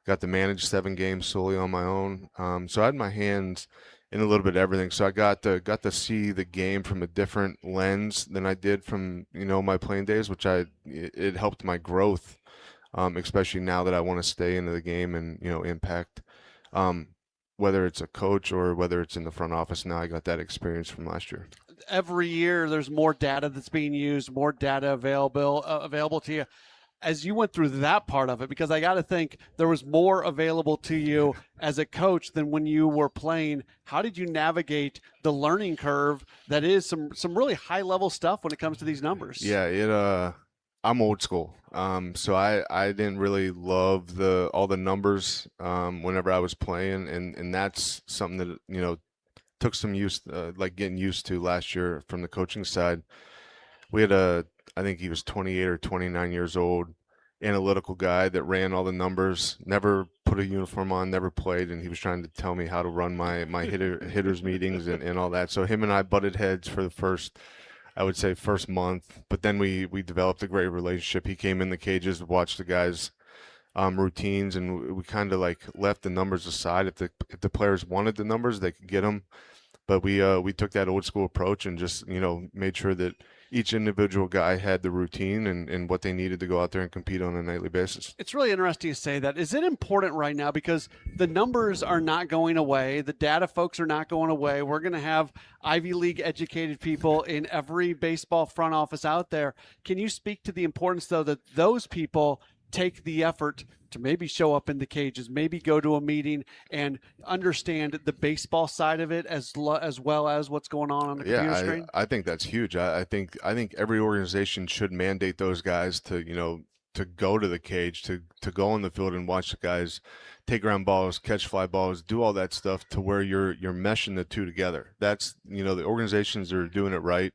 Got to manage 7 games solely on my own. So I had my hands in a little bit of everything. So I got to see the game from a different lens than I did from my playing days, which it helped my growth, especially now that I want to stay into the game and impact. Whether it's a coach or whether it's in the front office now, I got that experience from last year. Every year there's more data that's being used, more data available to you. As you went through that part of it, because I got to think there was more available to you as a coach than when you were playing, how did you navigate the learning curve that is some really high-level stuff when it comes to these numbers? Yeah, I'm old school. So I didn't really love all the numbers whenever I was playing, and that's something that took some getting used to last year from the coaching side. We had I think he was 28 or 29 years old, analytical guy that ran all the numbers, never put a uniform on, never played, and he was trying to tell me how to run my hitters meetings and all that. So him and I butted heads for the first month, but then we developed a great relationship. He came in the cages, watched the guys' routines, and we kind of left the numbers aside. If the players wanted the numbers, they could get them. But we took that old school approach and just made sure that each individual guy had the routine and what they needed to go out there and compete on a nightly basis. It's really interesting to say that. Is it important right now because the numbers are not going away, the data folks are not going away. We're going to have Ivy League educated people in every baseball front office out there. Can you speak to the importance, though, that those people take the effort to maybe show up in the cages, maybe go to a meeting and understand the baseball side of it as well as what's going on the computer screen? I think that's huge. I think every organization should mandate those guys to go to the cage, to go on the field and watch the guys take ground balls, catch fly balls, do all that stuff to where you're meshing the two together. That's the organizations that are doing it right.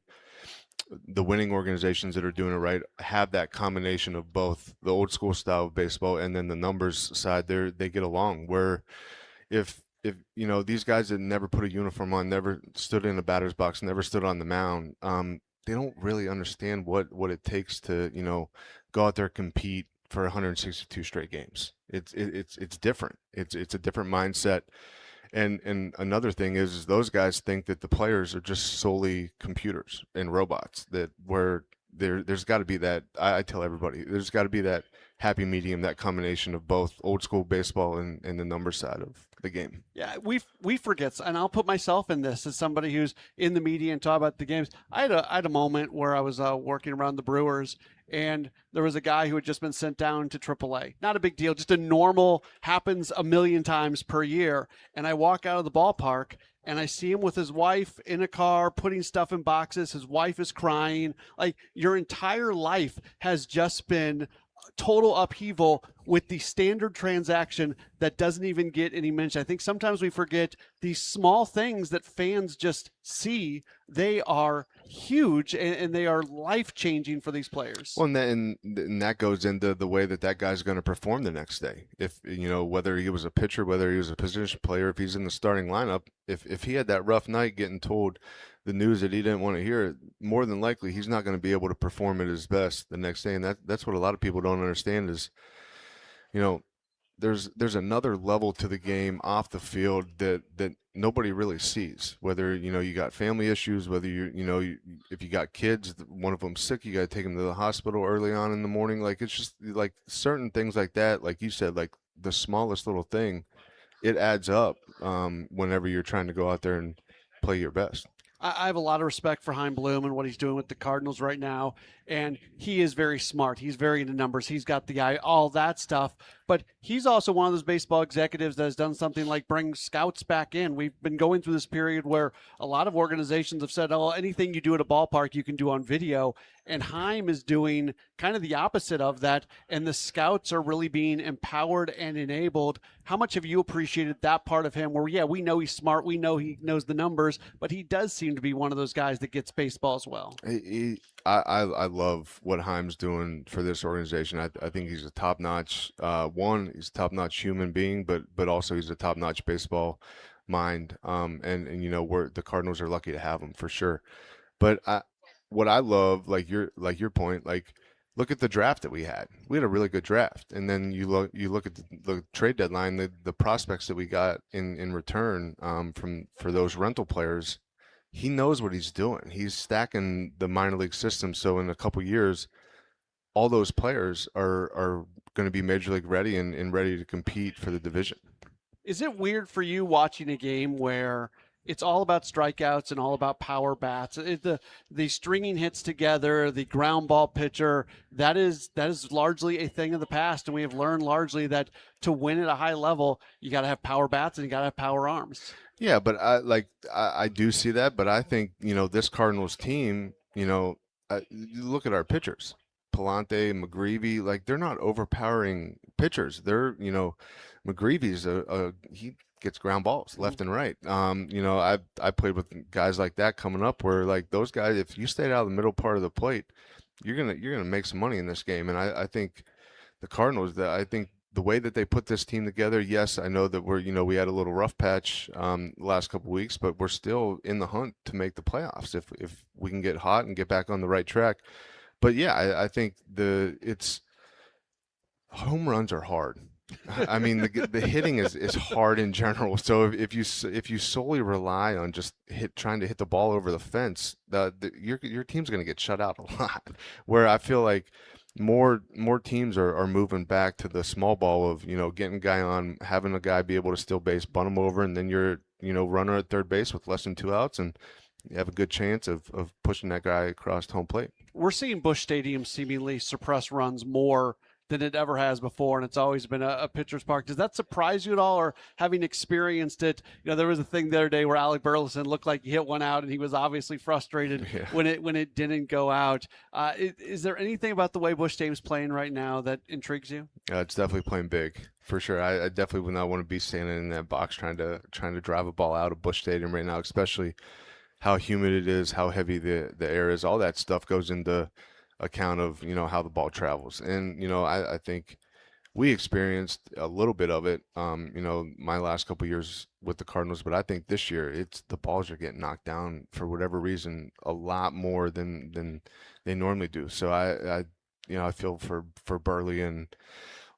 The winning organizations that are doing it right have that combination of both the old school style of baseball and then the numbers side. They get along. Where if these guys that never put a uniform on, never stood in a batter's box, never stood on the mound, they don't really understand what it takes to go out there and compete for 162 straight games. It's different. It's a different mindset. And another thing is those guys think that the players are just solely computers and robots, that where there's got to be that, I tell everybody, there's got to be that happy medium, that combination of both old school baseball and the number side of the game. Yeah, we forget, and I'll put myself in this as somebody who's in the media and talk about the games. I had a moment where I was working around the Brewers, and there was a guy who had just been sent down to AAA. Not a big deal, just a normal, happens a million times per year. And I walk out of the ballpark, and I see him with his wife in a car putting stuff in boxes. His wife is crying. Like, your entire life has just been total upheaval with the standard transaction that doesn't even get any mention. I think sometimes we forget these small things that fans just see. They are huge, and they are life-changing for these players. Well, and that goes into the way that guy's going to perform the next day. If, whether he was a pitcher, whether he was a position player, if he's in the starting lineup, if he had that rough night getting told the news that he didn't want to hear, more than likely he's not going to be able to perform at his best the next day. And that's what a lot of people don't understand is, there's another level to the game off the field that nobody really sees. Whether, you got family issues, whether if you got kids, one of them sick, you got to take them to the hospital early on in the morning. Like, it's just like certain things like that. Like you said, like the smallest little thing, it adds up whenever you're trying to go out there and play your best. I have a lot of respect for Chaim Bloom and what he's doing with the Cardinals right now, and he is very smart. He's very into numbers. He's got the eye, all that stuff, but he's also one of those baseball executives that has done something like bring scouts back in. We've been going through this period where a lot of organizations have said, oh, anything you do at a ballpark, you can do on video, and Chaim is doing kind of the opposite of that, and the scouts are really being empowered and enabled. How much have you appreciated that part of him where, yeah, we know he's smart, we know he knows the numbers, but he does seem to be one of those guys that gets baseball as well? I love what Chaim's doing for this organization. I think he's a top-notch, he's a top-notch human being, but also he's a top-notch baseball mind. And the Cardinals are lucky to have him for sure. But what I love, like your point, like, look at the draft that we had. We had a really good draft, and then you look at the trade deadline, the prospects that we got in return for those rental players. He knows what he's doing. He's stacking the minor league system, so in a couple years, all those players are going to be major league ready and ready to compete for the division. Is it weird for you watching a game where it's all about strikeouts and all about power bats? The stringing hits together, the ground ball pitcher, that is largely a thing of the past, and we have learned largely that to win at a high level, you got to have power bats and you got to have power arms. Yeah, but I do see that, but I think, this Cardinals team, you look at our pitchers, Pallante, McGreevy, like, they're not overpowering pitchers. They're, McGreevy's he gets ground balls left and right. I played with guys like that coming up where, like, those guys, if you stayed out of the middle part of the plate, you're gonna make some money in this game. And I think the Cardinals, the way that they put this team together, yes, I know that we had a little rough patch the last couple of weeks, but we're still in the hunt to make the playoffs if we can get hot and get back on the right track. But yeah, I think it's home runs are hard. I mean, the hitting is hard in general. So if you solely rely on just trying to hit the ball over the fence, your team's going to get shut out a lot. Where I feel like more teams are moving back to the small ball of, getting a guy on, having a guy be able to steal base, bunt him over, and then you're, runner at third base with less than 2 outs, and you have a good chance of pushing that guy across home plate. We're seeing Busch Stadium seemingly suppress runs more than it ever has before, and it's always been a pitcher's park. Does that surprise you at all, or having experienced it? There was a thing the other day where Alec Burleson looked like he hit one out, and he was obviously frustrated when it didn't go out. Is there anything about the way Busch Stadium's playing right now that intrigues you? It's definitely playing big, for sure. I definitely would not want to be standing in that box trying to drive a ball out of Busch Stadium right now, especially how humid it is, how heavy the air is. All that stuff goes into account of how the ball travels, and I think we experienced a little bit of it my last couple of years with the Cardinals, but I think this year the balls are getting knocked down for whatever reason a lot more than they normally do. So I feel for Burley and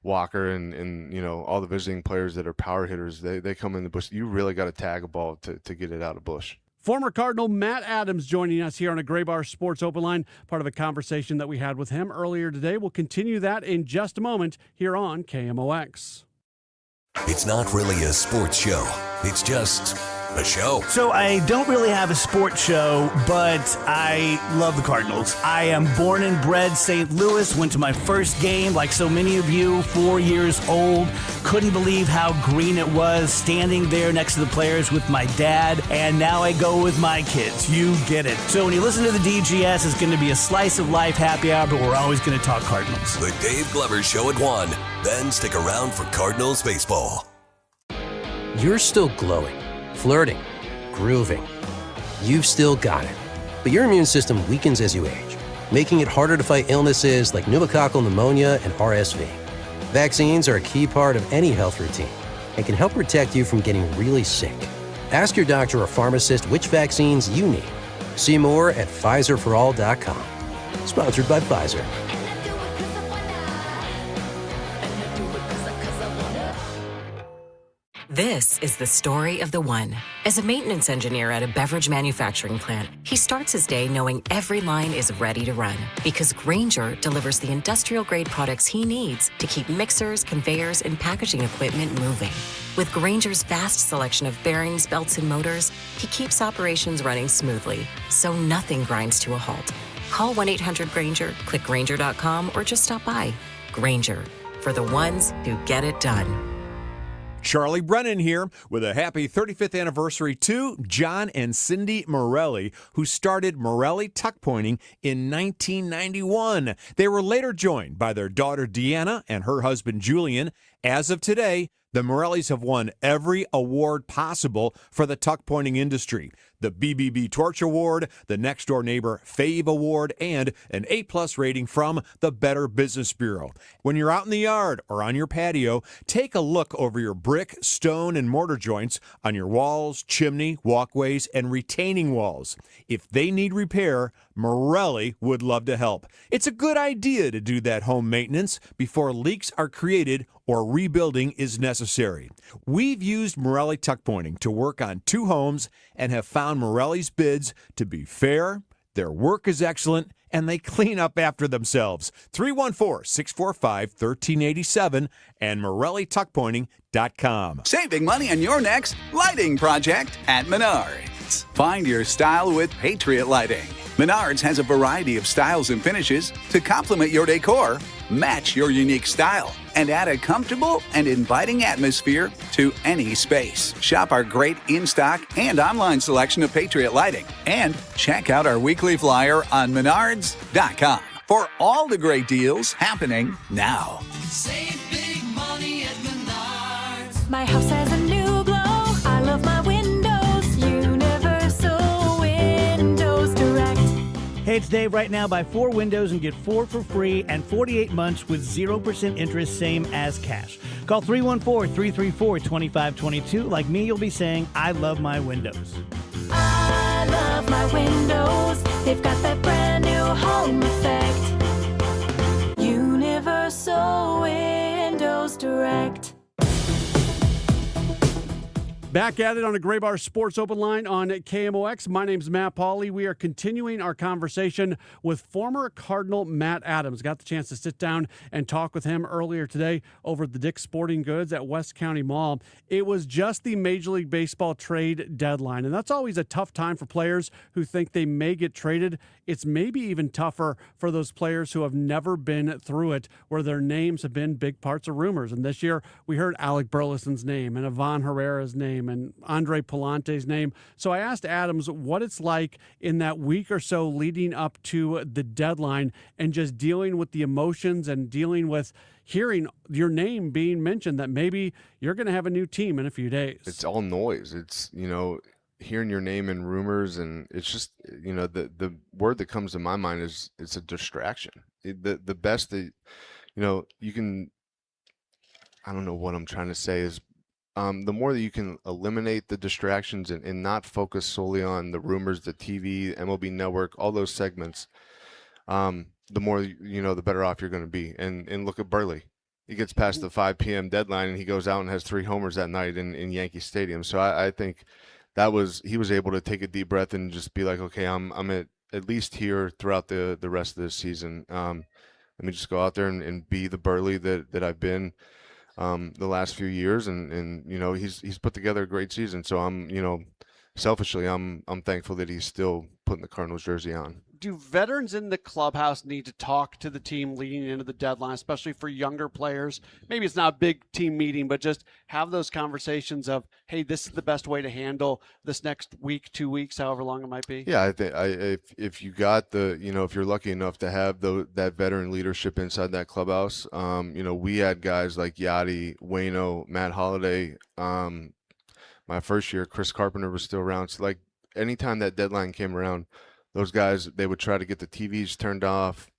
Walker and all the visiting players that are power hitters. They come in the Busch. You really got to tag a ball to get it out of Busch. Former Cardinal Matt Adams joining us here on a Gray Bar Sports Open Line, part of a conversation that we had with him earlier today. We'll continue that in just a moment here on KMOX. It's not really a sports show. It's just a show. So I don't really have a sports show, but I love the Cardinals. I am born and bred St. Louis, went to my first game like so many of you, 4 years old. Couldn't believe how green it was standing there next to the players with my dad, and now I go with my kids. You get it. So when you listen to the DGS, it's going to be a slice of life happy hour, but we're always going to talk Cardinals. The Dave Glover Show at 1. Then stick around for Cardinals baseball. You're still glowing, flirting, grooving. You've still got it. But your immune system weakens as you age, making it harder to fight illnesses like pneumococcal pneumonia and RSV. Vaccines are a key part of any health routine and can help protect you from getting really sick. Ask your doctor or pharmacist which vaccines you need. See more at PfizerForAll.com. Sponsored by Pfizer. This is the story of the one. As a maintenance engineer at a beverage manufacturing plant, he starts his day knowing every line is ready to run because Grainger delivers the industrial-grade products he needs to keep mixers, conveyors, and packaging equipment moving. With Grainger's vast selection of bearings, belts, and motors, he keeps operations running smoothly, so nothing grinds to a halt. Call 1-800-GRAINGER, click Grainger.com, or just stop by. Grainger, for the ones who get it done. Charlie Brennan here with a happy 35th anniversary to John and Cindy Morelli, who started Morelli Tuck Pointing in 1991. They were later joined by their daughter Deanna and her husband Julian. As of today, the Morellis have won every award possible for the tuck pointing industry. The BBB Torch Award, the Next Door Neighbor Fave Award, and an A+ rating from the Better Business Bureau. When you're out in the yard or on your patio, take a look over your brick, stone, and mortar joints on your walls, chimney, walkways, and retaining walls. If they need repair, Morelli would love to help. It's a good idea to do that home maintenance before leaks are created or rebuilding is necessary. We've used Morelli Tuck Pointing to work on 2 homes and have found Morelli's bids to be fair, their work is excellent, and they clean up after themselves. 314-645-1387 and MorelliTuckPointing.com. Saving money on your next lighting project at Menards. Find your style with Patriot Lighting. Menards has a variety of styles and finishes to complement your decor, match your unique style, and add a comfortable and inviting atmosphere to any space. Shop our great in-stock and online selection of Patriot Lighting and check out our weekly flyer on Menards.com for all the great deals happening now. Save big money at Menards. My house has a new glow. I love my windows. Universal Windows Direct. Hey, it's Dave. Right now, buy 4 windows and get 4 for free and 48 months with 0% interest, same as cash. Call 314-334-2522. Like me, you'll be saying, I love my windows. I love my windows. They've got that brand new home effect. Universal Windows Direct. Back at it on a Gray Bar Sports Open Line on KMOX. My name's Matt Pauley. We are continuing our conversation with former Cardinal Matt Adams. Got the chance to sit down and talk with him earlier today over at the Dick's Sporting Goods at West County Mall. It was just the Major League Baseball trade deadline, and that's always a tough time for players who think they may get traded. It's maybe even tougher for those players who have never been through it, where their names have been big parts of rumors. And this year, we heard Alec Burleson's name and Ivan Herrera's name and Andre Pallante's name. So I asked Adams what it's like in that week or so leading up to the deadline and just dealing with the emotions and dealing with hearing your name being mentioned that maybe you're going to have a new team in a few days. It's all noise. It's, hearing your name in rumors, and it's just, the word that comes to my mind is it's a distraction. The best that, you can, I don't know what I'm trying to say is, the more that you can eliminate the distractions and not focus solely on the rumors, the TV, MLB Network, all those segments, the more, the better off you're going to be. And look at Burley. He gets past the 5 p.m. deadline and he goes out and has 3 homers that night in Yankee Stadium. So I think he was able to take a deep breath and just be like, okay, I'm at least here throughout the rest of this season. Let me just go out there and be the Burley that I've been. the last few years, and he's put together a great season. So I'm selfishly I'm thankful that he's still putting the Cardinals jersey on. Do veterans in the clubhouse need to talk to the team leading into the deadline, especially for younger players? Maybe it's not a big team meeting, but just have those conversations of, hey, this is the best way to handle this next week, 2 weeks, however long it might be. Yeah, I think if you got if you're lucky enough to have that veteran leadership inside that clubhouse, we had guys like Yachty, Waino, Matt Holliday. My first year, Chris Carpenter was still around. So, like, anytime that deadline came around, those guys, they would try to get the TVs turned off.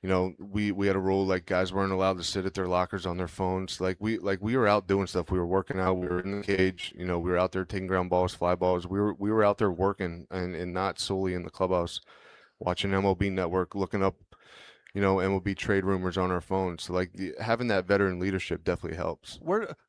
We had a rule like guys weren't allowed to sit at their lockers on their phones. Like we were out doing stuff. We were working out. We were in the cage. We were out there taking ground balls, fly balls. We were out there working and not solely in the clubhouse, watching MLB Network, looking up, MLB trade rumors on our phones. So like having that veteran leadership definitely helps.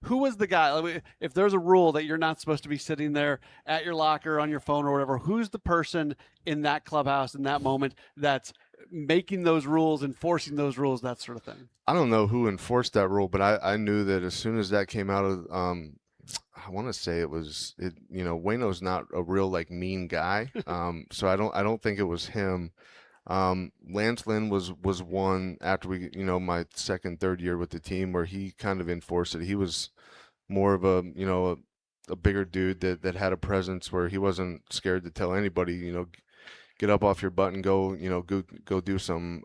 Who was the guy? If there's a rule that you're not supposed to be sitting there at your locker on your phone or whatever, who's the person in that clubhouse in that moment that's making those rules, enforcing those rules, that sort of thing? I don't know who enforced that rule, but I knew that as soon as that came out of, I want to say Waino's not a real like mean guy. So I don't think it was him. Lance Lynn was one after we, my second, third year with the team where he kind of enforced it. He was more of a bigger dude that had a presence where he wasn't scared to tell anybody, get up off your butt and go do some.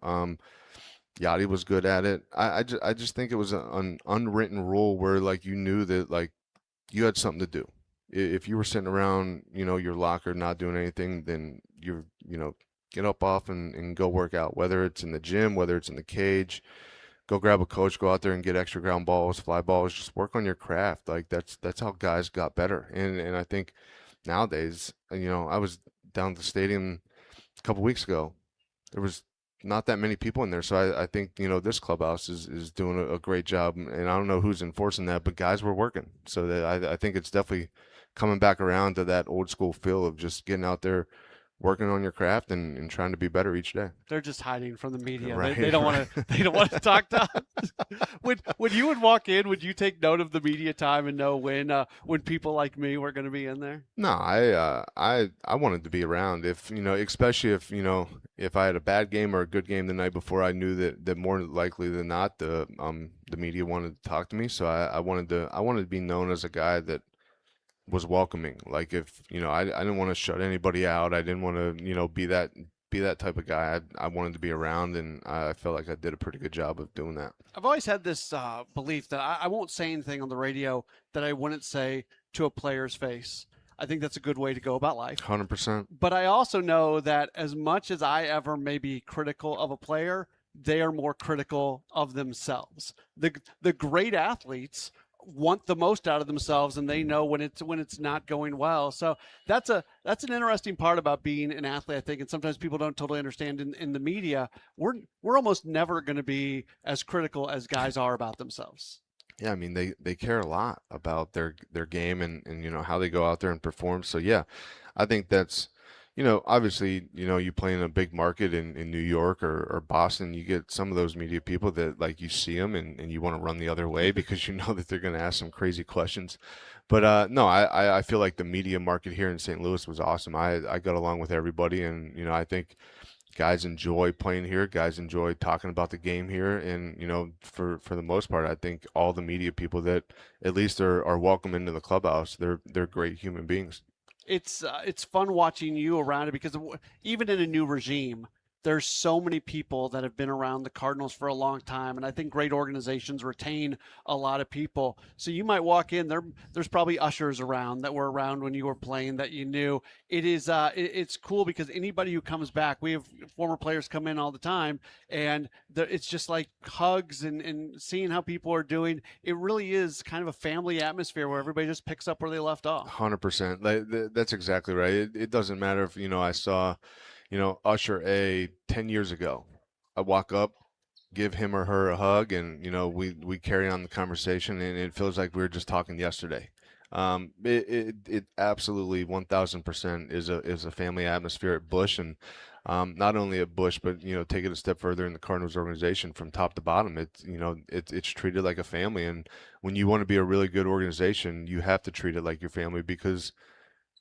Yachty was good at it. I just think it was an unwritten rule where like you knew that like you had something to do. If you were sitting around, your locker not doing anything, then you're, get up off and go work out, whether it's in the gym, whether it's in the cage, go grab a coach, go out there and get extra ground balls, fly balls, just work on your craft. Like that's how guys got better. And I think nowadays, I was down at the stadium a couple weeks ago. There was not that many people in there. So I think, this clubhouse is doing a great job, and I don't know who's enforcing that, but guys were working. So that I think it's definitely coming back around to that old school feel of just getting out there, working on your craft and trying to be better each day. They're just hiding from the media. Right, they don't want to. They don't want to talk to us. When you would walk in, would you take note of the media time and know when people like me were going to be in there? No, I wanted to be around. Especially if I had a bad game or a good game the night before, I knew that more likely than not the media wanted to talk to me. So I wanted to be known as a guy that was welcoming. Like if I didn't want to shut anybody out. I didn't want to be that type of guy. I wanted to be around, and I felt like I did a pretty good job of doing that. I've always had this belief that I won't say anything on the radio that I wouldn't say to a player's face. I think that's a good way to go about life. 100%. But I also know that as much as I ever may be critical of a player, they are more critical of themselves. The great athletes want the most out of themselves, and they know when it's not going well. So that's an interesting part about being an athlete, I think, and sometimes people don't totally understand in the media. We're almost never going to be as critical as guys are about themselves. Yeah, I mean they care a lot about their game and how they go out there and perform. So yeah, I think that's obviously, you play in a big market in New York or Boston, you get some of those media people that like you see them and you want to run the other way because you know that they're going to ask some crazy questions. But no, I feel like the media market here in St. Louis was awesome. I got along with everybody, and I think guys enjoy playing here. Guys enjoy talking about the game here, and for the most part, I think all the media people that at least are welcome into the clubhouse, they're great human beings. It's fun watching you around it because even in a new regime, there's so many people that have been around the Cardinals for a long time, and I think great organizations retain a lot of people. So you might walk in there's probably ushers around that were around when you were playing that you knew. It's cool because anybody who comes back, we have former players come in all the time, and it's just like hugs and seeing how people are doing. It really is kind of a family atmosphere where everybody just picks up where they left off. 100%. That's exactly right. It doesn't matter if I saw Usher A 10 years ago. I walk up, give him or her a hug, and we carry on the conversation, and it feels like we were just talking yesterday. It absolutely 1000% is a family atmosphere at Busch, and not only at Busch, but take it a step further in the Cardinals organization from top to bottom. It's treated like a family, and when you want to be a really good organization, you have to treat it like your family because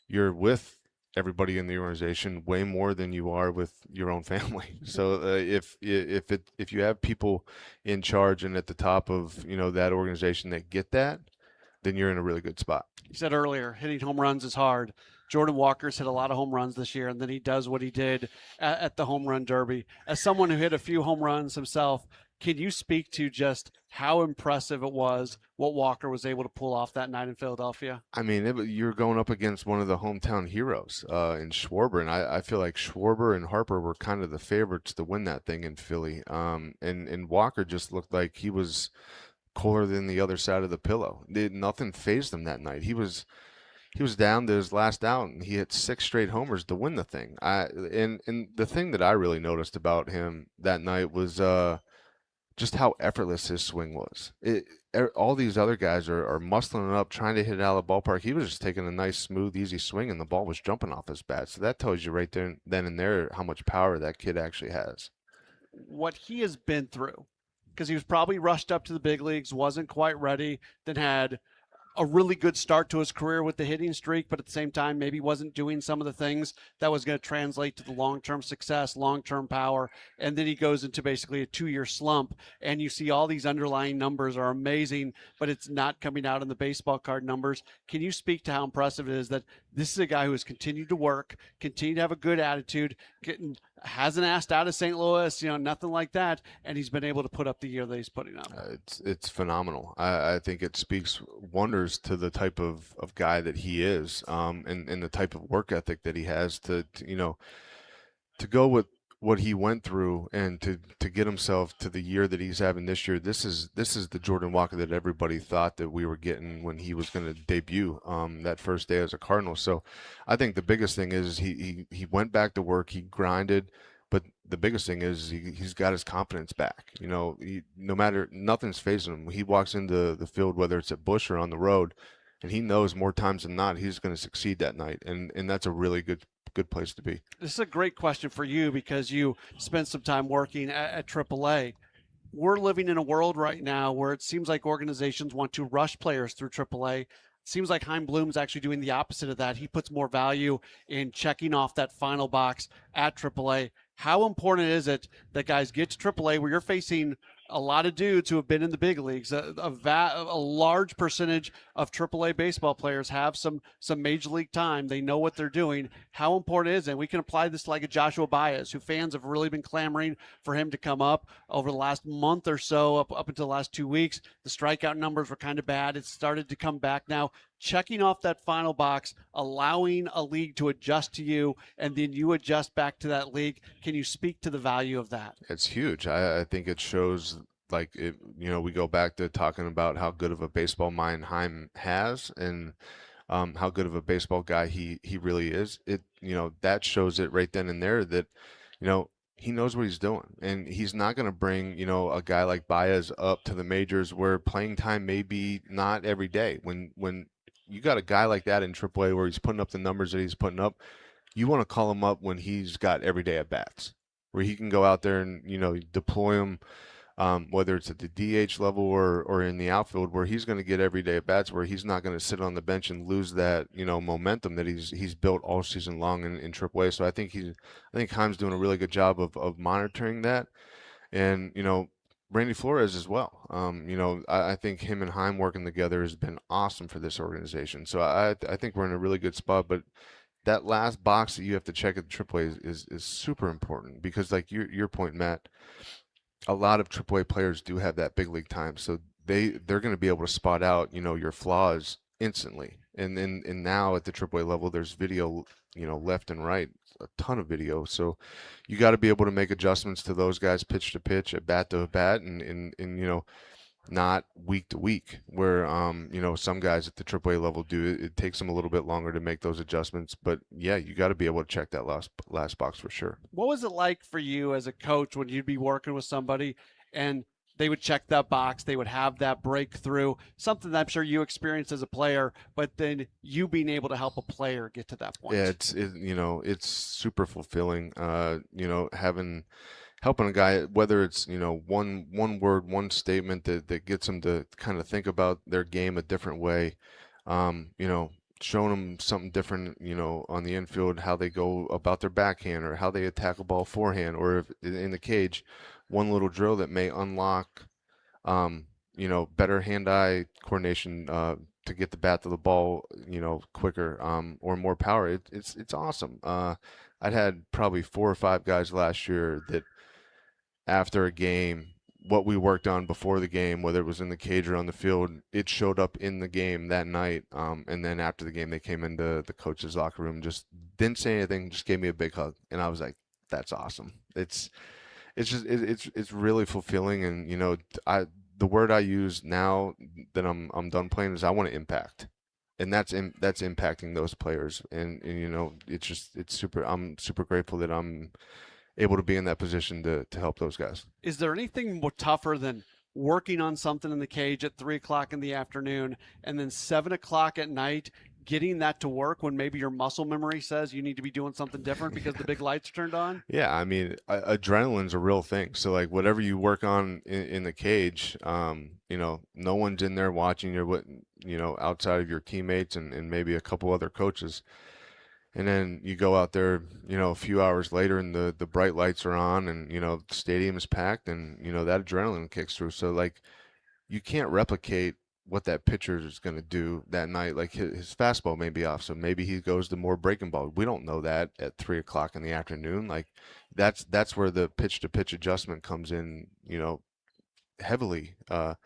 you're with everybody in the organization way more than you are with your own family. So if you have people in charge and at the top of that organization that get that, then you're in a really good spot. You said earlier, hitting home runs is hard. Jordan Walker's hit a lot of home runs this year, and then he does what he did at the home run derby. As someone who hit a few home runs himself, can you speak to just how impressive it was what Walker was able to pull off that night in Philadelphia? I mean, you're going up against one of the hometown heroes in Schwarber, and I feel like Schwarber and Harper were kind of the favorites to win that thing in Philly. And Walker just looked like he was cooler than the other side of the pillow. Nothing fazed him that night. He was down to his last out, and he hit 6 straight homers to win the thing. And the thing that I really noticed about him that night was just how effortless his swing was. All these other guys are muscling it up, trying to hit it out of the ballpark. He was just taking a nice, smooth, easy swing, and the ball was jumping off his bat. So that tells you right there, then and there, how much power that kid actually has. What he has been through, because he was probably rushed up to the big leagues, wasn't quite ready, then had a really good start to his career with the hitting streak, but at the same time, maybe wasn't doing some of the things that was going to translate to the long-term success, long-term power. And then he goes into basically a 2-year slump, and you see all these underlying numbers are amazing, but it's not coming out in the baseball card numbers. Can you speak to how impressive it is that this is a guy who has continued to work, continued to have a good attitude, hasn't asked out of St. Louis, nothing like that, and he's been able to put up the year that he's putting up? It's phenomenal. I think it speaks wonders to the type of guy that he is, and the type of work ethic that he has to go with what he went through and to get himself to the year that he's having this year. This is the Jordan Walker that everybody thought that we were getting when he was going to debut that first day as a Cardinal. So I think the biggest thing is he went back to work, he grinded, but the biggest thing is he's got his confidence back. No matter, nothing's facing him. He walks into the field, whether it's at Busch or on the road, and he knows more times than not he's going to succeed that night, and that's a really good place to be. This is a great question for you because you spent some time working at AAA. We're living in a world right now where it seems like organizations want to rush players through AAA. It seems like Chaim Bloom's actually doing the opposite of that. He puts more value in checking off that final box at AAA. How important is it that guys get to AAA where you're facing a lot of dudes who have been in the big leagues? A large percentage of AAA baseball players have some major league time. They know what they're doing. How important is it? And we can apply this to like a Joshua Baez, who fans have really been clamoring for him to come up over the last month or so, up until the last 2 weeks. The strikeout numbers were kind of bad. It's started to come back now. Checking off that final box, allowing a league to adjust to you, and then you adjust back to that league. Can you speak to the value of that? It's huge. I think it shows, we go back to talking about how good of a baseball mind Chaim has, and how good of a baseball guy he really is. That shows it right then and there that, he knows what he's doing, and he's not going to bring, a guy like Baez up to the majors where playing time may be not every day. When you got a guy like that in AAA where he's putting up the numbers that he's putting up, you want to call him up when he's got everyday at bats, where he can go out there and deploy him, whether it's at the DH level or in the outfield, where he's going to get everyday at bats, where he's not going to sit on the bench and lose that momentum that he's built all season long in AAA. So I think Chaim's doing a really good job of monitoring that, and Randy Flores as well. I think him and Chaim working together has been awesome for this organization. So I think we're in a really good spot. But that last box that you have to check at AAA is super important, because like your point, Matt, a lot of AAA players do have that big league time. So they're going to be able to spot out, your flaws instantly. And now at the AAA level, there's video, left and right, a ton of video. So you got to be able to make adjustments to those guys pitch to pitch, at bat to bat, and not week to week, where some guys at the AAA level do. It takes them a little bit longer to make those adjustments. But yeah, you got to be able to check that last box for sure. What was it like for you as a coach when you'd be working with somebody and they would check that box. They would have that breakthrough, something that I'm sure you experienced as a player, but then you being able to help a player get to that point. Yeah, it's super fulfilling. Helping a guy, whether it's one word, one statement that gets them to kind of think about their game a different way. Showing them something different, on the infield, how they go about their backhand or how they attack a ball forehand, or if in the cage, one little drill that may unlock, better hand-eye coordination to get the bat to the ball, quicker, or more power. It's awesome. I'd had probably 4 or 5 guys last year that after a game, what we worked on before the game, whether it was in the cage or on the field, it showed up in the game that night. And then after the game, they came into the coach's locker room, just didn't say anything, just gave me a big hug. And I was like, that's awesome. It's really fulfilling. And, the word I use now that I'm done playing is I want to impact. And that's impacting those players. And it's super, I'm super grateful that I'm able to be in that position to help those guys. Is there anything more tougher than working on something in the cage at 3:00 in the afternoon and then 7:00 at night, getting that to work when maybe your muscle memory says you need to be doing something different because the big lights are turned on? Yeah, I mean, adrenaline's a real thing. So like whatever you work on in the cage, no one's in there watching you, outside of your teammates and maybe a couple other coaches. And then you go out there, a few hours later and the bright lights are on and, the stadium is packed and, that adrenaline kicks through. So like you can't replicate what that pitcher is going to do that night. Like his fastball may be off. So maybe he goes to more breaking ball. We don't know that at 3:00 in the afternoon. Like that's where the pitch to pitch adjustment comes in, heavily. You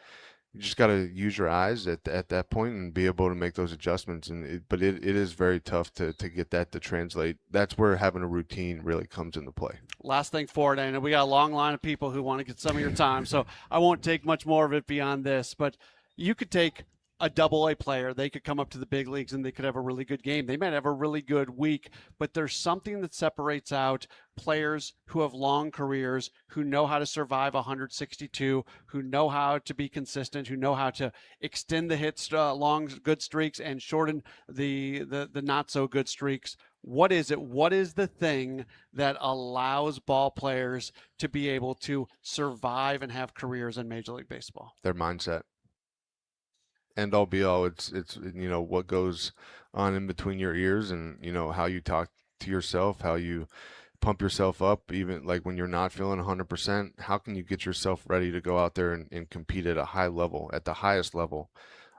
just got to use your eyes at that point and be able to make those adjustments. But it is very tough to get that to translate. That's where having a routine really comes into play. Last thing for it, and we got a long line of people who want to get some of your time, so I won't take much more of it beyond this. But you could take a AA player, they could come up to the big leagues and they could have a really good game. They might have a really good week, but there's something that separates out players who have long careers, who know how to survive 162, who know how to be consistent, who know how to extend the hits, long good streaks and shorten the not so good streaks. What is it? What is the thing that allows ball players to be able to survive and have careers in Major League Baseball? Their mindset. End all be all, it's what goes on in between your ears and how you talk to yourself, how you pump yourself up, even like when you're not feeling 100%. How can you get yourself ready to go out there and compete at a high level, at the highest level,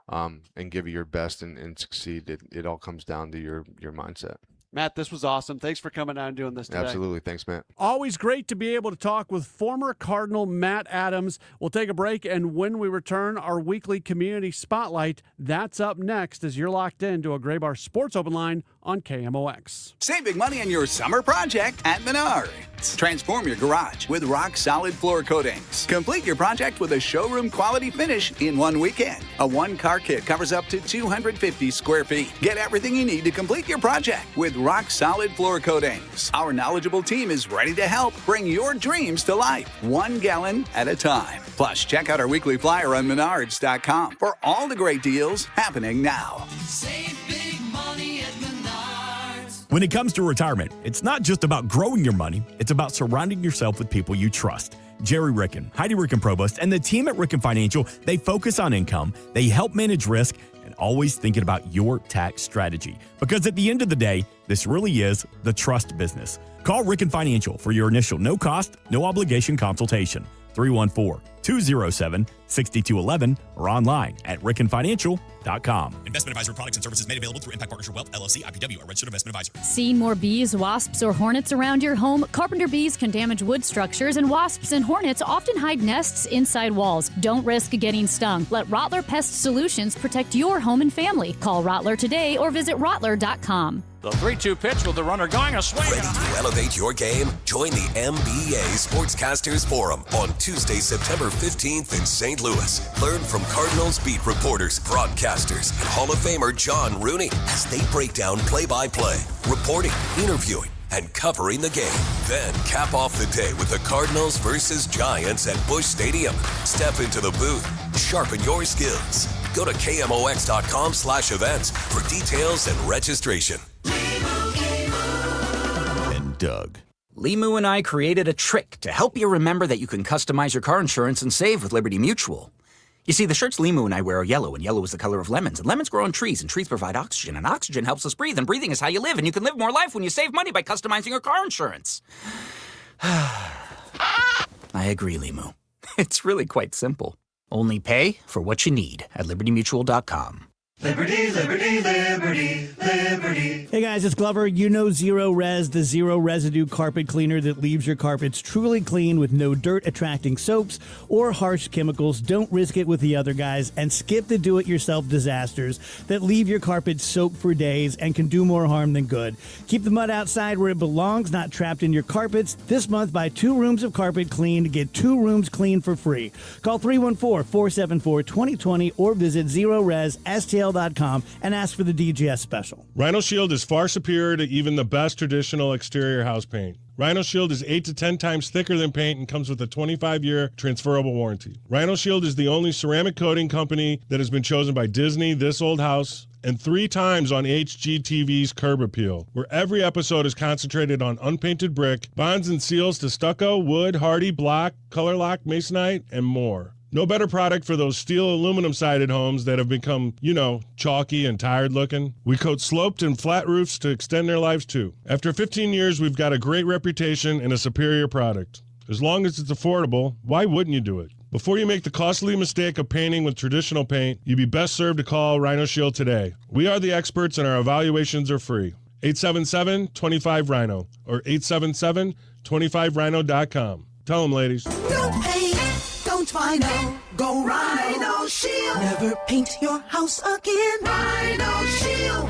and give it your best and succeed? It all comes down to your mindset. Matt, this was awesome. Thanks for coming out and doing this today. Absolutely. Thanks, Matt. Always great to be able to talk with former Cardinal Matt Adams. We'll take a break, and when we return, our weekly community spotlight. That's up next as you're locked into a Gray Bar Sports Open Line on KMOX. Save big money on your summer project at Menards. Transform your garage with rock-solid floor coatings. Complete your project with a showroom-quality finish in one weekend. A one-car kit covers up to 250 square feet. Get everything you need to complete your project with rock-solid floor coatings. Our knowledgeable team is ready to help bring your dreams to life, 1 gallon at a time. Plus, check out our weekly flyer on Menards.com for all the great deals happening now. Save big money at Menards. When it comes to retirement, it's not just about growing your money, it's about surrounding yourself with people you trust. Jerry Ricken, Heidi Ricken-Provost, and the team at Ricken Financial, they focus on income, they help manage risk, and always thinking about your tax strategy. Because at the end of the day, this really is the trust business. Call Ricken Financial for your initial no-cost, no-obligation consultation. 314-207-6211 or online at rickenfinancial.com. Investment advisory products and services made available through Impact Partnership Wealth, LLC, IPW, a registered investment advisor. Seeing more bees, wasps, or hornets around your home? Carpenter bees can damage wood structures, and wasps and hornets often hide nests inside walls. Don't risk getting stung. Let Rottler Pest Solutions protect your home and family. Call Rottler today or visit rottler.com. The 3-2 pitch with the runner going a swing. Ready to elevate your game? Join the MBA Sportscasters Forum on Tuesday, September 15th in St. Louis. Learn from Cardinals beat reporters, broadcasters, and Hall of Famer John Rooney as they break down play-by-play, reporting, interviewing, and covering the game. Then cap off the day with the Cardinals versus Giants at Busch Stadium. Step into the booth, sharpen your skills. Go to KMOX.com/events for details and registration. And Doug. Limu and I created a trick to help you remember that you can customize your car insurance and save with Liberty Mutual. You see, the shirts Limu and I wear are yellow, and yellow is the color of lemons. And lemons grow on trees, and trees provide oxygen. And oxygen helps us breathe, and breathing is how you live. And you can live more life when you save money by customizing your car insurance. I agree, Limu. It's really quite simple. Only pay for what you need at libertymutual.com. Liberty, liberty, liberty, liberty. Hey guys, it's Glover. You know Zero Res, the zero residue carpet cleaner that leaves your carpets truly clean with no dirt-attracting soaps or harsh chemicals. Don't risk it with the other guys and skip the do-it-yourself disasters that leave your carpet soaked for days and can do more harm than good. Keep the mud outside where it belongs, not trapped in your carpets. This month, buy 2 rooms of carpet clean to get 2 rooms clean for free. Call 314-474-2020 or visit ZeroResSTL.com and ask for the DGS special. Rhino Shield is far superior to even the best traditional exterior house paint. Rhino Shield is 8 to 10 times thicker than paint and comes with a 25-year transferable warranty. Rhino Shield is the only ceramic coating company that has been chosen by Disney, This Old House, and 3 times on HGTV's Curb Appeal, where every episode is concentrated on unpainted brick, bonds and seals to stucco, wood, hardy, block, color lock, masonite, and more. No better product for those steel aluminum-sided homes that have become, chalky and tired looking. We coat sloped and flat roofs to extend their lives too. After 15 years, we've got a great reputation and a superior product. As long as it's affordable, why wouldn't you do it? Before you make the costly mistake of painting with traditional paint, you'd be best served to call Rhino Shield today. We are the experts and our evaluations are free. 877-25-RHINO or 877-25rhino.com. Tell them, ladies. No paint, don't Rhino. Go Rhino Shield. Never paint your house again. Rhino Shield.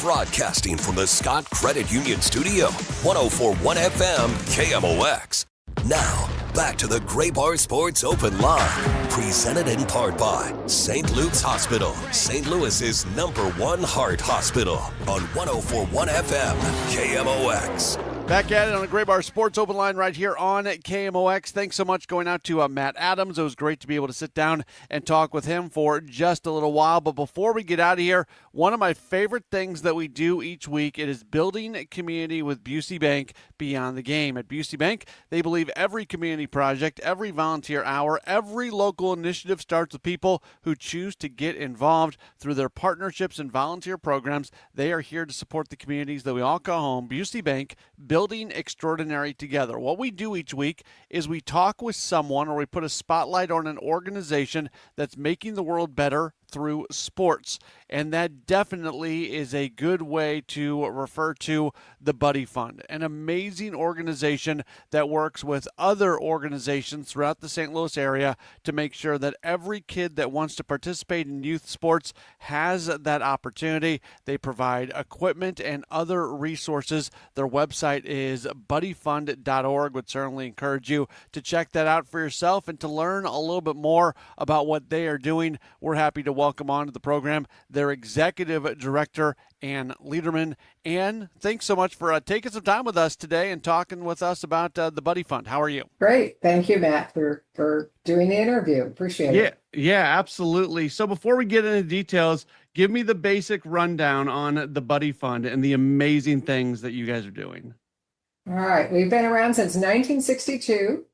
Broadcasting from the Scott Credit Union Studio, 104.1 FM KMOX. Now, back to the Gray Bar Sports Open Line, presented in part by St. Luke's Hospital, St. Louis's #1 heart hospital on 104.1 FM KMOX. Back at it on the Gray Bar Sports Open Line right here on KMOX. Thanks so much going out to Matt Adams. It was great to be able to sit down and talk with him for just a little while. But before we get out of here, one of my favorite things that we do each week, it is building a community with Busey Bank beyond the game. At Busey Bank, they believe every community project, every volunteer hour, every local initiative starts with people who choose to get involved through their partnerships and volunteer programs. They are here to support the communities that we all call home. Busey Bank, building extraordinary together. What we do each week is we talk with someone or we put a spotlight on an organization that's making the world better through sports. And that definitely is a good way to refer to the Buddy Fund, an amazing organization that works with other organizations throughout the St. Louis area to make sure that every kid that wants to participate in youth sports has that opportunity. They provide equipment and other resources. Their website is buddyfund.org. Would certainly encourage you to check that out for yourself and to learn a little bit more about what they are doing. We're happy to welcome onto the program their executive director, Ann Liederman. Ann, thanks so much for taking some time with us today and talking with us about the Buddy Fund. How are you? Great. Thank you, Matt, for doing the interview. Appreciate it. Yeah, absolutely. So before we get into details, give me the basic rundown on the Buddy Fund and the amazing things that you guys are doing. All right. We've been around since 1962.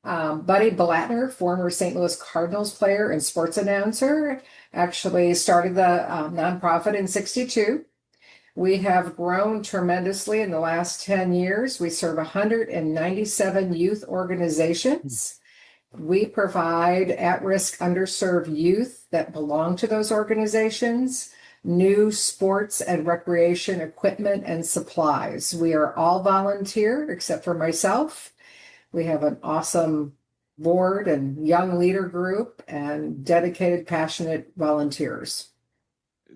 Buddy Blattner, former St. Louis Cardinals player and sports announcer, actually started the nonprofit in 62. We have grown tremendously in the last 10 years. We serve 197 youth organizations. We provide at-risk, underserved youth that belong to those organizations new sports and recreation equipment and supplies. We are all volunteer except for myself. We have an awesome board and young leader group and dedicated, passionate volunteers.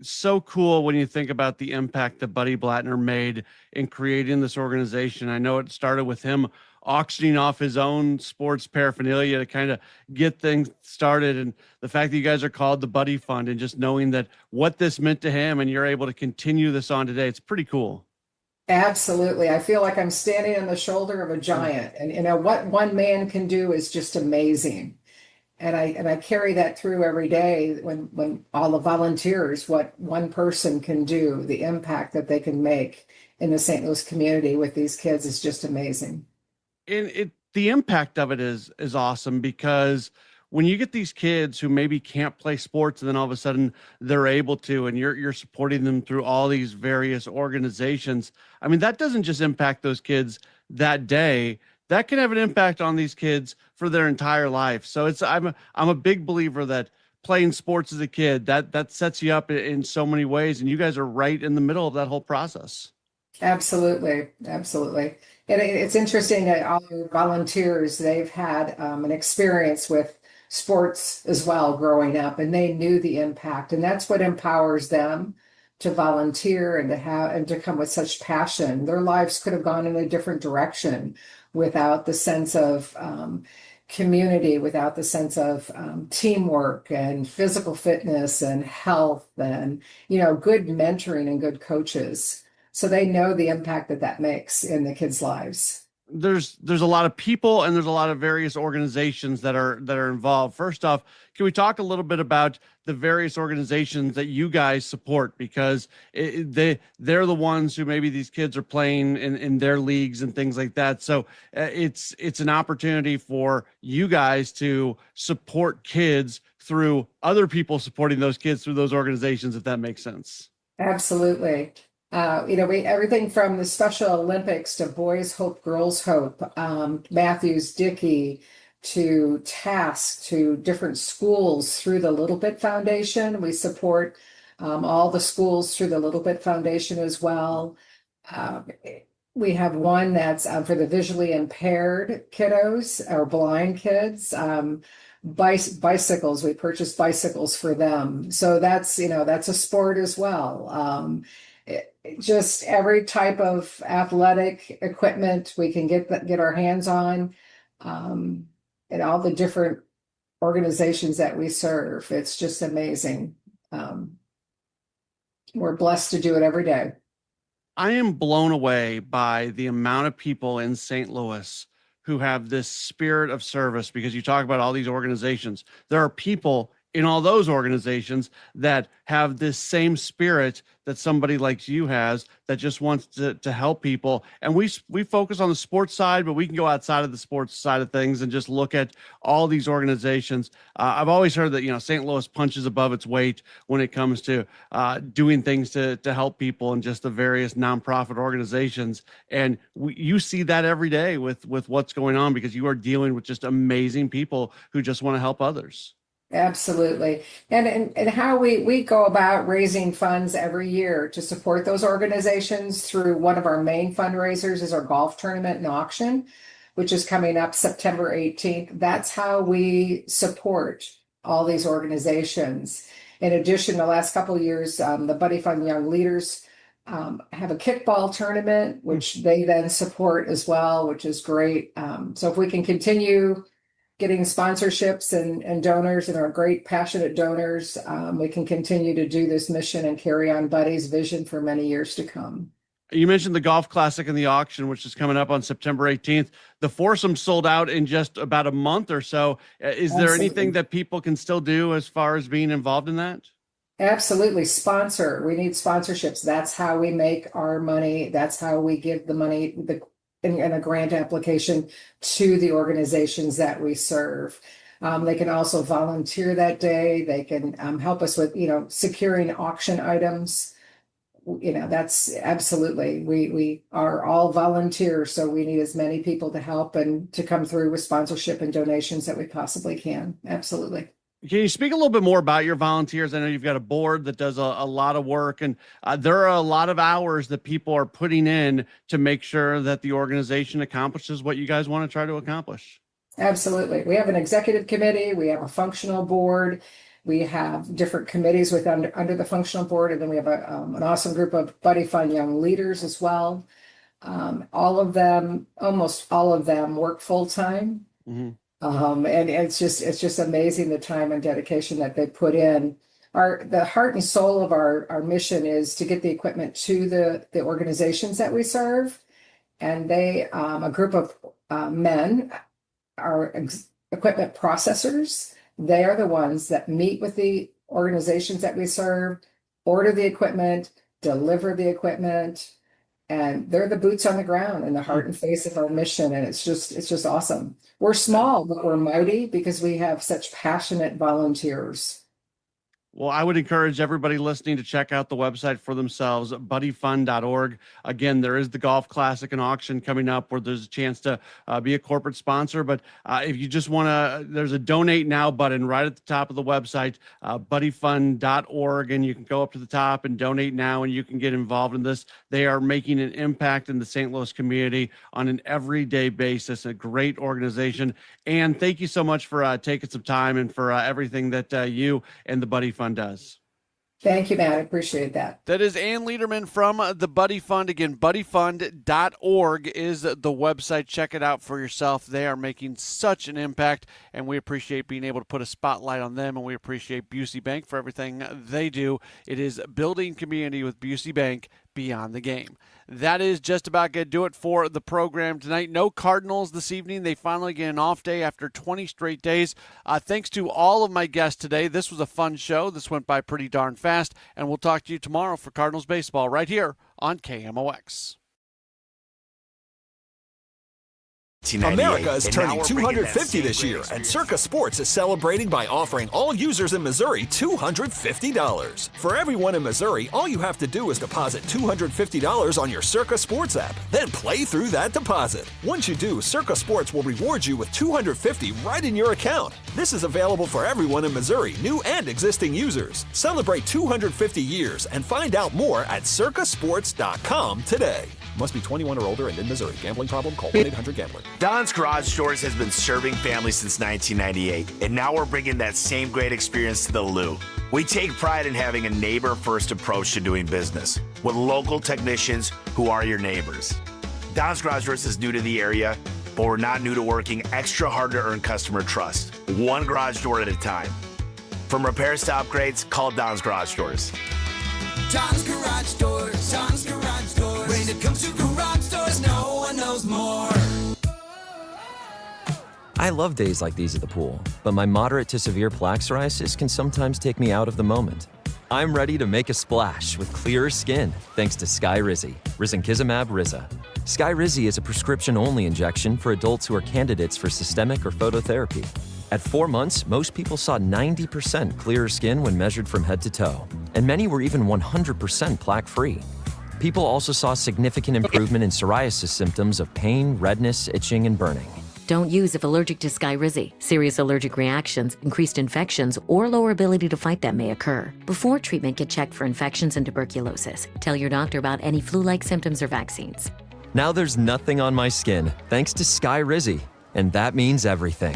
So cool when you think about the impact that Buddy Blattner made in creating this organization. I know it started with him auctioning off his own sports paraphernalia to kind of get things started. And the fact that you guys are called the Buddy Fund and just knowing that what this meant to him and you're able to continue this on today, it's pretty cool. Absolutely. I feel like I'm standing on the shoulder of a giant, and what one man can do is just amazing. And I carry that through every day when all the volunteers, what one person can do, the impact that they can make in the St. Louis community with these kids is just amazing. And the impact of it is awesome, because when you get these kids who maybe can't play sports and then all of a sudden they're able to, and you're supporting them through all these various organizations, I mean, that doesn't just impact those kids that day. That can have an impact on these kids for their entire life. So I'm a big believer that playing sports as a kid, that sets you up in so many ways, and you guys are right in the middle of that whole process. Absolutely. Absolutely. And it's interesting that all the volunteers, they've had an experience with sports as well growing up, and they knew the impact, and that's what empowers them to volunteer and to come with such passion. Their lives could have gone in a different direction without the sense of community, without the sense of teamwork and physical fitness and health and, good mentoring and good coaches. So they know the impact that makes in the kids' lives. There's a lot of people, and there's a lot of various organizations that are involved. First off, can we talk a little bit about the various organizations that you guys support? Because they're the ones who maybe these kids are playing in their leagues and things like that. So it's an opportunity for you guys to support kids through other people supporting those kids through those organizations, if that makes sense. Absolutely. We everything from the Special Olympics to Boys Hope, Girls Hope, Matthews Dickey to TASK to different schools through the Little Bit Foundation. We support all the schools through the Little Bit Foundation as well. We have one that's for the visually impaired kiddos or blind kids. Bicycles. We purchase bicycles for them. So that's a sport as well. Just every type of athletic equipment we can get our hands on, and all the different organizations that we serve. It's just amazing. We're blessed to do it every day. I am blown away by the amount of people in St. Louis who have this spirit of service, because you talk about all these organizations. There are people in all those organizations that have this same spirit that somebody like you has, that just wants to help people. And we focus on the sports side, but we can go outside of the sports side of things and just look at all these organizations. I've always heard that, St. Louis punches above its weight when it comes to doing things to help people and just the various nonprofit organizations. And you see that every day with what's going on, because you are dealing with just amazing people who just want to help others. Absolutely. And how we go about raising funds every year to support those organizations through one of our main fundraisers is our golf tournament and auction, which is coming up September 18th. That's how we support all these organizations. In addition, the last couple of years, the Buddy Fund Young Leaders have a kickball tournament, which they then support as well, which is great. So if we can continue getting sponsorships and donors, and our great passionate donors, we can continue to do this mission and carry on Buddy's vision for many years to come. You mentioned the Golf Classic and the auction, which is coming up on September 18th. The foursome sold out in just about a month or so. Is there anything that people can still do as far as being involved in that? Absolutely. Sponsor. We need sponsorships. That's how we make our money. That's how we give the money, in a grant application to the organizations that we serve. They can also volunteer that day. They can help us with, securing auction items. That's absolutely, we are all volunteers. So we need as many people to help and to come through with sponsorship and donations that we possibly can. Absolutely. Can you speak a little bit more about your volunteers? I know you've got a board that does a lot of work, and there are a lot of hours that people are putting in to make sure that the organization accomplishes what you guys want to try to accomplish. Absolutely. We have an executive committee. We have a functional board. We have different committees under the functional board, and then we have an awesome group of Buddy Fund Young Leaders as well. Almost all of them work full time. Mm-hmm. And it's just amazing the time and dedication that they put in the heart and soul of our mission is to get the equipment to the organizations that we serve. And they, a group of men are equipment processors. They are the ones that meet with the organizations that we serve, order the equipment, deliver the equipment, and they're the boots on the ground and the heart and face of our mission. And it's just awesome. We're small, but we're mighty because we have such passionate volunteers. Well, I would encourage everybody listening to check out the website for themselves, buddyfund.org. Again, there is the Golf Classic and auction coming up where there's a chance to be a corporate sponsor. But if you just want to, there's a donate now button right at the top of the website, buddyfund.org, and you can go up to the top and donate now, and you can get involved in this. They are making an impact in the St. Louis community on an everyday basis, a great organization. And thank you so much for taking some time and for everything that you and the Buddy Fund does. Thank you, Matt. I appreciate that. That is Ann Lederman from the Buddy Fund. Again, buddyfund.org is the website. Check it out for yourself. They are making such an impact, and we appreciate being able to put a spotlight on them, and we appreciate Busey Bank for everything they do. It is building community with Busey Bank beyond the game. That is just about going to do it for the program tonight. No Cardinals this evening. They finally get an off day after 20 straight days. Thanks to all of my guests today. This was a fun show. This went by pretty darn fast, and we'll talk to you tomorrow for Cardinals baseball right here on KMOX. America is turning 250 this year, and Circa Sports is celebrating by offering all users in Missouri $250. For everyone in Missouri, all you have to do is deposit $250 on your Circa Sports app, then play through that deposit. Once you do, Circa Sports will reward you with $250 right in your account. This is available for everyone in Missouri, new and existing users. Celebrate 250 years and find out more at circasports.com today. Must be 21 or older and in Missouri. Gambling problem? Call 1-800-GAMBLER. Don's Garage Doors has been serving families since 1998, and now we're bringing that same great experience to the Lou. We take pride in having a neighbor-first approach to doing business with local technicians who are your neighbors. Don's Garage Doors is new to the area, but we're not new to working extra hard to earn customer trust, one garage door at a time. From repairs to upgrades, call Don's Garage Doors. Don's Garage Doors, Don's Garage Doors. When it comes to garage doors, no one knows more. I love days like these at the pool, but my moderate to severe plaque psoriasis can sometimes take me out of the moment. I'm ready to make a splash with clearer skin thanks to Skyrizi, Risankizumab Riza. Skyrizi is a prescription-only injection for adults who are candidates for systemic or phototherapy. At 4 months, most people saw 90% clearer skin when measured from head to toe, and many were even 100% plaque-free. People also saw significant improvement in psoriasis symptoms of pain, redness, itching, and burning. Don't use if allergic to Skyrizi. Serious allergic reactions, increased infections, or lower ability to fight them may occur. Before treatment, get checked for infections and tuberculosis. Tell your doctor about any flu-like symptoms or vaccines. Now there's nothing on my skin thanks to Skyrizi, and that means everything.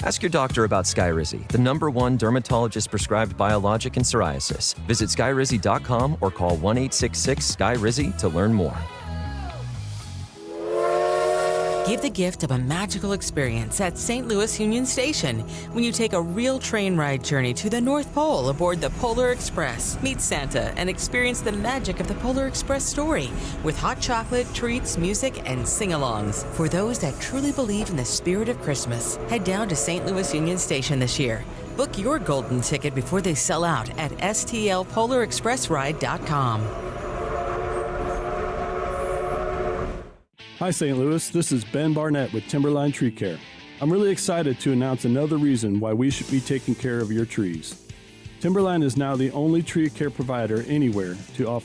Ask your doctor about Skyrizi, the #1 dermatologist-prescribed biologic in psoriasis. Visit skyrizi.com or call 1-866-SKY-RIZI to learn more. Give the gift of a magical experience at St. Louis Union Station when you take a real train ride journey to the North Pole aboard the Polar Express. Meet Santa and experience the magic of the Polar Express story with hot chocolate, treats, music, and sing-alongs. For those that truly believe in the spirit of Christmas, head down to St. Louis Union Station this year. Book your golden ticket before they sell out at stlpolarexpressride.com. Hi St. Louis, this is Ben Barnett with Timberline Tree Care. I'm really excited to announce another reason why we should be taking care of your trees. Timberline is now the only tree care provider anywhere to offer